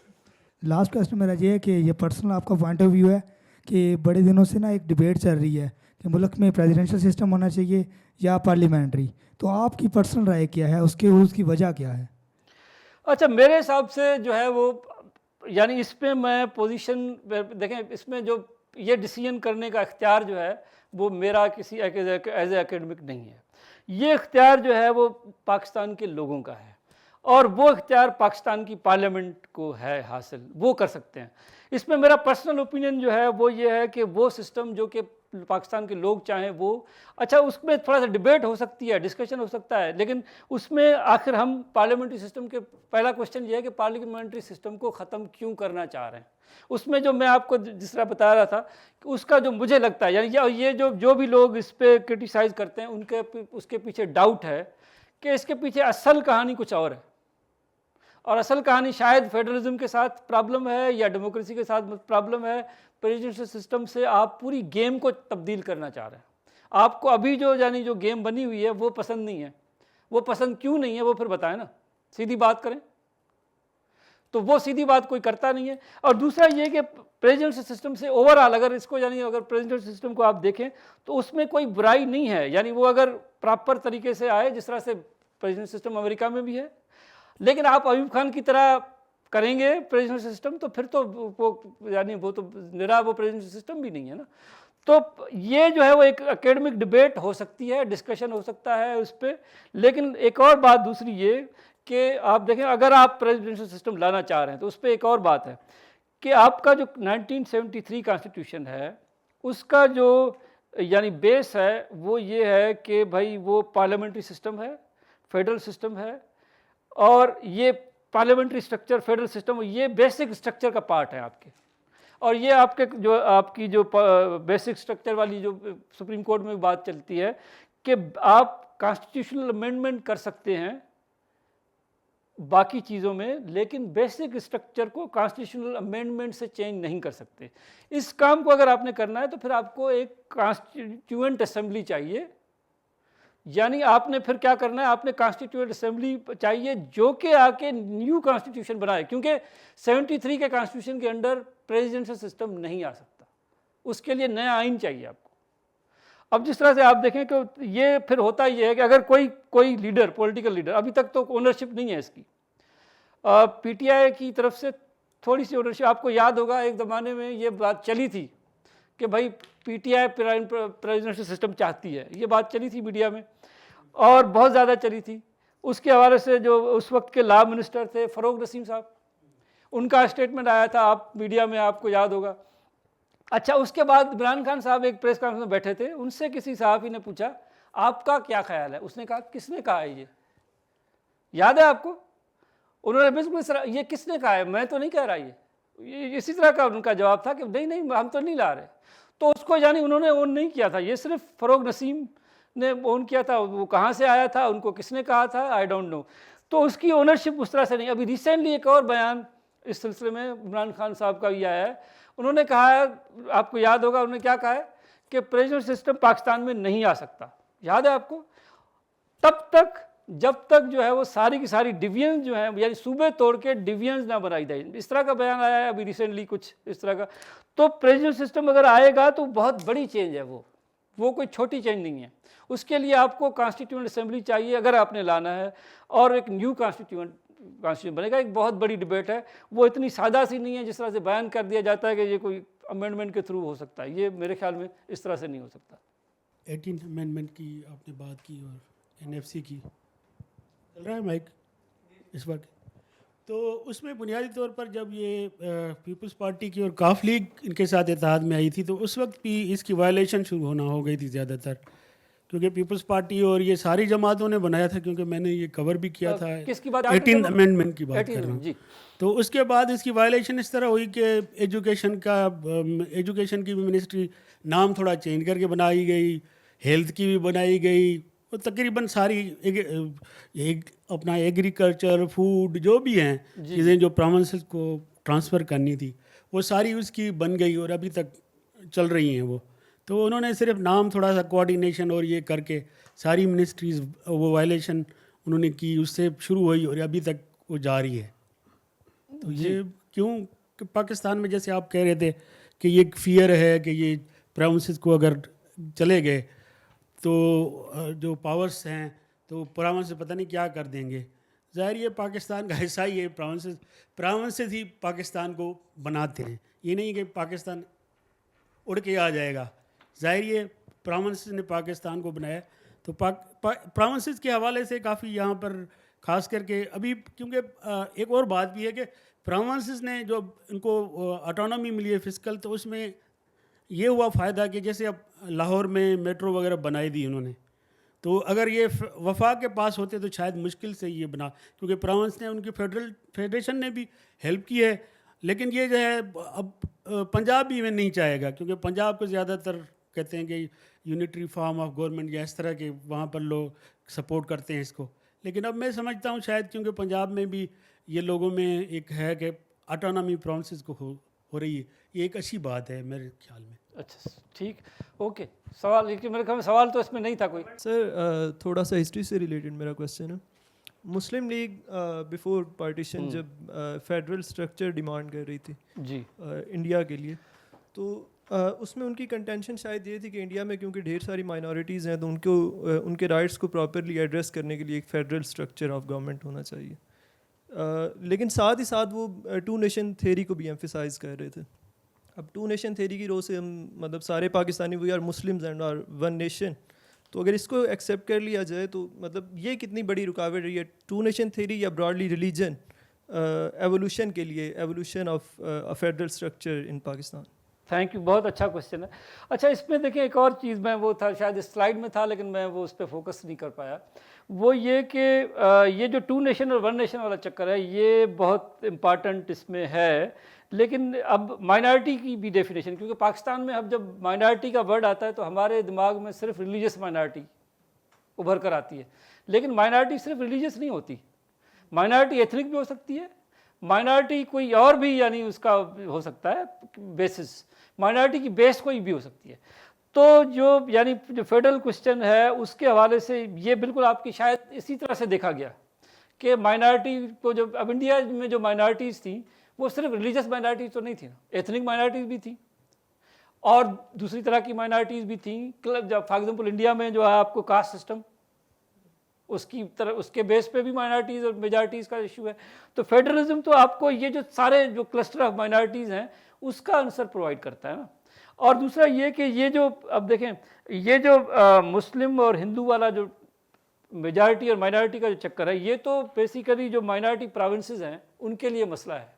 लास्ट क्वेश्चन मेरा ये है कि ये पर्सनल आपका पॉइंट ऑफ व्यू है कि बड़े दिनों से ना एक डिबेट चल रही है कि मुल्क में प्रेसिडेंशियल सिस्टम होना चाहिए या पार्लियामेंट्री, तो आपकी पर्सनल राय क्या है, उसकी वजह क्या है? अच्छा, मेरे हिसाब से जो है वो, यानी इस पर मैं पोजीशन देखें, इसमें जो ये डिसीजन करने का इख्तियार जो है वो मेरा किसी एज ए एकेडमिक नहीं है। ये इख्तियार जो है वो पाकिस्तान के लोगों का है, और वो इख्तियार पाकिस्तान की पार्लियामेंट को है हासिल, वो कर सकते हैं। इसमें मेरा पर्सनल ओपिनियन जो है वो ये है कि वो सिस्टम जो कि पाकिस्तान के लोग चाहें वो, अच्छा उसमें थोड़ा सा डिबेट हो सकती है, डिस्कशन हो सकता है, लेकिन उसमें आखिर हम पार्लियामेंट्री सिस्टम के, पहला क्वेश्चन ये है कि पार्लियामेंट्री सिस्टम को ख़त्म क्यों करना चाह रहे हैं। उसमें जो मैं आपको जिस तरह बता रहा था कि उसका जो मुझे लगता है, यानी ये जो भी लोग इस पर क्रिटिसाइज़ करते हैं उनके उसके पीछे डाउट है कि इसके पीछे असल कहानी कुछ और है, और असल कहानी शायद फेडरलिज्म के साथ प्रॉब्लम है या डेमोक्रेसी के साथ प्रॉब्लम है। प्रेसिडेंशियल सिस्टम से आप पूरी गेम को तब्दील करना चाह रहे हैं। आपको अभी जो यानी जो गेम बनी हुई है वो पसंद नहीं है। वो पसंद क्यों नहीं है वो फिर बताएं ना, सीधी बात करें। तो वो सीधी बात कोई करता नहीं है। और दूसरा ये कि प्रेसिडेंशियल सिस्टम से ओवरऑल अगर इसको, यानी अगर प्रेसिडेंशियल सिस्टम को आप देखें तो उसमें कोई बुराई नहीं है, यानी वो अगर प्रॉपर तरीके से आए, जिस तरह से प्रेसिडेंशियल सिस्टम अमेरिका में भी है। लेकिन आप अयूब खान की तरह करेंगे प्रेसिडेंशियल सिस्टम तो फिर तो वो यानी वो तो निरा वो प्रेसिडेंशियल सिस्टम भी नहीं है ना। तो ये जो है वो एक एकेडमिक डिबेट हो सकती है, डिस्कशन हो सकता है उस पर। लेकिन एक और बात दूसरी ये कि आप देखें, अगर आप प्रेसिडेंशियल सिस्टम लाना चाह रहे हैं तो उस पर एक और बात है कि आपका जो 1973 कॉन्स्टिट्यूशन है उसका जो यानी बेस है वो ये है कि भाई वो पार्लियामेंट्री सिस्टम है, फेडरल सिस्टम है, और ये पार्लियामेंट्री स्ट्रक्चर, फेडरल सिस्टम, ये बेसिक स्ट्रक्चर का पार्ट है आपके। और ये आपके जो आपकी जो बेसिक स्ट्रक्चर वाली जो सुप्रीम कोर्ट में बात चलती है कि आप कॉन्स्टिट्यूशनल अमेंडमेंट कर सकते हैं बाकी चीज़ों में, लेकिन बेसिक स्ट्रक्चर को कॉन्स्टिट्यूशनल अमेंडमेंट से चेंज नहीं कर सकते। इस काम को अगर आपने करना है तो फिर आपको एक कॉन्स्टिट्यूएंट असेंबली चाहिए, यानी आपने फिर क्या करना है, आपने कॉन्स्टिट्यूएंट असेंबली चाहिए जो कि आके न्यू कॉन्स्टिट्यूशन बनाए, क्योंकि 73 के कॉन्स्टिट्यूशन के अंडर प्रेसिडेंशियल सिस्टम नहीं आ सकता, उसके लिए नया आइन चाहिए आपको। अब जिस तरह से आप देखें कि ये फिर होता ये है कि अगर कोई लीडर, पॉलिटिकल लीडर, अभी तक तो ओनरशिप नहीं है इसकी, पीटीआई की तरफ से थोड़ी सी ओनरशिप, आपको याद होगा एक ज़माने में ये बात चली थी कि भाई पीटीआई प्रेसिडेंशियल सिस्टम चाहती है, ये बात चली थी मीडिया में और बहुत ज़्यादा चली थी। उसके हवाले से जो उस वक्त के लॉ मिनिस्टर थे फ़रोग नसीम साहब, उनका स्टेटमेंट आया था, आप मीडिया में आपको याद होगा। अच्छा, उसके बाद इमरान खान साहब एक प्रेस कॉन्फ्रेंस में बैठे थे, उनसे किसी सहाफ़ी ने पूछा आपका क्या ख्याल है, उसने कहा किसने कहा है, ये याद है आपको? उन्होंने बिल्कुल ये किसने कहा है, मैं तो नहीं कह रहा, ये इसी तरह का उनका जवाब था कि नहीं हम तो नहीं ला रहे। तो उसको यानी उन्होंने ओन नहीं किया था, ये सिर्फ फ़रोग नसीम ने ओन किया था, वो कहाँ से आया था, उनको किसने कहा था, आई डोंट नो। तो उसकी ओनरशिप उस तरह से नहीं। अभी रिसेंटली एक और बयान इस सिलसिले में इमरान खान साहब का भी आया है, उन्होंने कहा है, आपको याद होगा उन्होंने क्या कहा है कि प्रेसिडेंशियल सिस्टम पाकिस्तान में नहीं आ सकता, याद है आपको? तब तक जब तक जो है वो सारी की सारी डिवीजन जो है, यानी सूबे तोड़ के डिवीजन ना बनाई जाए, इस तरह का बयान आया है अभी रिसेंटली कुछ इस तरह का। तो प्रेसिडेंशियल सिस्टम अगर आएगा तो बहुत बड़ी चेंज है, वो कोई छोटी चेंज नहीं है। उसके लिए आपको कॉन्स्टिट्यूएंट असेंबली चाहिए अगर आपने लाना है, और एक न्यू कॉन्स्टिट्यूशन बनेगा। एक बहुत बड़ी डिबेट है, वो इतनी सादा सी नहीं है जिस तरह से बयान कर दिया जाता है कि ये कोई अमेंडमेंट के थ्रू हो सकता है, ये मेरे ख्याल में इस तरह से नहीं हो सकता। 18th अमेंडमेंट की आपने बात की और एनएफसी की, चल रहा है माइक इस वक्त? तो उसमें बुनियादी तौर पर जब ये पीपल्स पार्टी की और काफ लीग इनके साथ इत्तेहाद में आई थी, तो उस वक्त भी इसकी वायलेशन शुरू होना हो गई थी ज़्यादातर, क्योंकि पीपल्स पार्टी और ये सारी जमातों ने बनाया था, क्योंकि मैंने ये कवर भी किया था। किसकी बात? 18th अमेंडमेंट की बात कर रहा हूँ। जी। तो उसके बाद इसकी वायलेशन इस तरह हुई कि एजुकेशन की भी मिनिस्ट्री नाम थोड़ा चेंज करके बनाई गई, हेल्थ की भी बनाई गई, और तकरीबन सारी एक अपना एग्रीकल्चर, फूड जो भी हैं चीज़ें जो प्रोविंसेस को ट्रांसफ़र करनी थी, वो सारी उसकी बन गई और अभी तक चल रही हैं वो। तो उन्होंने सिर्फ नाम थोड़ा सा कोऑर्डिनेशन और ये करके सारी मिनिस्ट्रीज़ वो वायलेशन उन्होंने की, उससे शुरू हुई और अभी तक वो जारी है। तो ये क्यों कि पाकिस्तान में जैसे आप कह रहे थे कि ये फियर है कि ये प्रोविंसेस को अगर चले गए तो जो पावर्स हैं तो प्रोविंसेस पता नहीं क्या कर देंगे। ज़ाहिर ये पाकिस्तान का हिस्सा ही है, प्रोविंसेस ही पाकिस्तान को बनाते हैं, ये नहीं कि पाकिस्तान उड़ के आ जाएगा। ज़ाहिर ये प्रोविंसेस ने पाकिस्तान को बनाया। तो प्रोविंसेस के हवाले से काफ़ी यहाँ पर ख़ास करके अभी, क्योंकि एक और बात भी है कि प्रोविंसेस ने जो इनको ऑटोनॉमी मिली है फिस्कल, तो उसमें ये हुआ फ़ायदा कि जैसे अब लाहौर में मेट्रो वगैरह बनाई दी उन्होंने, तो अगर ये वफाक के पास होते तो शायद मुश्किल से ये बना, क्योंकि प्रोविंस ने उनकी फेडरेशन ने भी हेल्प की है। लेकिन ये जो है अब पंजाब भी इवें नहीं चाहेगा, क्योंकि पंजाब को ज़्यादातर कहते हैं कि यूनिटरी फॉर्म ऑफ गवर्नमेंट या इस तरह के वहाँ पर लोग सपोर्ट करते हैं इसको। लेकिन अब मैं समझता हूँ शायद क्योंकि पंजाब में भी ये लोगों में एक है कि ऑटोनॉमी प्रोविंसेस को हो रही है, ये एक अच्छी बात है मेरे ख्याल में। अच्छा, ठीक, ओके। सवाल, लेकिन मेरे ख्याल में सवाल तो इसमें नहीं था कोई। सर थोड़ा सा हिस्ट्री से रिलेटेड मेरा क्वेश्चन है। मुस्लिम लीग बिफोर पार्टीशन जब फेडरल स्ट्रक्चर डिमांड कर रही थी जी इंडिया के लिए, तो उसमें उनकी कंटेंशन शायद ये थी कि इंडिया में क्योंकि ढेर सारी माइनॉरिटीज़ हैं, तो उनको उनके राइट्स को प्रॉपरली एड्रेस करने के लिए एक फेडरल स्ट्रक्चर ऑफ गवर्नमेंट होना चाहिए। लेकिन साथ ही साथ वो टू नेशन थेरी को भी एम्फेसाइज कर रहे थे। अब टू नेशन थेरी की रो से हम मतलब सारे Pakistani we are Muslims and are one nation, तो अगर इसको एक्सेप्ट कर लिया जाए तो मतलब ये कितनी बड़ी रुकावट रही है टू नेशन थेरी या ब्रॉडली रिलीजन एवोल्यूशन के लिए, evolution of a federal structure in Pakistan? Thank you, बहुत अच्छा क्वेश्चन है। अच्छा, इसमें देखिए एक और चीज़, मैं वो था शायद इस स्लाइड में था लेकिन मैं वो उस पर फोकस नहीं कर पाया, वो ये कि ये जो टू नेशन और वन नेशन वाला चक्कर है ये बहुत इम्पॉर्टेंट इसमें है। लेकिन अब माइनॉरिटी की भी डेफिनेशन, क्योंकि पाकिस्तान में अब जब माइनॉरिटी का वर्ड आता है तो हमारे दिमाग में सिर्फ रिलीजियस माइनॉरिटी उभर कर आती है, लेकिन माइनॉरिटी सिर्फ रिलीजियस नहीं होती। माइनॉरिटी एथनिक भी हो सकती है, माइनॉरिटी कोई और भी यानी उसका हो सकता है बेसिस, माइनॉरिटी की बेस कोई भी हो सकती है। तो जो यानी जो फेडरल क्वेश्चन है उसके हवाले से ये बिल्कुल आपकी शायद इसी तरह से देखा गया कि माइनॉरिटी को, जो अब इंडिया में जो माइनॉरिटीज़ थी वो सिर्फ रिलीजियस माइनॉरिटीज़ तो नहीं थी ना, एथनिक माइनॉरिटीज़ भी थी और दूसरी तरह की माइनॉरिटीज़ भी थी। जब फॉर एग्जांपल इंडिया में जो है आपको कास्ट सिस्टम, उसकी तरह उसके बेस पे भी माइनॉरिटीज़ और मेजॉरिटीज़ का इशू है। तो फेडरलिज्म तो आपको ये जो सारे जो क्लस्टर ऑफ माइनॉरिटीज़ हैं उसका आंसर प्रोवाइड करता है ना। और दूसरा ये कि ये जो अब देखें ये जो मुस्लिम और हिंदू वाला जो मेजॉरिटी और माइनॉरिटी का जो चक्कर है, ये तो बेसिकली जो माइनॉरिटी प्रोविंसेस हैं उनके लिए मसला है।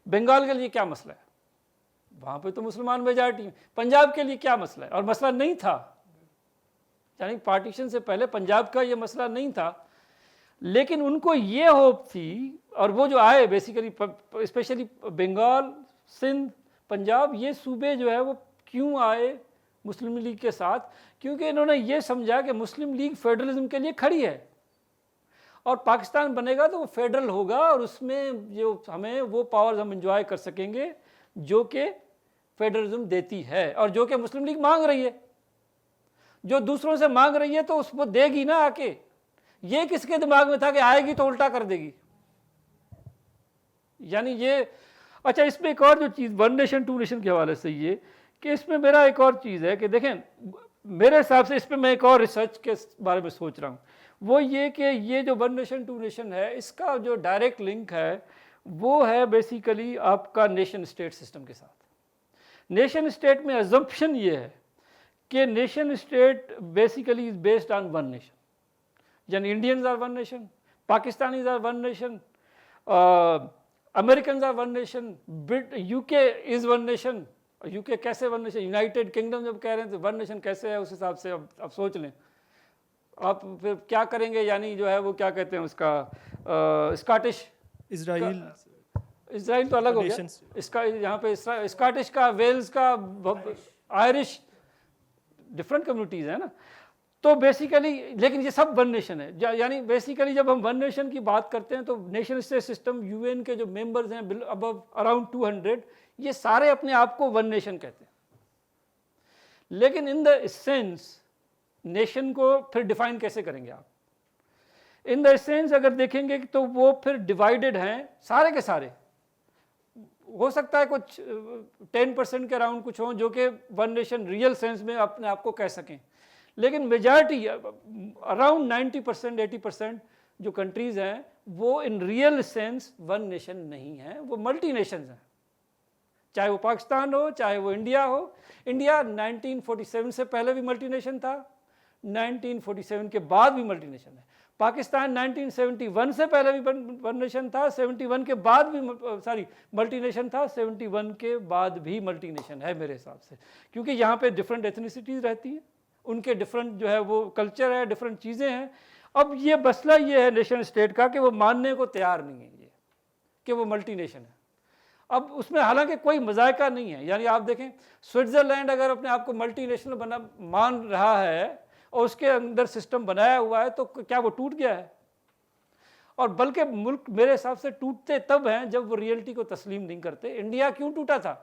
बंगाल के लिए क्या मसला है, वहाँ पे तो मुसलमान मेजॉरिटी। पंजाब के लिए क्या मसला है, और मसला नहीं था, यानी पार्टीशन से पहले पंजाब का ये मसला नहीं था, लेकिन उनको ये होप थी, और वो जो आए बेसिकली स्पेशली बंगाल, सिंध, पंजाब, ये सूबे जो है वो क्यों आए मुस्लिम लीग के साथ, क्योंकि इन्होंने ये समझा कि मुस्लिम लीग फेडरलिज्म के लिए खड़ी है और पाकिस्तान बनेगा तो वो फेडरल होगा और उसमें जो हमें वो पावर्स हम एंजॉय कर सकेंगे जो कि फेडरलिज्म देती है और जो कि मुस्लिम लीग मांग रही है। जो दूसरों से मांग रही है तो उसको देगी ना आके। ये किसके दिमाग में था कि आएगी तो उल्टा कर देगी, यानी ये। अच्छा, इसमें एक और जो चीज़ वन नेशन टू नेशन के हवाले से ये कि इसमें मेरा एक और चीज़ है कि देखें, मेरे हिसाब से इस पर मैं एक और रिसर्च के बारे में सोच रहा हूँ, वो ये कि ये जो वन नेशन टू नेशन है इसका जो डायरेक्ट लिंक है वो है बेसिकली आपका नेशन स्टेट सिस्टम के साथ। नेशन स्टेट में अजम्पशन ये है कि nation state basically is based on one nation, यानी Indians are one nation, Pakistanis are one nation, American are one nation, UK is one nation. UK कैसे one nation, United Kingdom जब कह रहे हैं तो वन नेशन कैसे है, उस हिसाब से अब सोच लें आप फिर क्या करेंगे, यानी जो है वो क्या कहते हैं उसका स्कॉटिश, इसराइल तो अलग हो गया, इसका यहाँ पे स्कॉटिश का, वेल्स का, आयरिश, डिफरेंट कम्युनिटीज़ है ना। तो बेसिकली लेकिन ये सब वन नेशन है, यानी बेसिकली जब हम वन नेशन की बात करते हैं तो नेशन स्टेट सिस्टम यूएन के जो मेंबर्स हैं अबव अराउंड 200, ये सारे अपने आप को वन नेशन कहते हैं। लेकिन इन द सेंस नेशन को फिर डिफाइन कैसे करेंगे आप? इन द सेंस अगर देखेंगे तो वो फिर डिवाइडेड हैं सारे के सारे। हो सकता है कुछ 10% के अराउंड कुछ हों जो कि वन नेशन रियल सेंस में अपने आप को कह सकें, लेकिन मेजॉरिटी अराउंड 90% 80% जो कंट्रीज़ हैं वो in real sense one nation नहीं हैं, वो मल्टी नेशंस हैं। चाहे वो पाकिस्तान हो, चाहे वो इंडिया हो। इंडिया 1947 से पहले भी मल्टी नेशन था, 1947 के बाद भी मल्टी नेशन है। पाकिस्तान 1971 से पहले भी वन नेशन था, 71 के बाद भी मल्टी नेशन था, 71 के बाद भी मल्टी नेशन है मेरे हिसाब से, क्योंकि यहाँ पे डिफरेंट एथनिसिटीज़ रहती हैं, उनके डिफरेंट जो है वो कल्चर है, डिफरेंट चीज़ें हैं। अब ये मसला ये है नेशन स्टेट का कि वो मानने को तैयार नहीं है ये कि वो मल्टी नेशन है। अब उसमें हालांकि कोई मजायका नहीं है, यानी आप देखें स्विट्ज़रलैंड अगर अपने आप को मल्टी नेशनल मान रहा है और उसके अंदर सिस्टम बनाया हुआ है तो क्या वो टूट गया है? और बल्कि मुल्क मेरे हिसाब से टूटते तब हैं जब वो रियलिटी को तस्लीम नहीं करते। इंडिया क्यों टूटा था?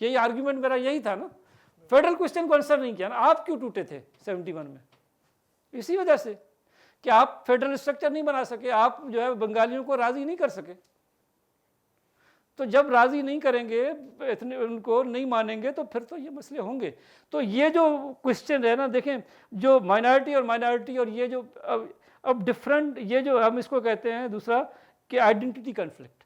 यही आर्ग्यूमेंट मेरा यही था ना, फेडरल क्वेश्चन को आंसर नहीं किया ना। आप क्यों टूटे थे 71 में? इसी वजह से कि आप फेडरल स्ट्रक्चर नहीं बना सके, आप जो है बंगालियों को राजी नहीं कर सके। तो जब राजी नहीं करेंगे, इतने उनको नहीं मानेंगे तो फिर तो ये मसले होंगे। तो ये जो क्वेश्चन है ना, देखें जो माइनॉरिटी और ये जो अब डिफरेंट, ये जो हम इसको कहते हैं दूसरा कि आइडेंटिटी कन्फ्लिक्ट।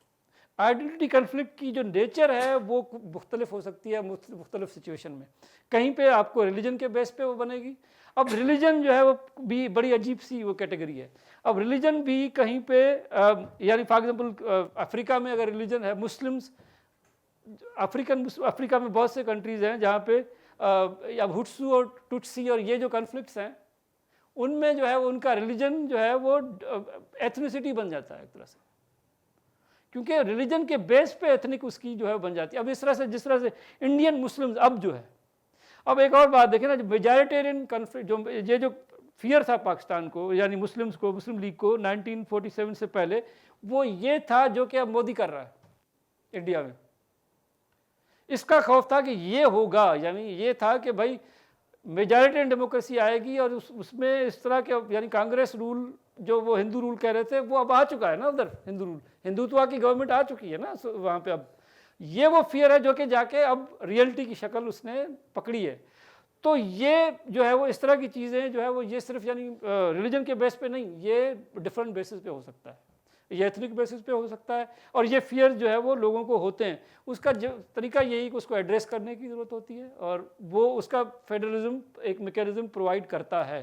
आइडेंटिटी कन्फ्लिक्ट की जो नेचर है वो मुख्तलिफ हो सकती है मुख्तलिफ सिचुएशन में। कहीं पे आपको रिलीजन के बेस पे वो बनेगी। अब रिलीजन जो है वो भी बड़ी अजीब सी वो कैटेगरी है। अब रिलीजन भी कहीं पे यानी फॉर एग्जांपल अफ्रीका में अगर रिलीजन है, मुस्लिम्स, अफ्रीका में बहुत से कंट्रीज़ हैं जहाँ पे अब हुट्सू और टुट्सी और ये जो कन्फ्लिक्ट्स हैं उनमें जो है उनका रिलीजन जो है वो एथनिसिटी बन जाता है एक तरह से, क्योंकि रिलीजन के बेस पे एथनिक उसकी जो है बन जाती है। अब इस तरह से जिस तरह से इंडियन मुस्लिम्स अब जो है, अब एक और बात देखें ना, जो मेजॉरिटेरियन कन्फ्लिक्ट, जो ये जो फियर था पाकिस्तान को, यानी मुस्लिम्स को, मुस्लिम लीग को 1947 से पहले, वो ये था जो कि अब मोदी कर रहा है इंडिया में। इसका खौफ था कि ये होगा, यानी ये था कि भाई मेजॉरिटी डेमोक्रेसी आएगी और उसमें इस तरह के, यानी कांग्रेस रूल जो वो हिंदू रूल कह रहे थे वो अब आ चुका है ना उधर, हिंदू रूल, हिंदुत्व की गवर्नमेंट आ चुकी है ना वहाँ पे। अब ये वो फियर है जो कि जाके अब रियलिटी की शक्ल उसने पकड़ी है। तो ये जो है वो इस तरह की चीज़ें जो है वो ये सिर्फ यानी रिलीजन के बेस पे नहीं, ये डिफरेंट बेसिस पे हो सकता है, ये एथनिक बेसिस पे हो सकता है, और ये फियर जो है वो लोगों को होते हैं। उसका जो तरीका यही कि उसको एड्रेस करने की ज़रूरत होती है, और वो उसका फेडरलिज्म एक मैकेनिज्म प्रोवाइड करता है,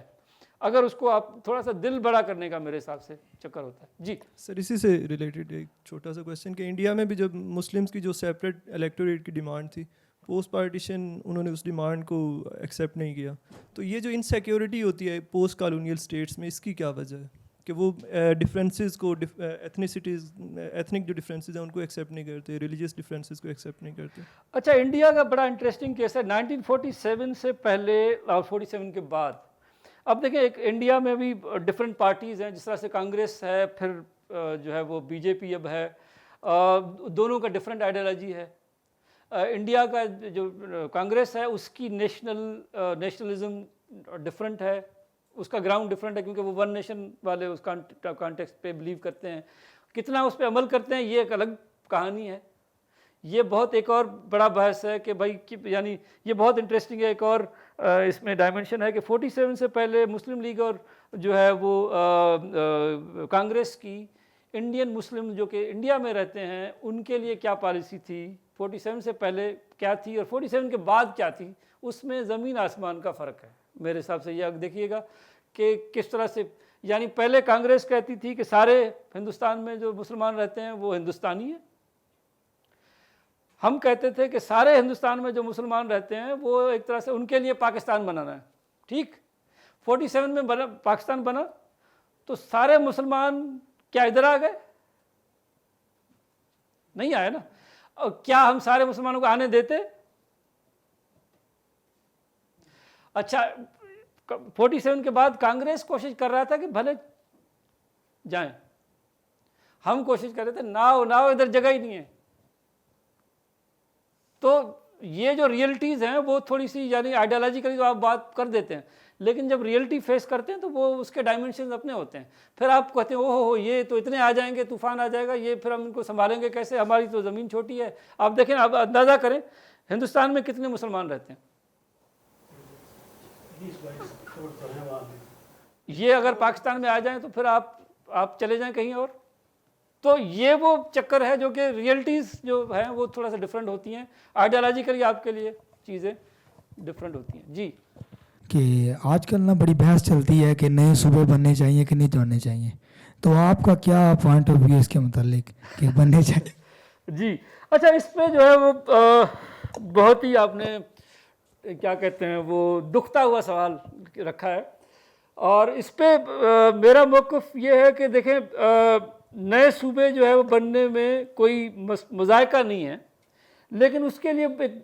अगर उसको आप थोड़ा सा दिल बड़ा करने का मेरे हिसाब से चक्कर होता है। जी सर, इसी से रिलेटेड एक छोटा सा क्वेश्चन कि इंडिया में भी जब मुस्लिम्स की जो सेपरेट इलेक्टोरेट की डिमांड थी, पोस्ट पार्टीशन उन्होंने उस डिमांड को एक्सेप्ट नहीं किया, तो ये जो इनसिक्योरिटी होती है पोस्ट कॉलोनियल स्टेट्स में, इसकी क्या वजह है कि वो डिफरेंसेस को, एथनिसिटीज़, एथनिक जो डिफरेंसेस हैं उनको एक्सेप्ट नहीं करते, रिलीजियस डिफरेंसेस को एक्सेप्ट नहीं करते? अच्छा, इंडिया का बड़ा इंटरेस्टिंग केस है 1947 से पहले और 47 के बाद। अब देखिए, एक इंडिया में भी डिफरेंट पार्टीज़ हैं, जिस तरह से कांग्रेस है, फिर जो है वो बीजेपी अब है, दोनों का डिफरेंट आइडियोलॉजी है। इंडिया का जो कांग्रेस है उसकी नेशनलिज्म डिफरेंट है, उसका ग्राउंड डिफरेंट है, क्योंकि वो वन नेशन वाले उस कॉन्टेक्स्ट पे बिलीव करते हैं। कितना उस पर अमल करते हैं ये एक अलग कहानी है, ये बहुत एक और बड़ा बहस है कि भाई यानी ये बहुत इंटरेस्टिंग है। एक और इसमें डायमेंशन है कि 47 से पहले मुस्लिम लीग और जो है वो कांग्रेस की इंडियन मुस्लिम जो कि इंडिया में रहते हैं उनके लिए क्या पॉलिसी थी, 47 से पहले क्या थी और 47 के बाद क्या थी, उसमें ज़मीन आसमान का फ़र्क है मेरे हिसाब से। ये देखिएगा कि किस तरह से, यानी पहले कांग्रेस कहती थी कि सारे हिंदुस्तान में जो मुसलमान रहते हैं वो हिंदुस्तानी हैं, हम कहते थे कि सारे हिंदुस्तान में जो मुसलमान रहते हैं वो एक तरह से उनके लिए पाकिस्तान बनाना है। ठीक, 47 में बना पाकिस्तान बना तो सारे मुसलमान क्या इधर आ गए? नहीं आए ना। और क्या हम सारे मुसलमानों को आने देते? अच्छा, 47 के बाद कांग्रेस कोशिश कर रहा था कि भले जाएं, हम कोशिश कर रहे थे ना इधर जगह ही नहीं है। तो ये जो रियलिटीज़ हैं वो थोड़ी सी यानी आइडियोलॉजिकली तो आप बात कर देते हैं, लेकिन जब रियलिटी फेस करते हैं तो वो उसके डायमेंशन अपने होते हैं। फिर आप कहते हैं ओहो ये तो इतने आ जाएंगे, तूफान आ जाएगा, ये फिर हम इनको संभालेंगे कैसे, हमारी तो ज़मीन छोटी है। आप देखें, आप अंदाज़ा करें हिंदुस्तान में कितने मुसलमान रहते हैं, ये अगर पाकिस्तान में आ जाएं तो फिर आप चले जाएं कहीं और। तो ये वो चक्कर है जो कि रियलिटीज़ जो हैं वो थोड़ा सा डिफरेंट होती हैं, आइडियोलॉजिकली आपके लिए चीज़ें डिफरेंट होती हैं। जी, कि आजकल ना बड़ी बहस चलती है कि नए सूबे बनने चाहिए कि नहीं बनने चाहिए, तो आपका क्या पॉइंट ऑफ व्यू इसके मुतालिक कि बनने चाहिए? जी, अच्छा, इस पे जो है वो बहुत ही आपने क्या कहते हैं वो दुखता हुआ सवाल रखा है, और इस पे मेरा मौक़िफ़ ये है कि देखें नए सूबे जो है वो बनने में कोई मज़ायका नहीं है, लेकिन उसके लिए एक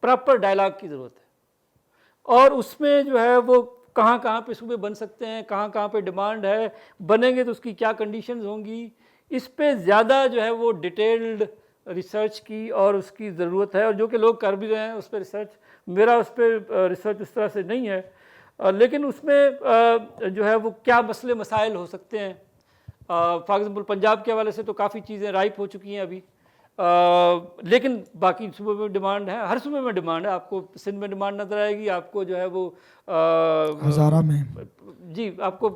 प्रॉपर डायलॉग की ज़रूरत है, और उसमें जो है वो कहाँ पे सूबे बन सकते हैं, कहाँ पे डिमांड है, बनेंगे तो उसकी क्या कंडीशंस होंगी, इस पे ज़्यादा जो है वो डिटेल्ड रिसर्च की और उसकी ज़रूरत है, और जो कि लोग कर भी रहे हैं उस पर रिसर्च। मेरा उस पर रिसर्च उस तरह से नहीं है, लेकिन उसमें जो है वो क्या मसले मसाइल हो सकते हैं। फॉर एग्ज़ाम्पल पंजाब के हवाले से तो काफ़ी चीज़ें राइप हो चुकी हैं अभी, लेकिन बाकी सूबे में डिमांड है, हर सूबे में डिमांड है। आपको सिंध में डिमांड नज़र आएगी, आपको जो है वो हज़ारा में, जी आपको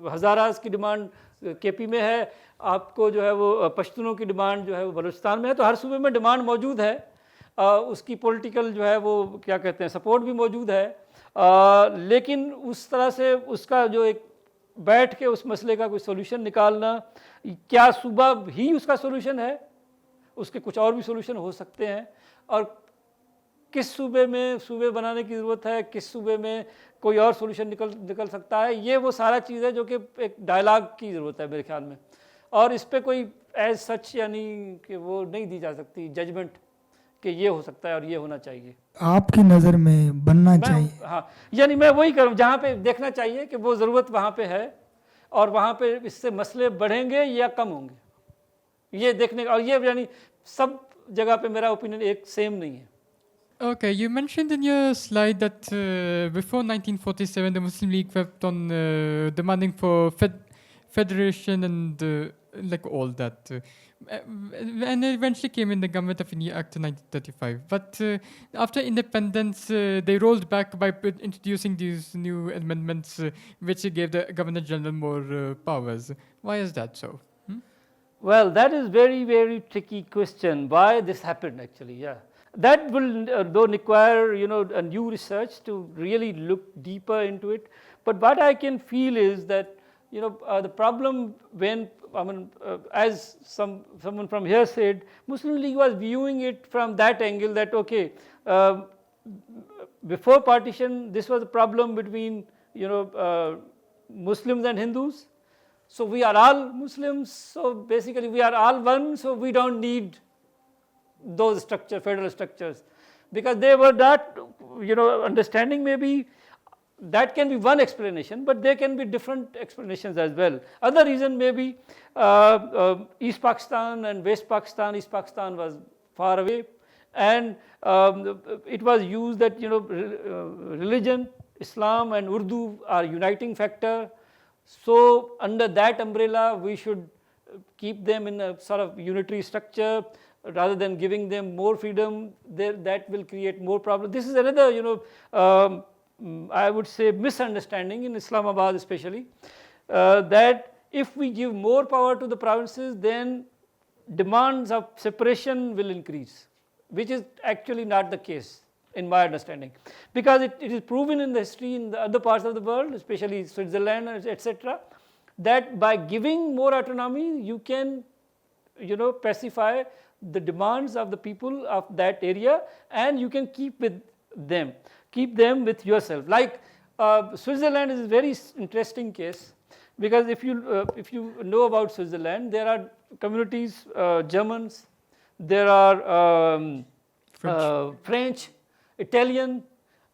हज़ारास की डिमांड केपी में है, आपको जो है वो पश्तूनों की डिमांड जो है वो बलूचिस्तान में है। तो हर सूबे में डिमांड मौजूद है, उसकी पॉलिटिकल जो है वो क्या कहते हैं सपोर्ट भी मौजूद है, लेकिन उस तरह से उसका जो एक बैठ के उस मसले का कोई सोल्यूशन निकालना, क्या सूबा ही उसका सोल्यूशन है, उसके कुछ और भी सोल्यूशन हो सकते हैं, और किस सूबे में सूबे बनाने की ज़रूरत है, किस सूबे में कोई और सोल्यूशन निकल सकता है, ये वो सारा चीज़ है जो कि एक डायलॉग की ज़रूरत है मेरे ख्याल में। और इस पर कोई एज सच यानी कि वो नहीं दी जा सकती जजमेंट कि ये हो सकता है और ये होना चाहिए। आपकी नज़र में बनना चाहिए? हाँ, यानी मैं वही करूँ जहाँ पे देखना चाहिए कि वो ज़रूरत वहाँ पे है और वहाँ पे इससे मसले बढ़ेंगे या कम होंगे, ये देखने का। और ये यानी सब जगह पे मेरा ओपिनियन एक सेम नहीं है। Okay, you mentioned in your slide that before 1947 the Muslim League kept on demanding for federation and like all that. And it eventually came in the Government of India Act 1935. But after independence, they rolled back by introducing these new amendments which gave the Governor General more powers. Why is that so? Well, that is very, very tricky question. Why this happened actually? Yeah, that will though require a new research to really look deeper into it. But what I can feel is that the problem when as someone from here said, Muslim League was viewing it from that angle that okay, before partition this was a problem between Muslims and Hindus. So we are all Muslims, so basically we are all one, so we don't need those federal structures, because they were not understanding. Maybe that can be one explanation, but there can be different explanations as well. Other reason may be East Pakistan and West Pakistan. East Pakistan was far away, and it was used that religion, Islam and Urdu are uniting factor. So under that umbrella we should keep them in a sort of unitary structure rather than giving them more freedom. That will create more problems. This is another I would say misunderstanding in Islamabad especially, that if we give more power to the provinces, then demands of separation will increase, which is actually not the case in my understanding, because it is proven in the history in the other parts of the world, especially Switzerland, etc., that by giving more autonomy you can pacify the demands of the people of that area, and you can keep them with yourself. Like Switzerland is a very interesting case, because if you know about Switzerland, there are communities, Germans, there are French, Italian,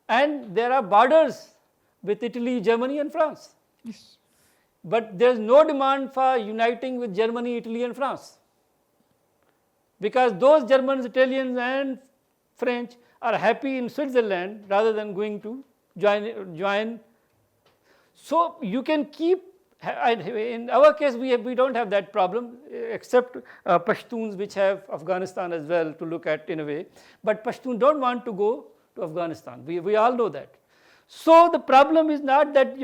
and there are borders with Italy, Germany and France. Yes. But there is no demand for uniting with Germany, Italy and France, because those Germans, Italians and French are happy in Switzerland rather than going to join. So you can keep, in our case we don't have that problem, except Pashtuns, which have Afghanistan as well to look at in a way, but Pashtun don't want to go to Afghanistan, we all know that. So the problem is not that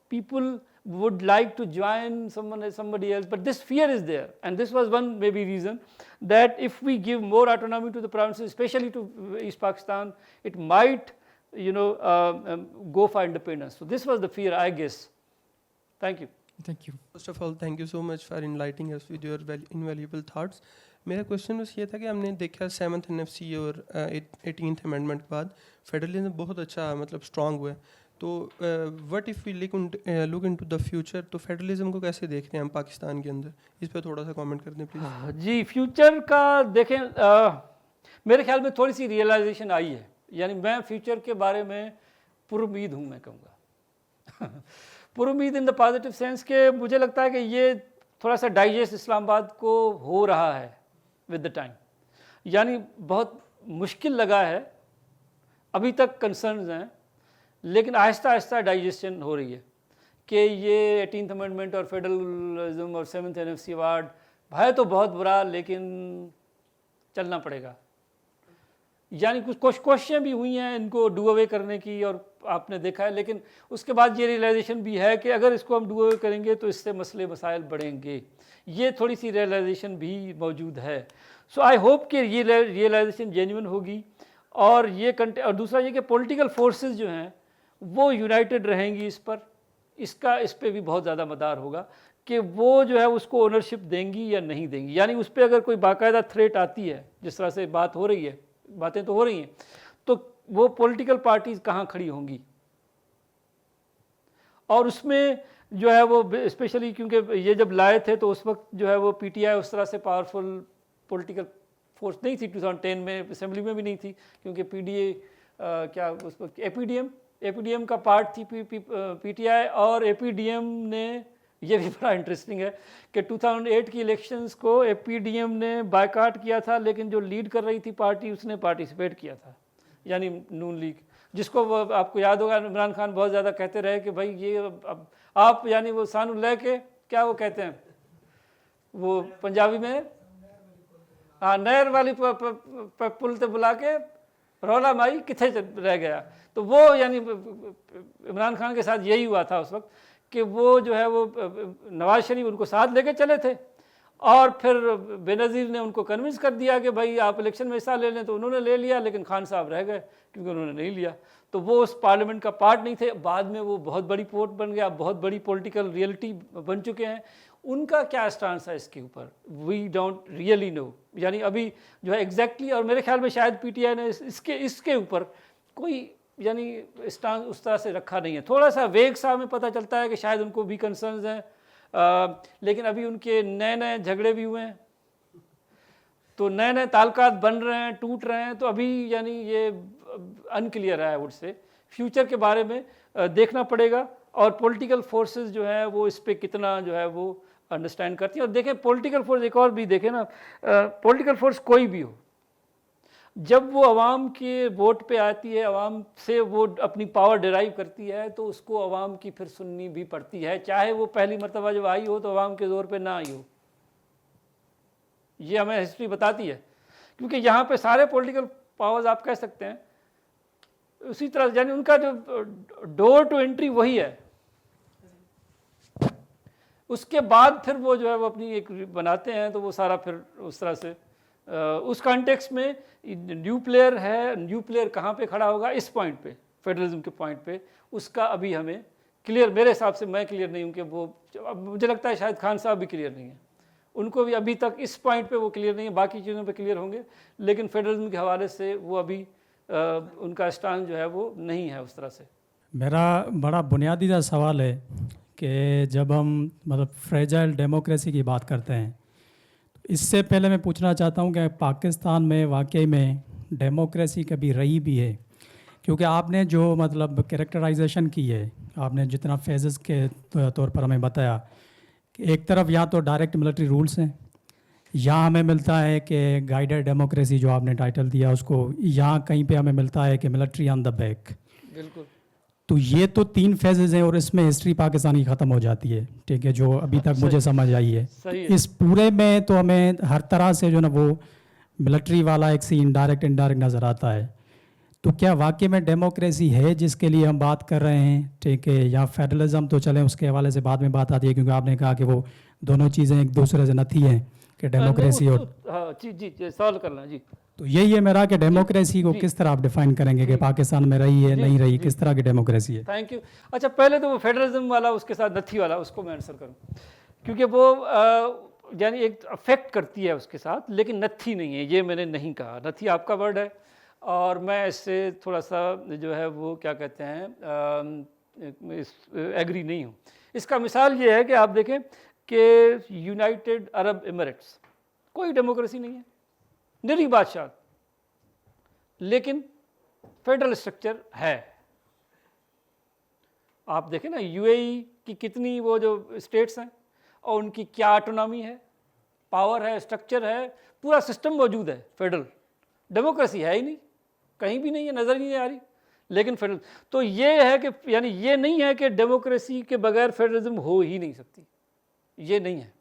people would like to join somebody else, but this fear is there, and this was one maybe reason that if we give more autonomy to the provinces, especially to East Pakistan, it might go for independence. So this was the fear, I guess. Thank you. Thank you. First of all, thank you so much for enlightening us with your invaluable thoughts. मेरा question बस ये था कि हमने देखा 7th NFC और 18th amendment के बाद फेडरलिज्म बहुत अच्छा मतलब स्ट्रॉन्ग हुआ है, तो what if we look into the future, तो फेडरलिज्म को कैसे देख रहे हैं हम पाकिस्तान के अंदर, इस पर थोड़ा सा कमेंट कर दें प्लीज़। जी, फ्यूचर का देखें, मेरे ख्याल में थोड़ी सी रियलाइजेशन आई है, यानी मैं फ्यूचर के बारे में पुरुमीद हूँ, मैं कहूँगा पुरुमीद इन द पॉजिटिव सेंस के मुझे लगता है कि ये थोड़ा सा डाइजेस्ट इस्लामाबाद को हो रहा है विद द टाइम, यानी बहुत मुश्किल लगा है, अभी तक कंसर्न्स हैं, लेकिन आहिस्ता आहिस्ता डाइजेशन हो रही है कि ये 18th अमेंडमेंट और फेडरलिज्म और 7th NFC अवार्ड है तो बहुत बुरा, लेकिन चलना पड़ेगा। यानी कुछ कोशिशें भी हुई हैं इनको डू अवे करने की, और आपने देखा है, लेकिन उसके बाद ये रियलाइजेशन भी है कि अगर इसको हम डू अवे करेंगे तो इससे मसले मसाइल बढ़ेंगे, ये थोड़ी सी रियलाइजेशन भी मौजूद है। सो आई होप कि ये रियलाइजेशन जेन्युइन होगी, और और दूसरा ये कि पॉलिटिकल फोर्सेस जो हैं वो यूनाइटेड रहेंगी इस पर, इस पर भी बहुत ज़्यादा मदार होगा कि वो जो है उसको ओनरशिप देंगी या नहीं देंगी। यानी उस पर अगर कोई बाकायदा थ्रेट आती है, जिस तरह से बात हो रही है, बातें तो हो रही हैं, तो वो पॉलिटिकल पार्टीज कहाँ खड़ी होंगी, और उसमें जो है वो स्पेशली क्योंकि ये जब लाए थे तो उस वक्त जो है वो PTI उस तरह से पावरफुल पॉलिटिकल फोर्स नहीं थी 2010 में, असेंबली में भी नहीं थी, क्योंकि पीडीए क्या उस पर एपीडीएम का पार्ट थी पीटीआई, और एपीडीएम ने, ये भी बड़ा इंटरेस्टिंग है कि 2008 की इलेक्शंस को एपीडीएम ने बायकॉट किया था, लेकिन जो लीड कर रही थी पार्टी उसने पार्टिसिपेट किया था, यानी नून लीग, जिसको वो आपको याद होगा इमरान खान बहुत ज़्यादा कहते रहे कि भाई ये अब आप, यानी वो सानू लेके क्या वो कहते हैं वो पंजाबी में, हाँ, नहर वाली पुल ते बुला के रौला माई किथे रह गया। तो वो यानी इमरान खान के साथ यही हुआ था उस वक्त कि वो जो है वो नवाज शरीफ उनको साथ लेके चले थे, और फिर बेनज़ीर ने उनको कन्विंस कर दिया कि भाई आप इलेक्शन में हिस्सा ले लें, तो उन्होंने ले लिया, लेकिन खान साहब रह गए क्योंकि उन्होंने नहीं लिया, तो वो उस पार्लियामेंट का पार्ट नहीं थे। बाद में वो बहुत बड़ी पोस्ट बन गया, बहुत बड़ी पॉलिटिकल रियलिटी बन चुके हैं। उनका क्या स्टांस है इसके ऊपर, वी डोंट रियली नो, यानी अभी जो है एग्जैक्टली, और मेरे ख्याल में शायद पीटीआई ने इसके ऊपर कोई यानी स्टांस उस तरह से रखा नहीं है। थोड़ा सा वेग सा हमें पता चलता है कि शायद उनको भी कंसर्न्स हैं, लेकिन अभी उनके नए नए झगड़े भी हुए हैं, तो नए नए ताल्लुकात बन रहे हैं, टूट रहे हैं, तो अभी यानी ये अनक्लियर है, वुड से फ्यूचर के बारे में देखना पड़ेगा, और पॉलिटिकल फोर्सेस जो है वो इस पे कितना जो है वो अंडरस्टैंड करती है। और देखें पॉलिटिकल फोर्स, एक और भी देखें ना, पॉलिटिकल फोर्स कोई भी हो, जब वो अवाम के वोट पे आती है, अवाम से वो अपनी पावर डिराइव करती है, तो उसको अवाम की फिर सुननी भी पड़ती है, चाहे वो पहली मरतबा जब आई हो तो अवाम के ज़ोर पे ना आई हो। ये हमें हिस्ट्री बताती है, क्योंकि यहाँ पे सारे पॉलिटिकल पावर्स आप कह सकते हैं उसी तरह, यानी उनका जो डोर टू एंट्री वही है, उसके बाद फिर वो जो है वो अपनी एक बनाते हैं, तो वो सारा फिर उस तरह से उस कॉन्टेक्स्ट में न्यू प्लेयर है, न्यू प्लेयर कहाँ पे खड़ा होगा इस पॉइंट पे, फेडरलिज्म के पॉइंट पे, उसका अभी हमें क्लियर, मेरे हिसाब से मैं क्लियर नहीं हूँ कि वो, अब मुझे लगता है शायद खान साहब भी क्लियर नहीं है, उनको भी अभी तक इस पॉइंट पे वो क्लियर नहीं है, बाकी चीज़ों पे क्लियर होंगे, लेकिन फेडरलिज्म के हवाले से वो अभी उनका स्टांस जो है वो नहीं है उस तरह से। मेरा बड़ा बुनियादी सा सवाल है कि जब हम मतलब फ्रेजाइल डेमोक्रेसी की बात करते हैं, इससे पहले मैं पूछना चाहता हूं कि पाकिस्तान में वाकई में डेमोक्रेसी कभी रही भी है? क्योंकि आपने जो मतलब कैरेक्टराइजेशन की है, आपने जितना फेजेस के तौर पर हमें बताया कि एक तरफ यहाँ तो डायरेक्ट मिलिट्री रूल्स हैं, यहाँ हमें मिलता है कि गाइडेड डेमोक्रेसी जो आपने टाइटल दिया उसको, यहाँ कहीं पे हमें मिलता है कि मिलिट्री ऑन द बैक। बिल्कुल। तो ये तो 3 फेजेज़ हैं और इसमें हिस्ट्री पाकिस्तान की ख़त्म हो जाती है, ठीक है, जो अभी तक मुझे समझ आई है। इस पूरे में तो हमें हर तरह से जो ना वो मिलिट्री वाला एक सीन डायरेक्ट इनडायरेक्ट नज़र आता है। तो क्या वाकई में डेमोक्रेसी है जिसके लिए हम बात कर रहे हैं, ठीक है, या फेडरलिज्म तो चलें उसके हवाले से बाद में बात आती है, क्योंकि आपने कहा कि वो दोनों चीज़ें एक दूसरे से नथी हैं कि डेमोक्रेसी और, हाँ जी सॉल्व करना जी। तो यही है मेरा कि डेमोक्रेसी को किस तरह आप डिफाइन करेंगे कि पाकिस्तान में रही है नहीं रही, किस तरह की डेमोक्रेसी है? Thank you. अच्छा, पहले तो वो फेडरलिज्म वाला, उसके साथ नथी वाला, उसको मैं आंसर करूँ, क्योंकि वो यानी एक अफेक्ट करती है उसके साथ, लेकिन नथी नहीं है, ये मैंने नहीं कहा। नथी आपका वर्ड है, और मैं इससे थोड़ा सा जो है वो क्या कहते हैं एग्री नहीं हूँ। इसका मिसाल ये है कि आप देखें कि यूनाइटेड अरब एमिरेट्स कोई डेमोक्रेसी नहीं है, निरी बादशाह, लेकिन फेडरल स्ट्रक्चर है। आप देखें ना यूएई की कितनी वो जो स्टेट्स हैं और उनकी क्या ऑटोनॉमी है, पावर है, स्ट्रक्चर है, पूरा सिस्टम मौजूद है। फेडरल डेमोक्रेसी है ही नहीं, कहीं भी नहीं है, नज़र ही नहीं आ रही, लेकिन फेडरल। तो ये है कि यानी ये नहीं है कि डेमोक्रेसी के बगैर फेडरलिज्म हो ही नहीं सकती, ये नहीं है।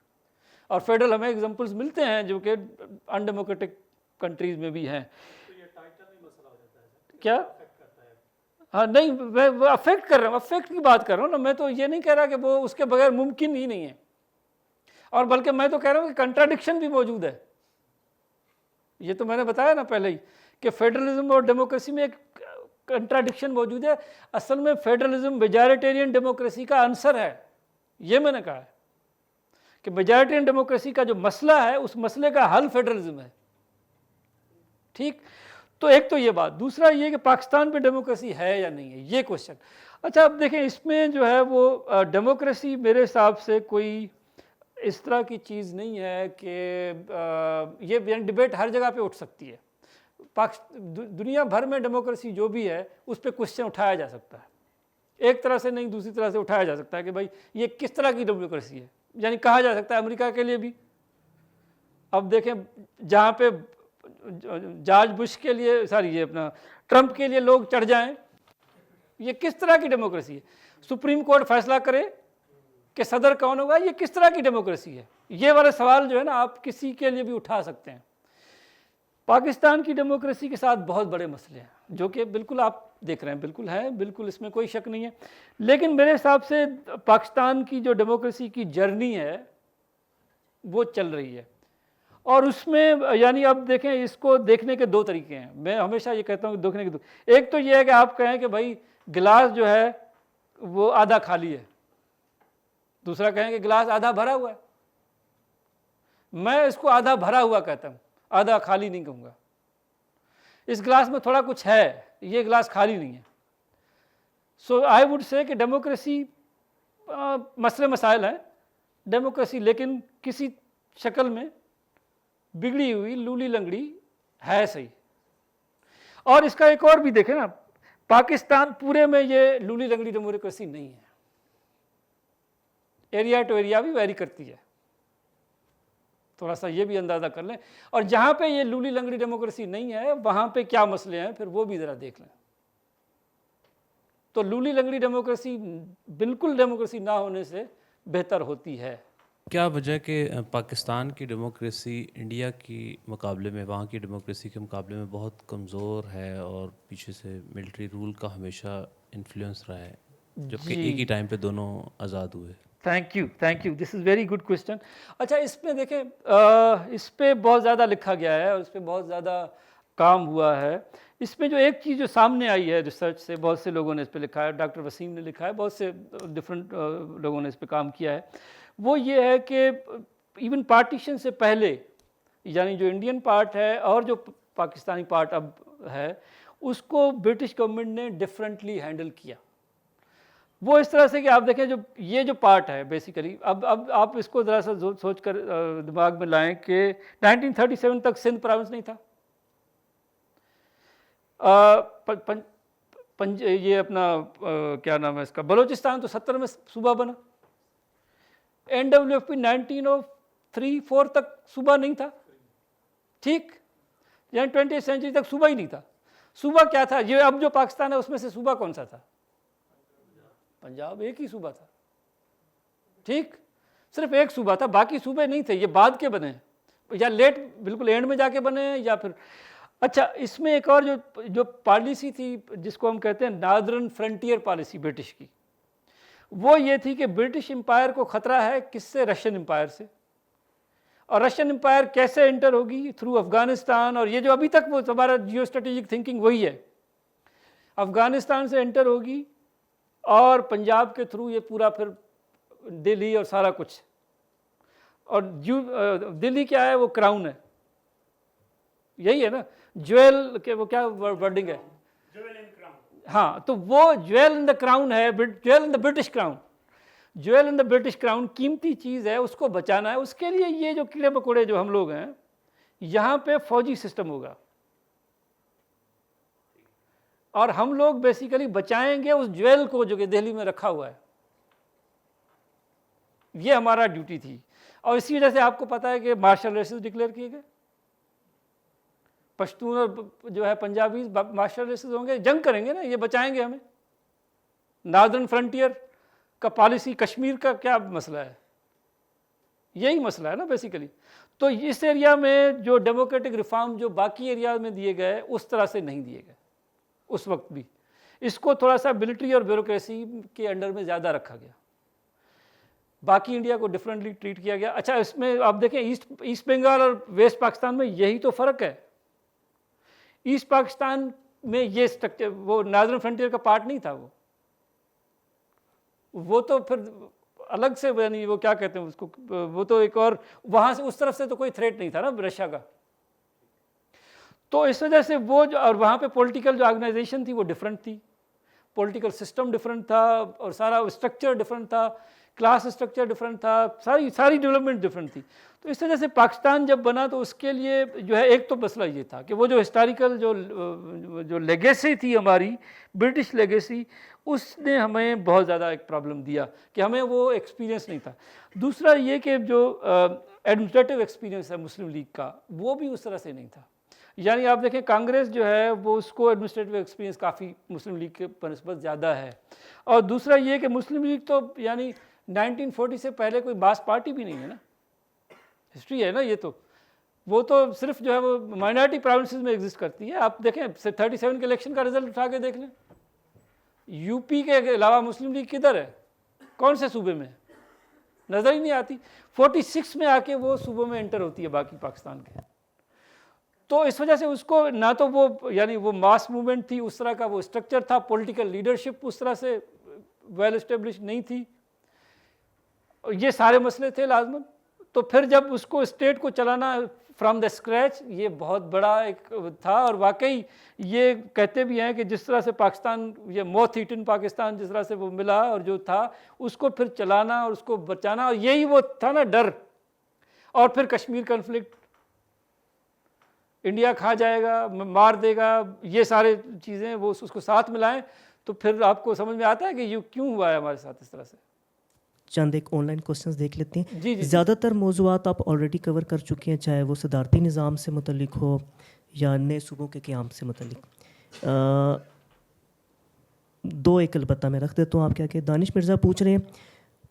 और फेडरल हमें एग्जांपल्स मिलते हैं जो कि अनडेमोक्रेटिक कंट्रीज में भी हैं। तो ये टाइटल भी मसला हो जाता है क्या? हाँ नहीं, मैं अफेक्ट कर रहा हूँ, अफेक्ट की बात कर रहा हूँ ना, मैं तो ये नहीं कह रहा कि वो उसके बगैर मुमकिन ही नहीं है, और बल्कि मैं तो कह रहा हूँ कि कंट्राडिक्शन भी मौजूद है। ये तो मैंने बताया ना पहले ही कि फेडरलिज्म और डेमोक्रेसी में एक कंट्राडिक्शन मौजूद है। असल में फेडरलिज्म मेजॉरिटेरियन डेमोक्रेसी का आंसर है, ये मैंने कहा है कि मेजॉरिटेरियन डेमोक्रेसी का जो मसला है उस मसले का हल फेडरलिज्म है। ठीक, तो एक तो ये बात, दूसरा ये कि पाकिस्तान पे डेमोक्रेसी है या नहीं है, ये क्वेश्चन। अच्छा, अब देखें इसमें जो है वो डेमोक्रेसी मेरे हिसाब से कोई इस तरह की चीज़ नहीं है कि ये डिबेट हर जगह पे उठ सकती है। दुनिया भर में डेमोक्रेसी जो भी है उस पर क्वेश्चन उठाया जा सकता है, एक तरह से नहीं दूसरी तरह से उठाया जा सकता है कि भाई ये किस तरह की डेमोक्रेसी है। यानी कहा जा सकता है अमेरिका के लिए भी, अब देखें जहाँ पे जॉर्ज बुश के लिए ये अपना ट्रंप के लिए लोग चढ़ जाएं, ये किस तरह की डेमोक्रेसी है। सुप्रीम कोर्ट फैसला करे कि सदर कौन होगा, ये किस तरह की डेमोक्रेसी है। ये वाले सवाल जो है ना आप किसी के लिए भी उठा सकते हैं। पाकिस्तान की डेमोक्रेसी के साथ बहुत बड़े मसले हैं जो कि बिल्कुल आप देख रहे हैं, बिल्कुल है, बिल्कुल इसमें कोई शक नहीं है। लेकिन मेरे हिसाब से पाकिस्तान की जो डेमोक्रेसी की जर्नी है वो चल रही है, और उसमें यानी अब देखें, इसको देखने के दो तरीके हैं। मैं हमेशा ये कहता हूँ कि देखने के दो, एक तो ये है कि आप कहें कि भाई गिलास जो है वो आधा खाली है, दूसरा कहें कि गिलास आधा भरा हुआ है। मैं इसको आधा भरा हुआ कहता हूँ, आधा खाली नहीं कहूँगा। इस गिलास में थोड़ा कुछ है, ये गिलास खाली नहीं है। सो आई वुड से कि डेमोक्रेसी मसले मसाइल हैं डेमोक्रेसी, लेकिन किसी शक्ल में बिगड़ी हुई लूली लंगड़ी है सही। और इसका एक और भी देखें ना, पाकिस्तान पूरे में ये लूली लंगड़ी डेमोक्रेसी नहीं है, एरिया टू एरिया भी वैरी करती है, थोड़ा सा ये भी अंदाज़ा कर लें। और जहाँ पे ये लूली लंगड़ी डेमोक्रेसी नहीं है वहाँ पे क्या मसले हैं फिर वो भी ज़रा देख लें। तो लूली लंगड़ी डेमोक्रेसी बिल्कुल डेमोक्रेसी ना होने से बेहतर होती है। क्या वजह कि पाकिस्तान की डेमोक्रेसी इंडिया की मुकाबले में, वहाँ की डेमोक्रेसी के मुकाबले में बहुत कमज़ोर है और पीछे से मिलिट्री रूल का हमेशा इन्फ्लुएंस रहा है, जबकि एक ही टाइम पे दोनों आज़ाद हुए? Thank you, this is very good question. अच्छा, इसमें देखें, इस पर बहुत ज़्यादा लिखा गया है और इस पर बहुत ज़्यादा काम हुआ है। इसमें जो एक चीज़ जो सामने आई है रिसर्च से, बहुत से लोगों ने इस पर लिखा है, डॉक्टर वसीम ने लिखा है, बहुत से डिफरेंट लोगों ने इस पर काम किया है, वो ये है कि इवन पार्टीशन से पहले, यानी जो इंडियन पार्ट है और जो पाकिस्तानी पार्ट अब है, उसको ब्रिटिश गवर्नमेंट ने डिफरेंटली हैंडल किया। वो इस तरह से कि आप देखें, जो ये जो पार्ट है बेसिकली, अब आप इसको ज़रा सा सोच कर दिमाग में लाएं कि 1937 तक सिंध प्रोविंस नहीं था। ये अपना क्या नाम है इसका, बलूचिस्तान तो 70 में सूबा बना। NWFP 1903-4 तक सूबा नहीं था, ठीक, यानी 20th सेंचुरी तक सूबा ही नहीं था। सूबा क्या था, ये अब जो पाकिस्तान है उसमें से सूबा कौन सा था? पंजाब एक ही सूबा था, ठीक, सिर्फ एक सूबा था, बाकी सूबे नहीं थे। ये बाद के बने या लेट बिल्कुल एंड में जाके बने या फिर। अच्छा, इसमें एक और जो पॉलिसी थी जिसको हम कहते हैं नॉर्दर्न फ्रंटियर पॉलिसी ब्रिटिश की, वो ये थी कि ब्रिटिश एम्पायर को ख़तरा है किससे? रशियन एम्पायर से। और रशियन एम्पायर कैसे एंटर होगी? थ्रू अफ़गानिस्तान। और ये जो अभी तक वो हमारा जियो स्ट्रेटेजिक थिंकिंग वही है, अफ़गानिस्तान से एंटर होगी और पंजाब के थ्रू ये पूरा फिर दिल्ली और सारा कुछ। और दिल्ली क्या है? वो क्राउन है, यही है ना, ज्वेल के, वो क्या वर्डिंग है, हाँ, तो वो ज्वेल इन द क्राउन है, jewel in the British crown. Jewel in the British crown कीमती चीज़ है, उसको बचाना है। उसके लिए ये जो कीड़े मकोड़े जो हम लोग हैं, यहाँ पे फौजी सिस्टम होगा और हम लोग बेसिकली बचाएंगे उस ज्वेल को जो कि दिल्ली में रखा हुआ है। ये हमारा ड्यूटी थी। और इसी वजह से आपको पता है कि मार्शल रेसेस डिक्लेयर किए गए। पश्तून और जो है पंजाबी मार्शल रेसेस होंगे, जंग करेंगे ना, ये बचाएंगे हमें। नॉर्दर्न फ्रंटियर का पॉलिसी, कश्मीर का क्या मसला है? यही मसला है ना बेसिकली। तो इस एरिया में जो डेमोक्रेटिक रिफॉर्म जो बाकी एरिया में दिए गए उस तरह से नहीं दिए गए उस वक्त भी। इसको थोड़ा सा मिलिट्री और ब्यूरोक्रेसी के अंडर में ज़्यादा रखा गया, बाकी इंडिया को डिफरेंटली ट्रीट किया गया। अच्छा, इसमें आप देखें ईस्ट बंगाल और वेस्ट पाकिस्तान में यही तो फ़र्क है। ईस्ट पाकिस्तान में ये स्ट्रक्चर, वो नॉर्दर्न फ्रंटियर का पार्ट नहीं था, वो तो फिर अलग से, यानी वो क्या कहते हैं उसको, वो तो एक और, वहाँ से उस तरफ से तो कोई थ्रेट नहीं था ना रशिया का। तो इस वजह से वो जो, और वहाँ पे पॉलिटिकल जो ऑर्गेनाइजेशन थी वो डिफरेंट थी। पॉलिटिकल सिस्टम डिफरेंट था और सारा स्ट्रक्चर डिफरेंट था, क्लास स्ट्रक्चर डिफरेंट था, सारी डेवलपमेंट डिफरेंट थी। तो इस तरह से पाकिस्तान जब बना तो उसके लिए जो है एक तो मसला ये था कि वो जो हिस्टोरिकल जो लेगेसी थी हमारी, ब्रिटिश लेगेसी, उसने हमें बहुत ज़्यादा एक प्रॉब्लम दिया कि हमें वो एक्सपीरियंस नहीं था। दूसरा ये कि जो एडमिनिस्ट्रेटिव एक्सपीरियंस है मुस्लिम लीग का, वो भी उस तरह से नहीं था। यानी आप देखें कांग्रेस जो है वो उसको एडमिनिस्ट्रेटिव एक्सपीरियंस काफ़ी मुस्लिम लीग के बनस्बत ज़्यादा है। और दूसरा ये कि मुस्लिम लीग तो यानी 1940 से पहले कोई बास पार्टी भी नहीं है ना, हिस्ट्री है ना ये, तो वो तो सिर्फ जो है वो माइनॉरिटी प्रोविंसेस में एग्जिस्ट करती है। आप देखें 37 के इलेक्शन का रिजल्ट उठा के देख लें, यूपी के अलावा मुस्लिम लीग किधर है, कौन से सूबे में, नज़र ही नहीं आती। 46 में आके वो सूबों में एंटर होती है बाकी पाकिस्तान के। तो इस वजह से उसको ना तो वो यानी वो मास मूवमेंट थी, उस तरह का वो स्ट्रक्चर था, पॉलिटिकल लीडरशिप उस तरह से वेल एस्टेब्लिश नहीं थी, ये सारे मसले थे लाजमन। तो फिर जब उसको स्टेट को चलाना फ्रॉम द स्क्रैच, ये बहुत बड़ा एक था। और वाकई ये कहते भी हैं कि जिस तरह से पाकिस्तान, ये मोथ ईटन पाकिस्तान जिस तरह से वो मिला और जो था उसको फिर चलाना और उसको बचाना, और यही वो था ना डर। और फिर कश्मीर कन्फ्लिक्ट, इंडिया खा जाएगा, मार देगा, ये सारे चीज़ें वो उसको साथ मिलाएं तो फिर आपको समझ में आता है कि ये क्यों हुआ है हमारे साथ इस तरह से। चंद एक ऑनलाइन क्वेश्चंस देख लेते हैं। जी। ज़्यादातर मौज़ूआत आप ऑलरेडी कवर कर चुके हैं, चाहे वो सदारती निज़ाम से मुतल्लिक हो या नए सूबों के क़याम से मुतल्लिक। दो एक अलबत्ता मैं रख देता हूँ आप क्या कहें। दानिश मिर्ज़ा पूछ रहे हैं,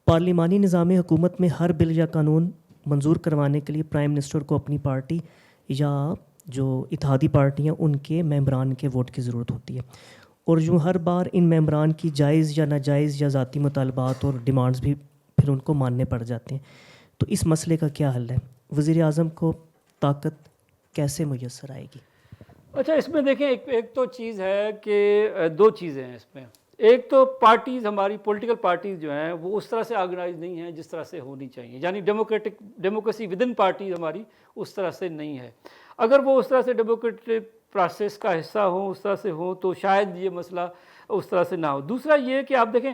पार्लिमानी निज़ाम हुकूमत में हर बिल या कानून मंजूर करवाने के लिए प्राइम मिनिस्टर को अपनी पार्टी या जो इत्तेहादी पार्टियाँ उनके मेंबरान के वोट की ज़रूरत होती है, और यूँ हर बार इन मेंबरान की जायज़ या नाजायज़ या ज़ाती मुतालबात और डिमांड्स भी फिर उनको मानने पड़ जाते हैं। तो इस मसले का क्या हल है? वज़ीर आज़म को ताकत कैसे मुयस्सर आएगी? अच्छा, इसमें देखें एक तो चीज़ है कि दो चीज़ें हैं इसमें। एक तो पार्टीज़, हमारी पॉलिटिकल पार्टीज़ जो हैं वो उस तरह से ऑर्गेनाइज नहीं हैं जिस तरह से होनी चाहिए, यानी डेमोक्रेसी विद इन पार्टी हमारी उस तरह से नहीं है। अगर वो उस तरह से डेमोक्रेटिक प्रोसेस का हिस्सा हो, उस तरह से हो, तो शायद ये मसला उस तरह से ना हो। दूसरा ये कि आप देखें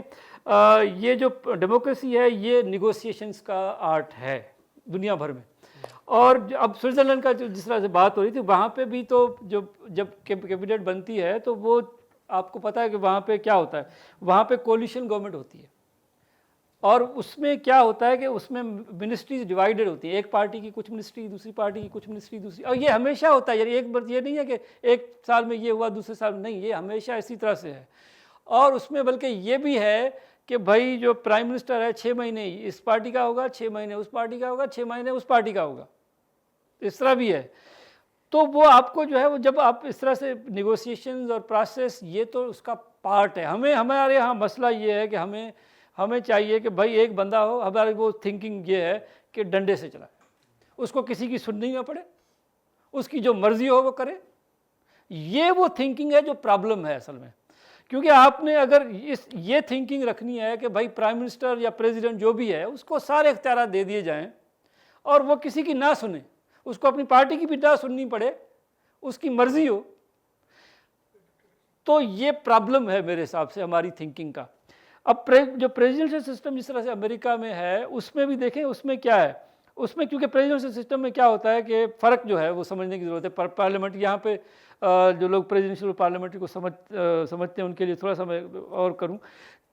ये जो डेमोक्रेसी है ये निगोशिएशंस का आर्ट है दुनिया भर में। और अब स्विट्ज़रलैंड का जो जिस तरह से बात हो रही थी, वहाँ पे भी तो जब कैबिनेट बनती है तो वो आपको पता है कि वहाँ पे क्या होता है, वहाँ पे कोलिशन गवर्नमेंट होती है और उसमें क्या होता है कि उसमें मिनिस्ट्रीज डिवाइडेड होती हैं, एक पार्टी की कुछ मिनिस्ट्री, दूसरी पार्टी की कुछ मिनिस्ट्री, दूसरी, और ये हमेशा होता है। यानी एक बार ये नहीं है कि एक साल में ये हुआ दूसरे साल में, नहीं, ये हमेशा इसी तरह से है। और उसमें बल्कि ये भी है कि भाई जो प्राइम मिनिस्टर है 6 महीने इस पार्टी का होगा, 6 महीने उस पार्टी का होगा, 6 महीने उस पार्टी का होगा, इस तरह भी है। तो वो आपको जो है वो जब आप इस तरह से निगोशिएशंस और प्रोसेस, ये तो उसका पार्ट है। हमारे यहाँ मसला ये है कि हमें चाहिए कि भाई एक बंदा हो, हमारी वो थिंकिंग ये है कि डंडे से चलाए, उसको किसी की सुननी ना पड़े, उसकी जो मर्जी हो वो करे। ये वो थिंकिंग है जो प्रॉब्लम है असल में। क्योंकि आपने अगर ये थिंकिंग रखनी है कि भाई प्राइम मिनिस्टर या प्रेसिडेंट जो भी है उसको सारे इख्तियार दे दिए जाएं और वो किसी की ना सुने, उसको अपनी पार्टी की भी ना सुननी पड़े, उसकी मर्जी हो, तो ये प्रॉब्लम है मेरे हिसाब से हमारी थिंकिंग का। अब जो प्रेसिडेंशियल सिस्टम जिस तरह से अमेरिका में है, उसमें भी देखें उसमें क्या है, उसमें क्योंकि प्रेसिडेंशियल सिस्टम में क्या होता है कि फ़र्क जो है वो समझने की ज़रूरत है। पार्लियामेंट, यहाँ पे जो लोग प्रेसिडेंशियल और पार्लियामेंट्री को समझते हैं उनके लिए थोड़ा सा मैं और करूँ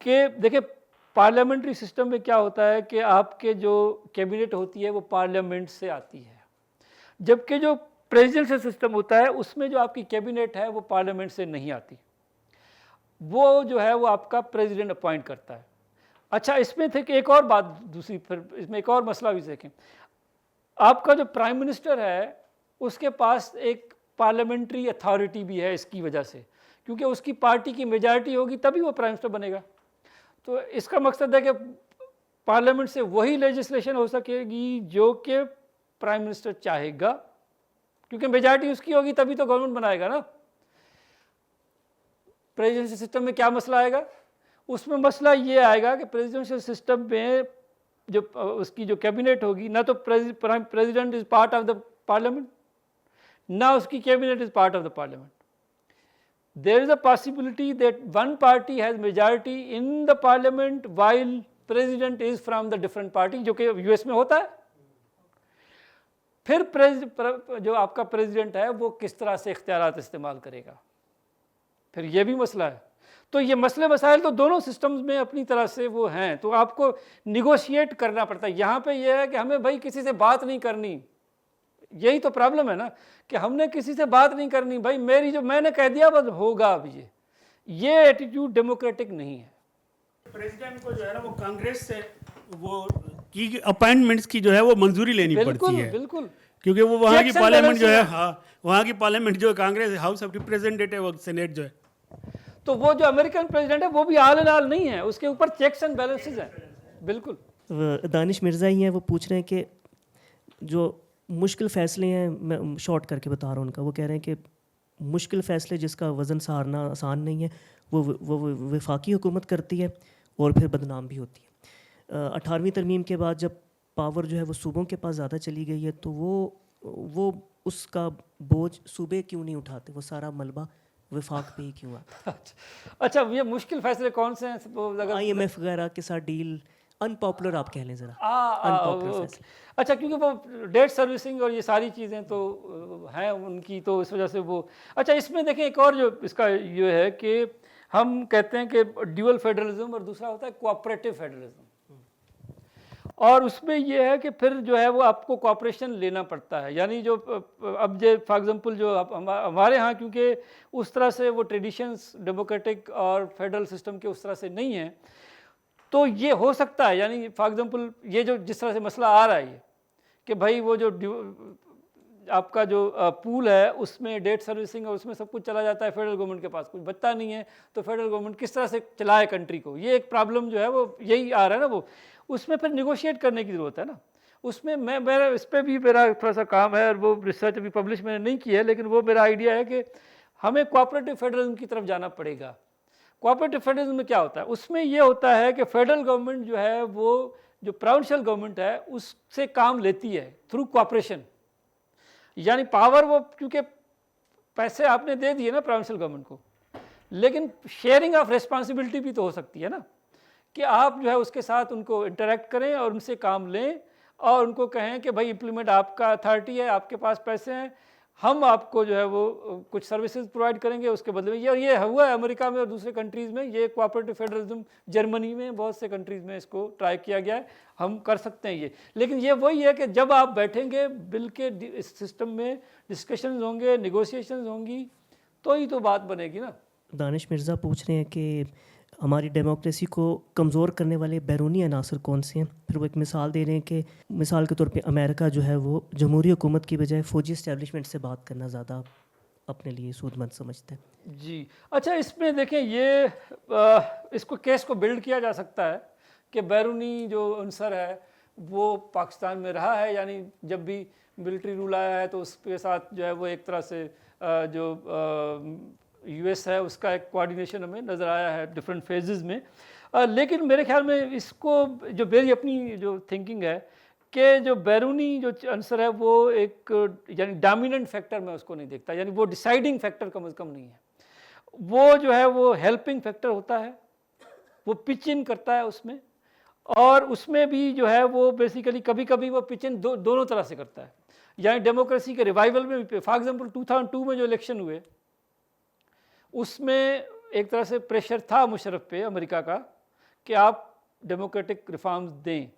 कि देखिए पार्लियामेंट्री सिस्टम में क्या होता है कि आपके जो कैबिनेट होती है वो पार्लियामेंट से आती है, जबकि जो प्रेसिडेंशियल सिस्टम होता है उसमें जो आपकी कैबिनेट है वो पार्लियामेंट से नहीं आती, वो जो है वो आपका प्रेसिडेंट अपॉइंट करता है। अच्छा, इसमें थे कि एक और बात दूसरी, फिर इसमें एक और मसला भी देखें, आपका जो प्राइम मिनिस्टर है उसके पास एक पार्लियामेंट्री अथॉरिटी भी है इसकी वजह से, क्योंकि उसकी पार्टी की मेजॉरिटी होगी तभी वो प्राइम मिनिस्टर बनेगा। तो इसका मकसद है कि पार्लियामेंट से वही लेजिस्लेशन हो सकेगी जो कि प्राइम मिनिस्टर चाहेगा, क्योंकि मेजॉरिटी उसकी होगी तभी तो गवर्नमेंट बनाएगा ना। प्रेसिडेंशियल सिस्टम में क्या मसला आएगा, उसमें मसला ये आएगा कि प्रेसिडेंशियल सिस्टम में जो उसकी जो कैबिनेट होगी, ना तो president is part of the parliament, ना उसकी cabinet is part of the parliament. there is a possibility that one party has majority in the parliament while president is from the different party, जो कि US में होता है। फिर जो आपका प्रेसिडेंट है वो किस तरह से इख्तियारात इस्तेमाल करेगा, फिर ये भी मसला है। तो ये मसले मसाइल तो दोनों सिस्टम्स में अपनी तरह से वो हैं, तो आपको निगोशिएट करना पड़ता है। यहाँ पे ये है कि हमें भाई किसी से बात नहीं करनी, यही तो प्रॉब्लम है ना कि हमने किसी से बात नहीं करनी, भाई मेरी जो मैंने कह दिया बस होगा। अब ये एटीट्यूड डेमोक्रेटिक नहीं है। प्रेसिडेंट को जो है ना वो कांग्रेस से वो की अपॉइंटमेंट्स की जो है वो मंजूरी लेनी पड़ती है, बिल्कुल, क्योंकि वो वहाँ की पार्लियामेंट जो है, हाँ वहाँ की पार्लियामेंट जो है कांग्रेस हाउस ऑफ रिप्रेजेंटेटिव और सेनेट जो है, तो वो जो अमेरिकन प्रेसिडेंट है वो भी आल इन आल नहीं है, उसके ऊपर चेक्स एंड बैलेंसेस हैं। बिल्कुल। दानिश मिर्ज़ा ही हैं, वो पूछ रहे हैं कि जो मुश्किल फ़ैसले हैं, मैं शॉर्ट करके बता रहा हूँ उनका, वो कह रहे हैं कि मुश्किल फ़ैसले जिसका वज़न सहारना आसान नहीं है वो वफाकी हुकूमत करती है और फिर बदनाम भी होती है। 18वीं तरमीम के बाद जब पावर जो है वो सूबों के पास ज़्यादा चली गई है तो वो उसका बोझ सूबे क्यों नहीं उठाते, वो सारा मलबा वफाक पे ही क्यों आता? अच्छा, ये मुश्किल फैसले कौन से हैं? IMF वगैरह के साथ डील, अनपॉपुलर आप कह लें ज़रा, अनपॉपुलर फैसले। अच्छा, क्योंकि वो डेट सर्विसिंग और ये सारी चीज़ें तो हैं उनकी, तो इस वजह से वो। अच्छा, इसमें देखें एक और जो इसका ये है कि हम कहते हैं कि ड्यूअल फेडरलिज्म और दूसरा होता है कोऑपरेटिव फेडरलिज्म, और उसमें ये है कि फिर जो है वो आपको कोऑपरेशन लेना पड़ता है। यानी जो अब जो फॉर एग्जांपल जो हमारे यहाँ क्योंकि उस तरह से वो ट्रेडिशंस डेमोक्रेटिक और फेडरल सिस्टम के उस तरह से नहीं है, तो ये हो सकता है। यानी फॉर एग्जांपल ये जो जिस तरह से मसला आ रहा है ये कि भाई वो जो आपका जो पूल है उसमें डेट सर्विसिंग और उसमें सब कुछ चला जाता है, फेडरल गवर्नमेंट के पास कुछ बचता नहीं है, तो फेडरल गवर्नमेंट किस तरह से चलाए कंट्री को, ये एक प्रॉब्लम जो है वो यही आ रहा है ना। वो उसमें फिर निगोशिएट करने की ज़रूरत है ना। उसमें मेरा इस पर भी मेरा थोड़ा सा काम है और वो रिसर्च अभी पब्लिश मैंने नहीं की है, लेकिन वो मेरा आइडिया है कि हमें कोऑपरेटिव फेडरलिज्म की तरफ जाना पड़ेगा। कोऑपरेटिव फेडरलिज्म में क्या होता है, उसमें ये होता है कि फेडरल गवर्नमेंट जो है वो जो प्रोविंशियल गवर्नमेंट है उससे काम लेती है थ्रू कोऑपरेशन। यानी पावर वो क्योंकि पैसे आपने दे दिए ना प्रोविंशियल गवर्नमेंट को, लेकिन शेयरिंग ऑफ रिस्पॉन्सिबिलिटी भी तो हो सकती है ना, कि आप जो है उसके साथ उनको इंटरेक्ट करें और उनसे काम लें और उनको कहें कि भाई इम्प्लीमेंट आपका अथॉरिटी है, आपके पास पैसे हैं, हम आपको जो है वो कुछ सर्विसेज प्रोवाइड करेंगे उसके बदले में। ये हुआ है अमेरिका में और दूसरे कंट्रीज़ में, ये कोऑपरेटिव फेडरलिज्म जर्मनी में बहुत से कंट्रीज़ में इसको ट्राई किया गया है, हम कर सकते हैं ये। लेकिन ये वही है कि जब आप बैठेंगे बिल के इस सिस्टम में डिस्कशंस होंगे, नेगोशिएशंस होंगी, तो ही तो बात बनेगी ना। दानिश मिर्ज़ा पूछ रहे हैं कि हमारी डेमोक्रेसी को कमज़ोर करने वाले बैरूनी अनासर कौन से हैं। फिर वो एक मिसाल दे रहे हैं कि मिसाल के तौर पे अमेरिका जो है वो जमहूरी हुकूमत की बजाय फ़ौजी इस्टेब्लिशमेंट से बात करना ज़्यादा अपने लिए सूदमंद समझते हैं। जी अच्छा, इसमें देखें ये इसको केस को बिल्ड किया जा सकता है कि बैरूनी जो अंसर है वो पाकिस्तान में रहा है, यानी जब भी मिलिट्री रूल आया है तो उसके साथ जो है वो एक तरह से जो यूएस है उसका एक कोऑर्डिनेशन हमें नज़र आया है डिफरेंट फेजेस में। लेकिन मेरे ख्याल में इसको जो मेरी अपनी जो थिंकिंग है कि जो बैरूनी जो आंसर है वो एक यानी डोमिनेंट फैक्टर मैं उसको नहीं देखता, यानी वो डिसाइडिंग फैक्टर कम से कम नहीं है। वो जो है वो हेल्पिंग फैक्टर होता है, वो पिच इन करता है उसमें, और उसमें भी जो है वो बेसिकली कभी कभी वो पिच इन दोनों तरह से करता है। यानी डेमोक्रेसी के रिवाइवल में भी, फॉर एग्जाम्पल 2002 में जो इलेक्शन हुए उसमें एक तरह से प्रेशर था मुशर्रफ पे अमेरिका का कि आप डेमोक्रेटिक रिफॉर्म्स दें।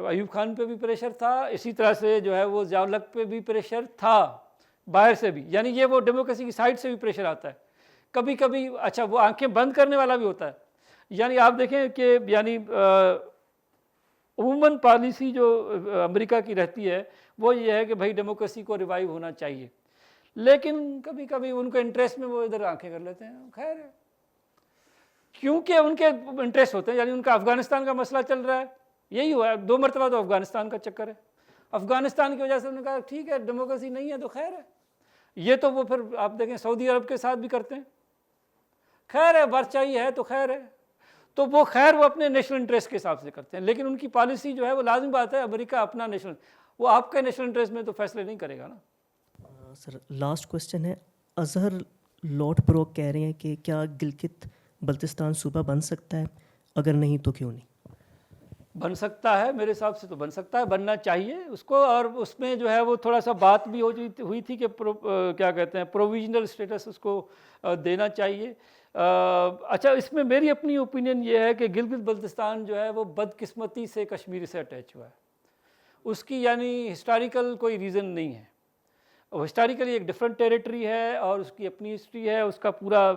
अयूब खान पे भी प्रेशर था, इसी तरह से जो है वो ज़िया उल-हक पे भी प्रेशर था बाहर से भी, यानी ये वो डेमोक्रेसी की साइड से भी प्रेशर आता है कभी कभी। अच्छा, वो आंखें बंद करने वाला भी होता है। यानी आप देखें कि यानी उमूमन पॉलिसी जो अमेरिका की रहती है वो ये है कि भाई डेमोक्रेसी को रिवाइव होना चाहिए, लेकिन कभी कभी उनके इंटरेस्ट में वो इधर आंखें कर लेते हैं। खैर है, क्योंकि उनके इंटरेस्ट होते हैं, यानी उनका अफगानिस्तान का मसला चल रहा है, यही हुआ है 2 मरतबा तो अफगानिस्तान का चक्कर है। अफगानिस्तान की वजह से उन्होंने कहा ठीक है डेमोक्रेसी नहीं है तो खैर है। ये तो वो फिर आप देखें सऊदी अरब के साथ भी करते हैं, खैर है बादशाही है तो खैर है, तो वो खैर वो अपने नेशनल इंटरेस्ट के हिसाब से करते हैं। लेकिन उनकी पॉलिसी जो है वो लाजमी बात है, अमेरिका अपना नेशनल, वो आपके नेशनल इंटरेस्ट में तो फैसले नहीं करेगा ना। सर लास्ट क्वेश्चन है, अजहर लॉर्ड ब्रोक कह रहे हैं कि क्या गिलगित बल्तिस्तान सूबा बन सकता है, अगर नहीं तो क्यों नहीं? बन सकता है, मेरे हिसाब से तो बन सकता है, बनना चाहिए उसको। और उसमें जो है वो थोड़ा सा बात भी हुई थी कि क्या कहते हैं, प्रोविजनल स्टेटस उसको देना चाहिए। अच्छा, इसमें मेरी अपनी ओपिनियन ये है कि गिलगित बल्तिस्तान जो है वो बदकिस्मती से कश्मीर से अटैच हुआ है। उसकी यानी हिस्टोरिकल कोई रीज़न नहीं है। हिस्टोरिकली एक डिफरेंट टेरिटरी है और उसकी अपनी हिस्ट्री है। उसका पूरा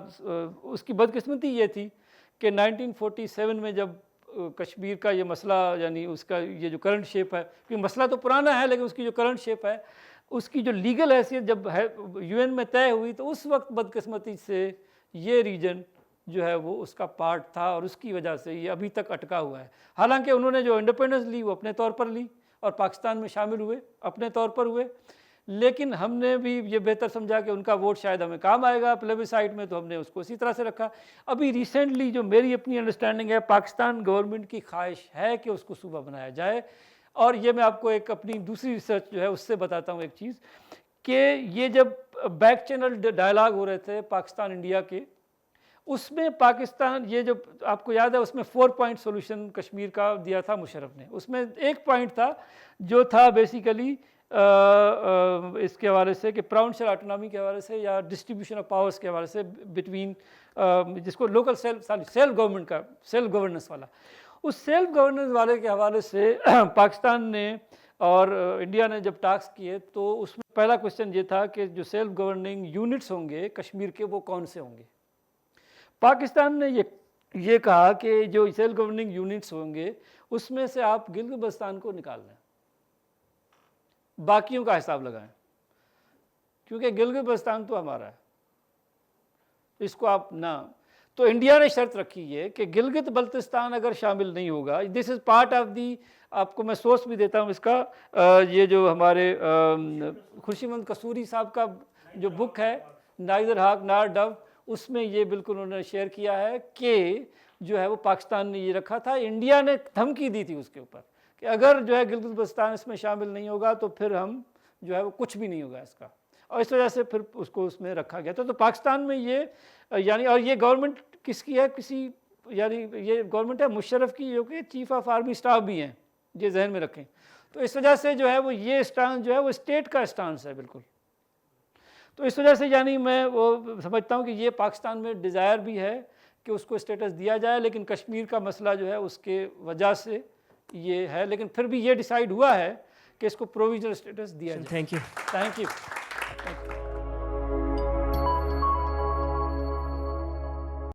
उसकी बदकिस्मती ये थी कि 1947 में जब कश्मीर का ये मसला, यानी उसका ये जो करंट शेप है, क्योंकि मसला तो पुराना है लेकिन उसकी जो करंट शेप है, उसकी जो लीगल हैसियत जब है यूएन में तय हुई, तो उस वक्त बदकिस्मती से ये रीजन जो है वो उसका पार्ट था और उसकी वजह से ये अभी तक अटका हुआ है। हालांकि उन्होंने जो इंडिपेंडेंस ली वो अपने तौर पर ली और पाकिस्तान में शामिल हुए अपने तौर पर हुए, लेकिन हमने भी ये बेहतर समझा कि उनका वोट शायद हमें काम आएगा प्लेबिसाइट में, तो हमने उसको इसी तरह से रखा। अभी रिसेंटली जो मेरी अपनी अंडरस्टैंडिंग है, पाकिस्तान गवर्नमेंट की ख्वाहिश है कि उसको सूबा बनाया जाए। और ये मैं आपको एक अपनी दूसरी रिसर्च जो है उससे बताता हूँ एक चीज़, कि ये जब बैक चैनल डायलॉग हो रहे थे पाकिस्तान इंडिया के, उसमें पाकिस्तान, ये जो आपको याद है, उसमें 4 पॉइंट सोल्यूशन कश्मीर का दिया था मुशर्रफ ने। उसमें एक पॉइंट था जो था बेसिकली इसके हवाले से कि प्रोविंशियल ऑटोनॉमी के हवाले से या डिस्ट्रीब्यूशन ऑफ पावर्स के हवाले से बिटवीन, जिसको लोकल सेल्फ गवर्नमेंट का, सेल्फ गवर्नेंस वाला, उस सेल्फ गवर्नेंस वाले के हवाले से पाकिस्तान ने और इंडिया ने जब टास्क किए, तो उसमें पहला क्वेश्चन ये था कि जो सेल्फ गवर्निंग यूनिट्स होंगे कश्मीर के, वो कौन से होंगे। पाकिस्तान ने ये कहा कि जो सेल्फ गवर्निंग यूनिट्स होंगे उसमें से आप गिलगित बल्तिस्तान को निकाल लें, बाकियों का हिसाब लगाएं, क्योंकि गिलगित बल्तिस्तान तो हमारा है, इसको आप ना। तो इंडिया ने शर्त रखी है कि गिलगित बल्तिस्तान अगर शामिल नहीं होगा, this is part of the, आपको मैं सोर्स भी देता हूँ इसका, ये जो हमारे खुर्शीमंद कसूरी साहब का जो बुक है नाइदर हाक नार डव, उसमें ये बिल्कुल उन्होंने शेयर किया है कि जो है वो पाकिस्तान ने ये रखा था, इंडिया ने धमकी दी थी उसके ऊपर कि अगर जो है गिलगित बल्तिस्तान इसमें शामिल नहीं होगा तो फिर हम जो है वो कुछ भी नहीं होगा इसका, और इस वजह से फिर उसको उसमें रखा गया था। तो पाकिस्तान में ये यानी, और ये गवर्नमेंट किसकी है, किसी यानी ये गवर्नमेंट है मुशर्रफ की, जो कि चीफ ऑफ आर्मी स्टाफ भी हैं, ये जहन में रखें। तो इस वजह से जो है वो ये स्टांस जो है वो स्टेट का स्टांस है बिल्कुल। तो इस वजह से यानी मैं वो समझता हूँ कि ये पाकिस्तान में डिज़ायर भी है कि उसको स्टेटस दिया जाए, लेकिन कश्मीर का मसला जो है उसके वजह से ये है, लेकिन फिर भी ये डिसाइड हुआ है कि इसको प्रोविजनल स्टेटस दिया जाए। Thank you. Thank you.